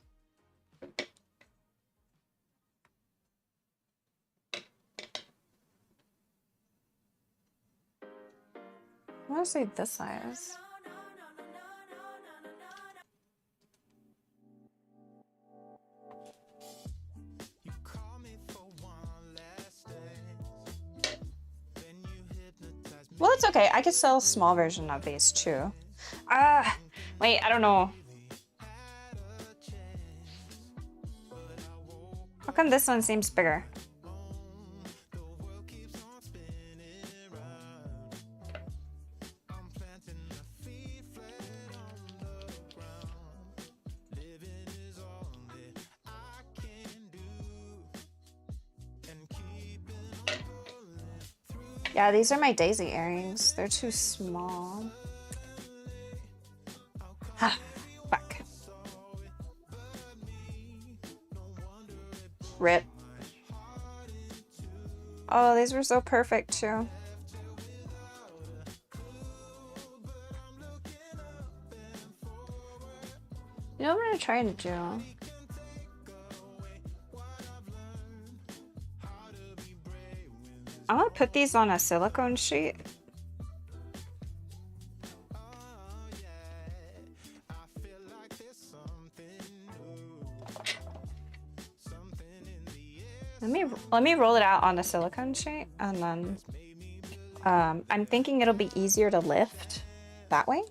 I want to say this size. Well, it's okay. I could sell a small version of these too. Wait, I don't know. How come this one seems bigger? Yeah, these are my daisy earrings. They're too small. Ah, fuck. Rip. Oh, these were so perfect too. You know what I'm gonna try and do? I'm gonna put these on a silicone sheet. Let me roll it out on a silicone sheet, and then I'm thinking it'll be easier to lift that way.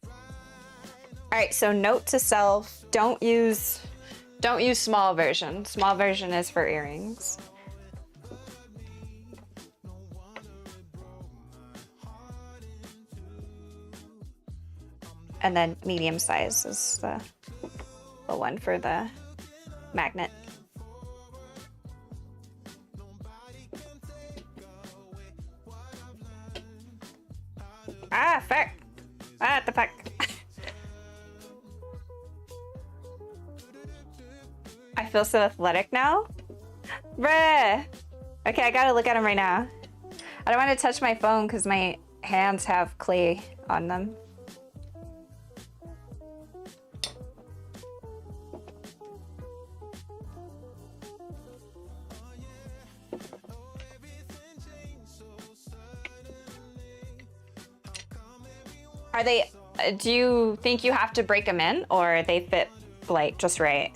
All right, so note to self: don't use small version. Small version is for earrings. And then medium size is the one for the magnet. Ah, fuck. Ah, the fuck. I feel so athletic now. Bruh. Okay, I gotta look at them right now. I don't want to touch my phone because my hands have clay on them. Are they, do you think you have to break them in, or they fit like just right?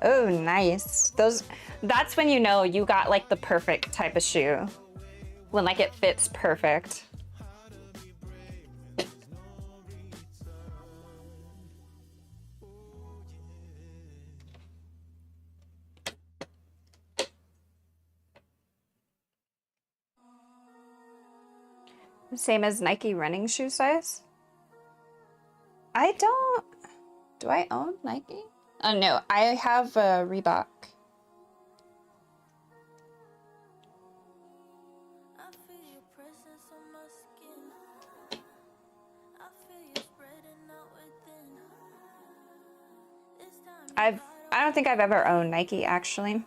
Oh, nice. That's when you know you got like the perfect type of shoe. When like it fits perfect. Same as Nike running shoe size? I don't... Do I own Nike? Oh no, I have a Reebok. I feel your presence on my skin. I feel you spreading out within. It's time I don't think I've ever owned Nike actually.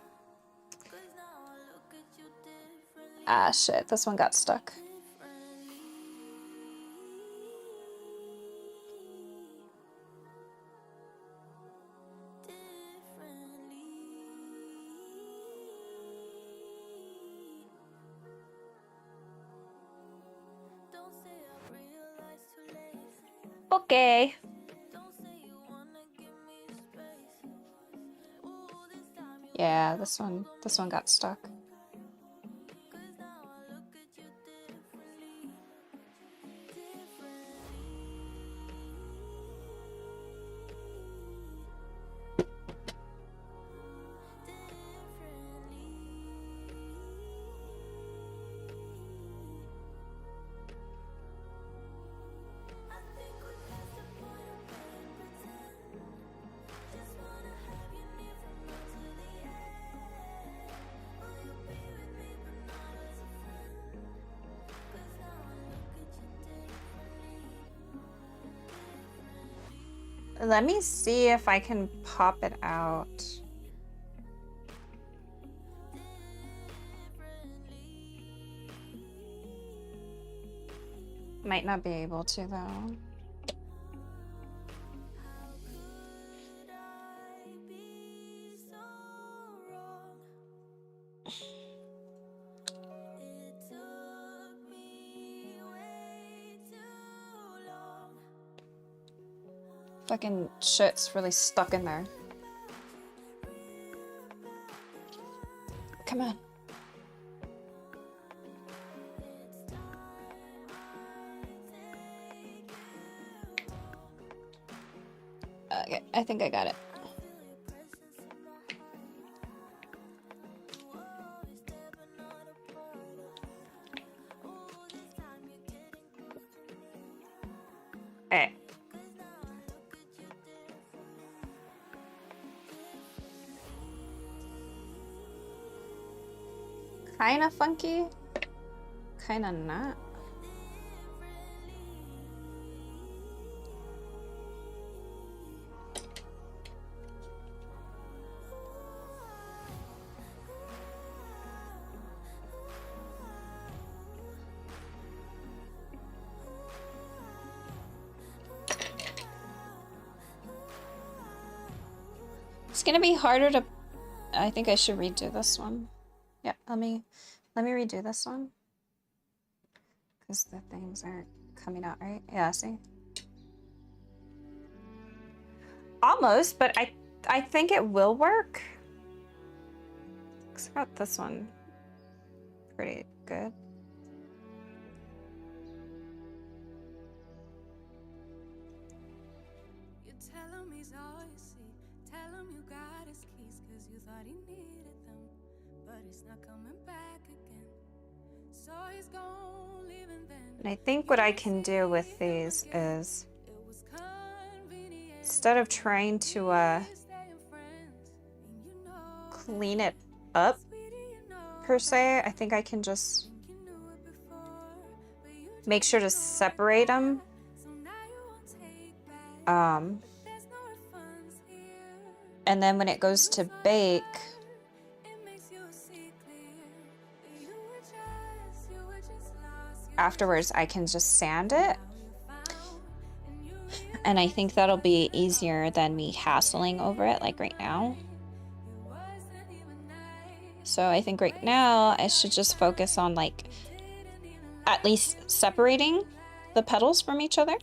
'cause now I look at you differently. Ah shit, this one got stuck. Don't say I realized too late. Okay. Don't say you wanna give me space. Ooh, this time you Yeah, this one got stuck. 'cause now I look at you differently. Let me see if I can pop it out. Might not be able to though. Fucking shit's really stuck in there. Come on. Okay, I think I got it. Alright. Kinda funky, kinda not. It's gonna be harder to... I think I should redo this one. Yeah, let me redo this one. Because the things aren't coming out right. Yeah, see? Almost, but I think it will work. 'Cause I got this one pretty good. You tell him he's all you see. Tell him you got his keys, 'cause you thought he needed them. But he's not coming back again. So he's gone, leaving then. And I think what I can do with these is, instead of trying to clean it up per se, I think I can just make sure to separate them. And then when it goes to bake, afterwards I can just sand it. And I think that'll be easier than me hassling over it like right now. So I think right now I should just focus on like at least separating the petals from each other.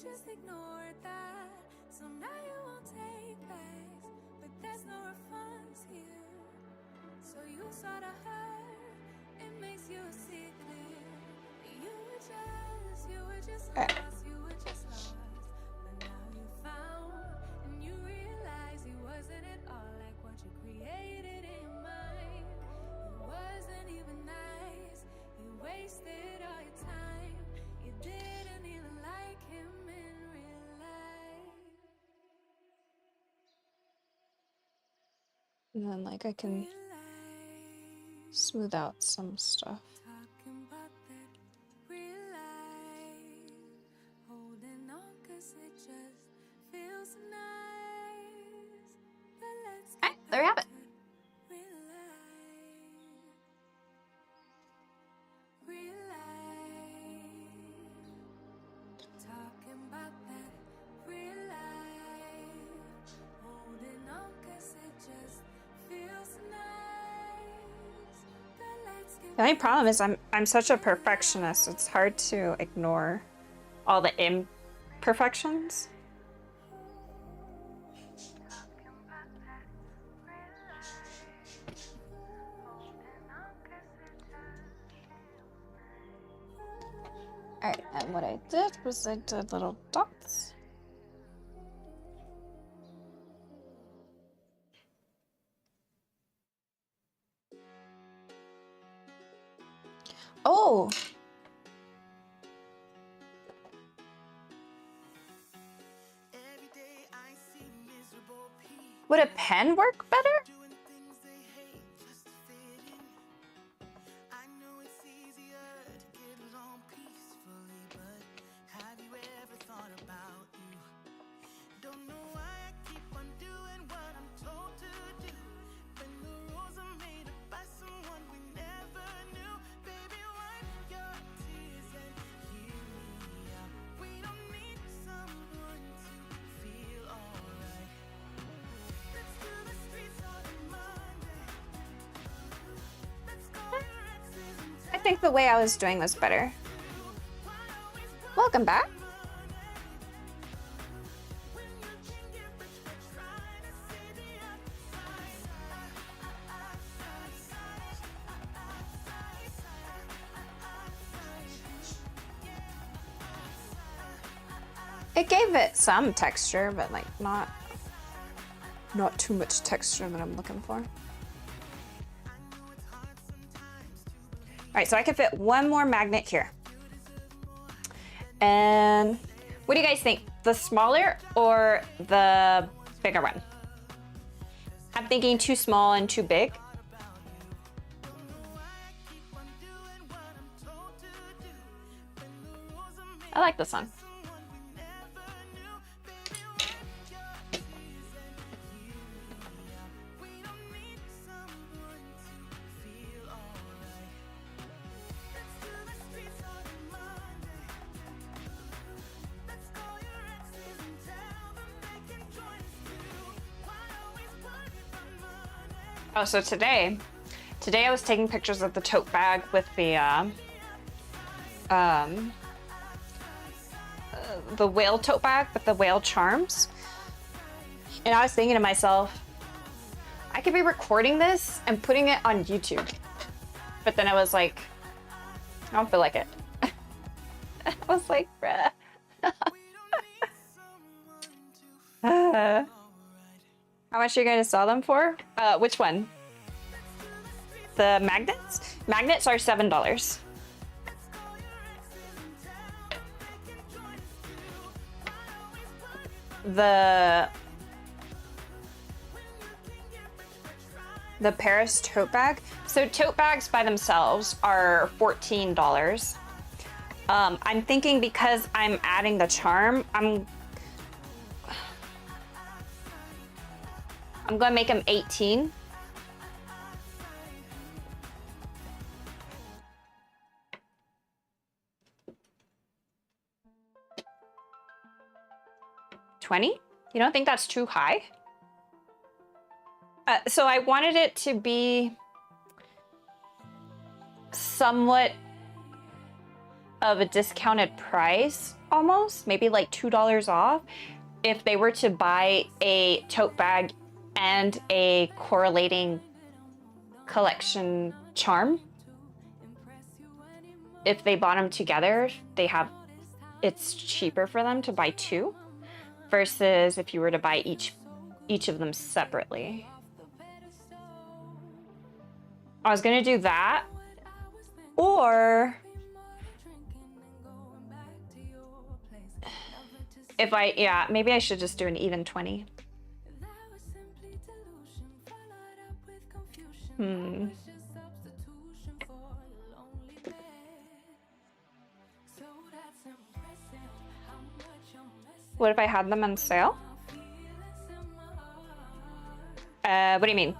Just ignored that. So now you won't take bags, but there's no refunds here. So you sort of hurt, it makes you see clear. You were just lost, you were just lost. But now you found, and you realize he wasn't at all like what you created in your mind. It wasn't even nice, you wasted all your time. You didn't even like him in real life. And then like I can smooth out some stuff. Talking about that real life. Holding on 'cause it just feels nice. But let's Alright, there we have it. real life. Real life. Talking about that real life. Holding on 'cause it just feels nice. But let's get The only problem is I'm such a perfectionist. It's hard to ignore all the imperfections. Alright, and what I did was I did little dots. Oh, Every day I see miserable people would a pen work better? doing things they hate just to fit in. I know it's easier to get along peacefully, but have you ever thought about you? Don't know why I keep on doing what I'm told to do, when the rules are made up by someone we never knew. Baby, wipe your tears and hear me out. We don't need someone to feel alright. Let's do the streets on a Monday. Let's call your exes and I think the way I was doing was better. Welcome back. when you can get rich by trying to see the It gave it some texture, but like not too much texture that I'm looking for. All right, so I can fit one more magnet here. And what do you guys think? The smaller or the bigger one? I'm thinking too small and too big. I like this one. Oh, so today I was taking pictures of the tote bag with the whale tote bag with the whale charms. And I was thinking to myself, I could be recording this and putting it on YouTube. But then I was like, I don't feel like it. I was like, bruh. How much are you going to sell them for? Which one? The magnets? Magnets are $7. The Paris tote bag. So tote bags by themselves are $14. I'm thinking because I'm adding the charm, I'm gonna make them 18. $20? You don't think that's too high? So I wanted it to be somewhat of a discounted price, almost, maybe like $2 off, if they were to buy a tote bag and a correlating collection charm. If they bought them together, it's cheaper for them to buy two versus if you were to buy each of them separately. I was gonna do that, or maybe I should just do an even 20. What if I had them on sale? What do you mean?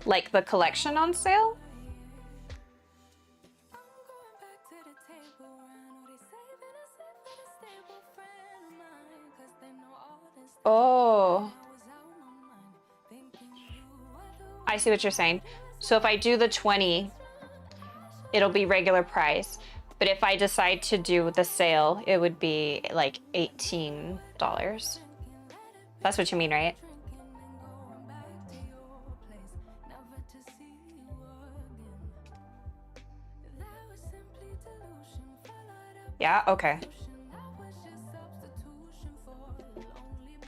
Like the collection on sale? Oh. I see what you're saying. So if I do the 20, it'll be regular price. But if I decide to do the sale, it would be like $18. That's what you mean, right? Yeah, okay.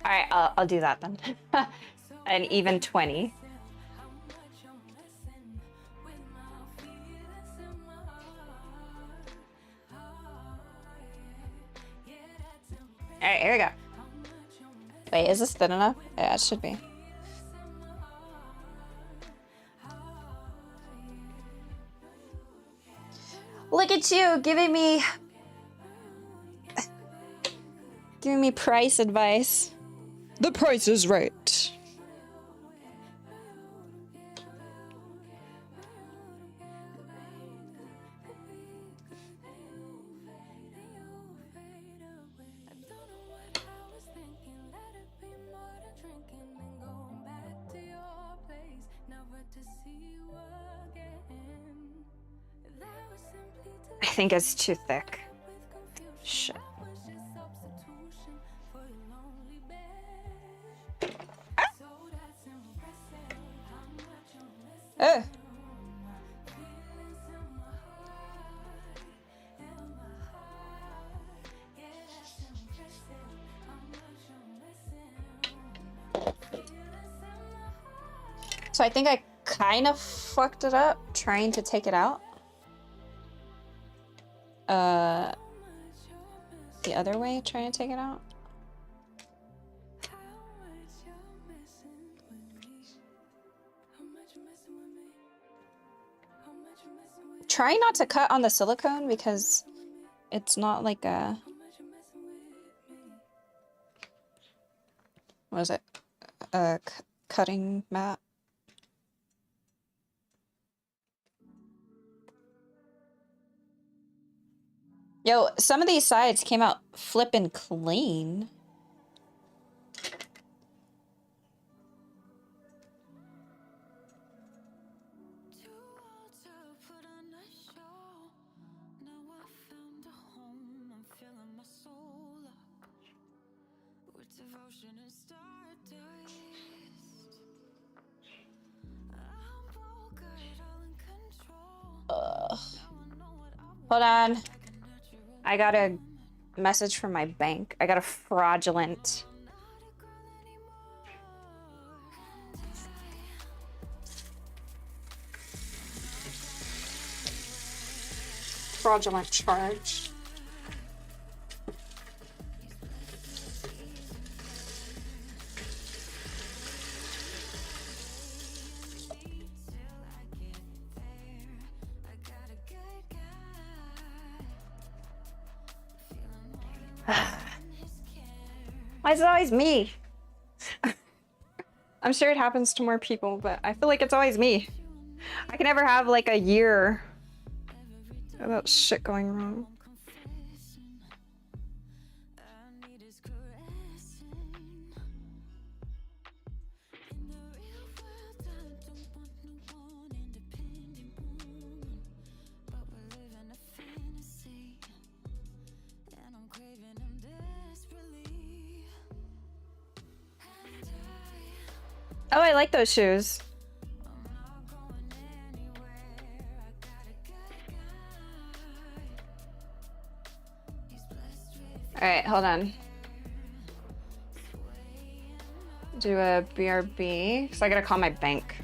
All right, I'll do that then. An even 20. All right, here we go. Wait, is this thin enough? Yeah, it should be. Look at you giving me price advice. The price is right. I think it's too thick. Shit. Oh. So I think I kind of fucked it up trying to take it out. The other way, trying to take it out. Try not to cut on the silicone because it's not like a... What is it? A cutting mat. Yo, some of these sides came out flippin' clean. Hold on. I got a message from my bank. I got a fraudulent charge. Why is it always me? I'm sure it happens to more people, but I feel like it's always me. I can never have like a year without shit going wrong. Oh, I like those shoes. All right, hold on. Do a BRB, because I gotta call my bank.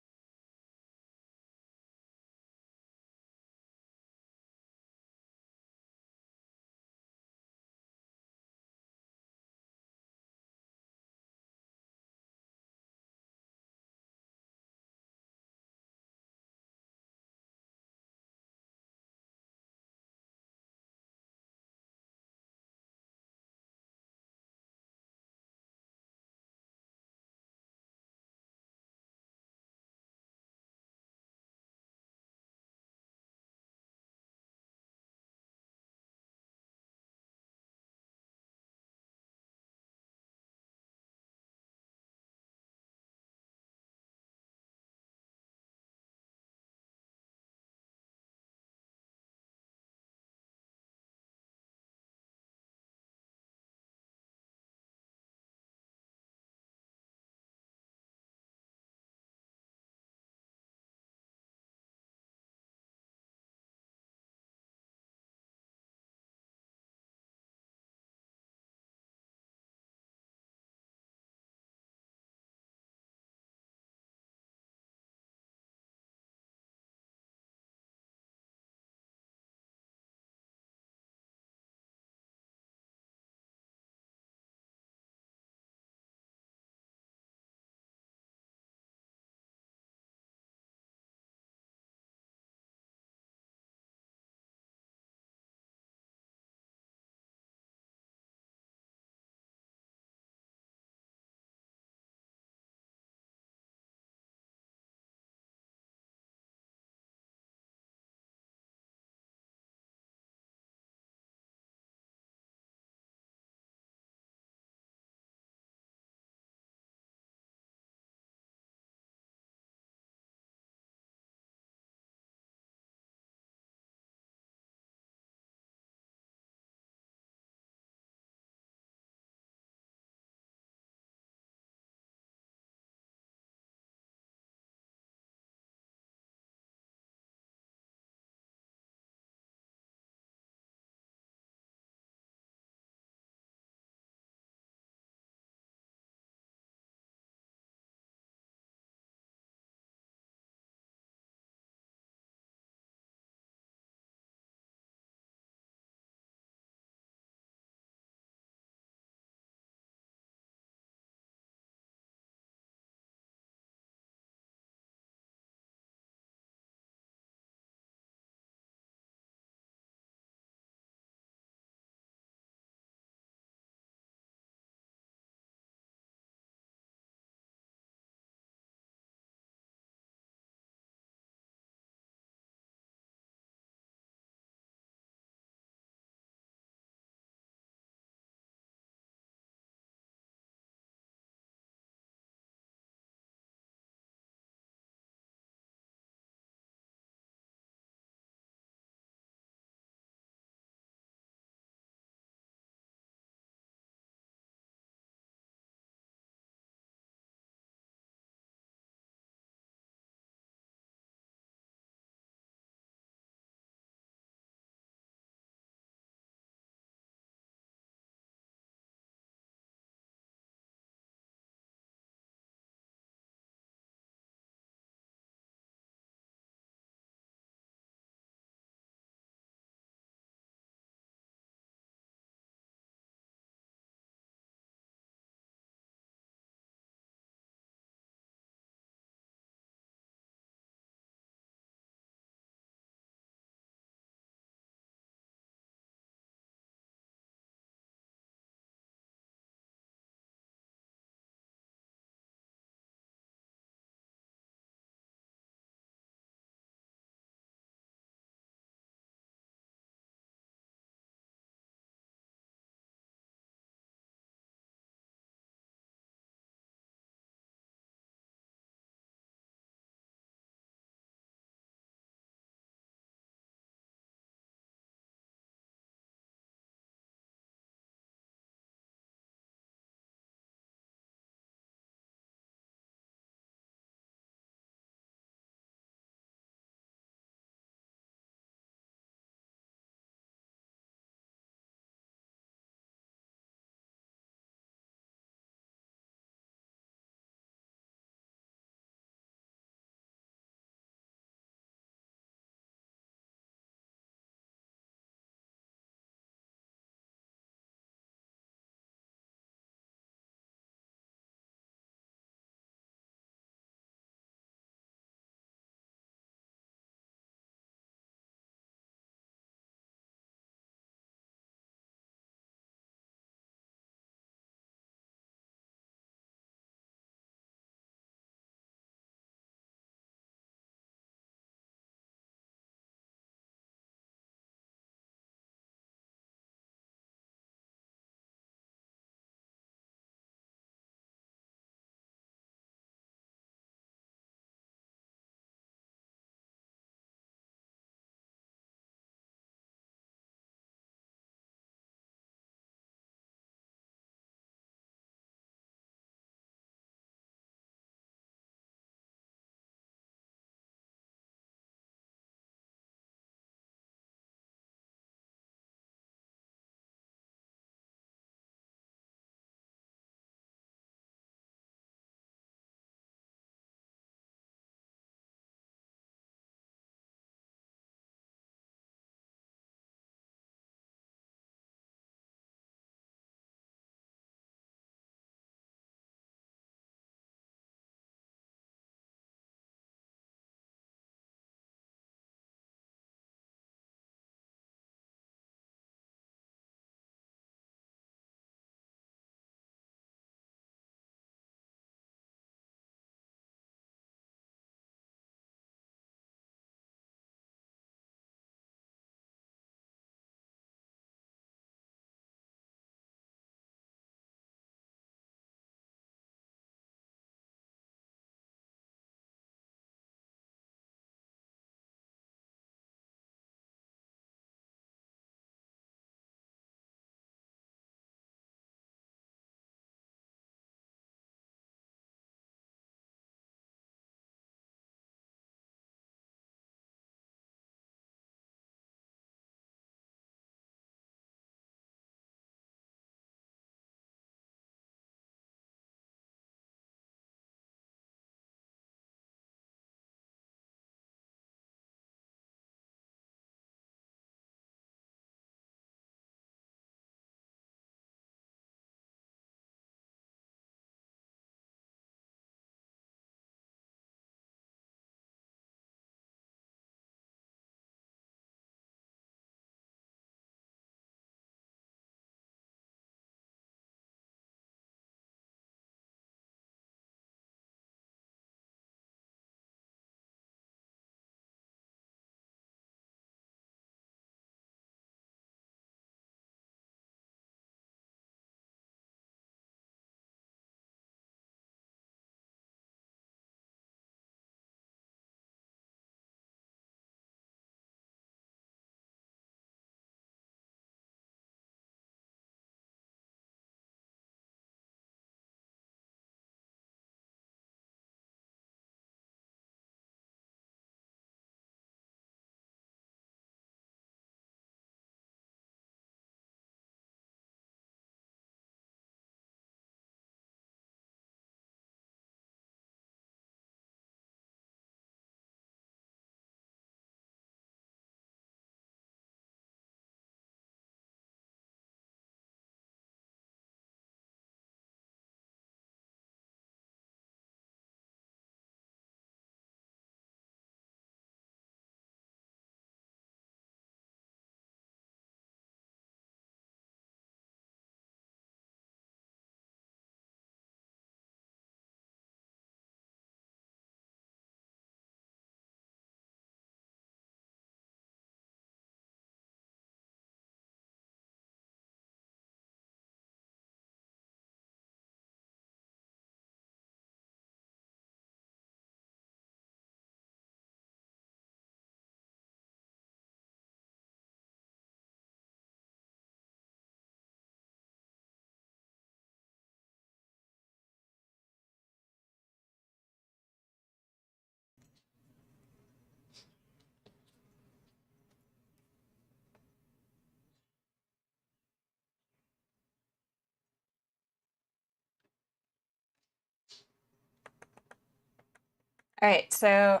All right, so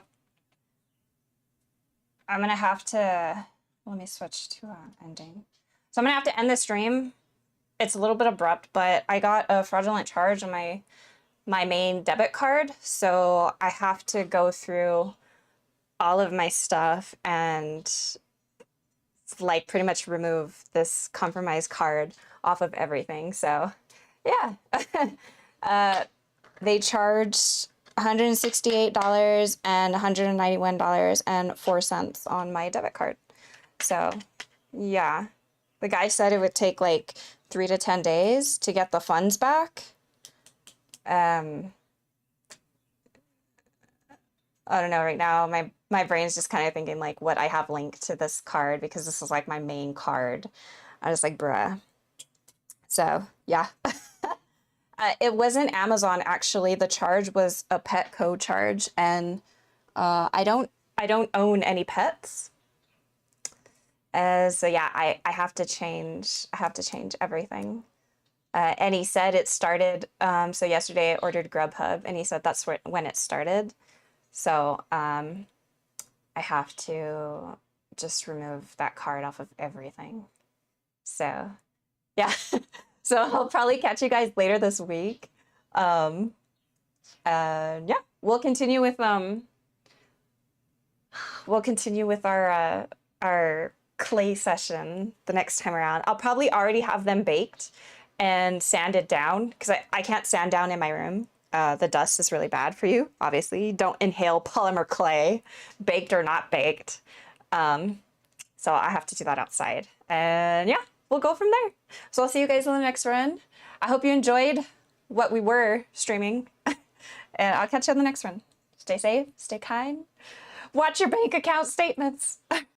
I'm gonna have to, let me switch to ending. So I'm gonna have to end the stream. It's a little bit abrupt, but I got a fraudulent charge on my main debit card, so I have to go through all of my stuff and like pretty much remove this compromised card off of everything. So yeah. They charged $168 and $191.04 on my debit card. So yeah, the guy said it would take like 3 to 10 days to get the funds back. I don't know, right now my brain's just kind of thinking like what I have linked to this card, because this is like my main card. I was like, bruh. So yeah. It wasn't Amazon, actually. The charge was a Petco charge, and I don't own any pets. So yeah, I have to change everything. And he said it started, so yesterday I ordered Grubhub, and he said that's when it started. So I have to just remove that card off of everything. So yeah. So I'll probably catch you guys later this week. Yeah, we'll continue with our clay session the next time around. I'll probably already have them baked and sanded down, because I can't sand down in my room. The dust is really bad for you, obviously. Don't inhale polymer clay, baked or not baked. So I have to do that outside. And yeah, we'll go from there. So I'll see you guys in the next run. I hope you enjoyed what we were streaming. And I'll catch you on the next one. Stay safe, stay kind. Watch your bank account statements.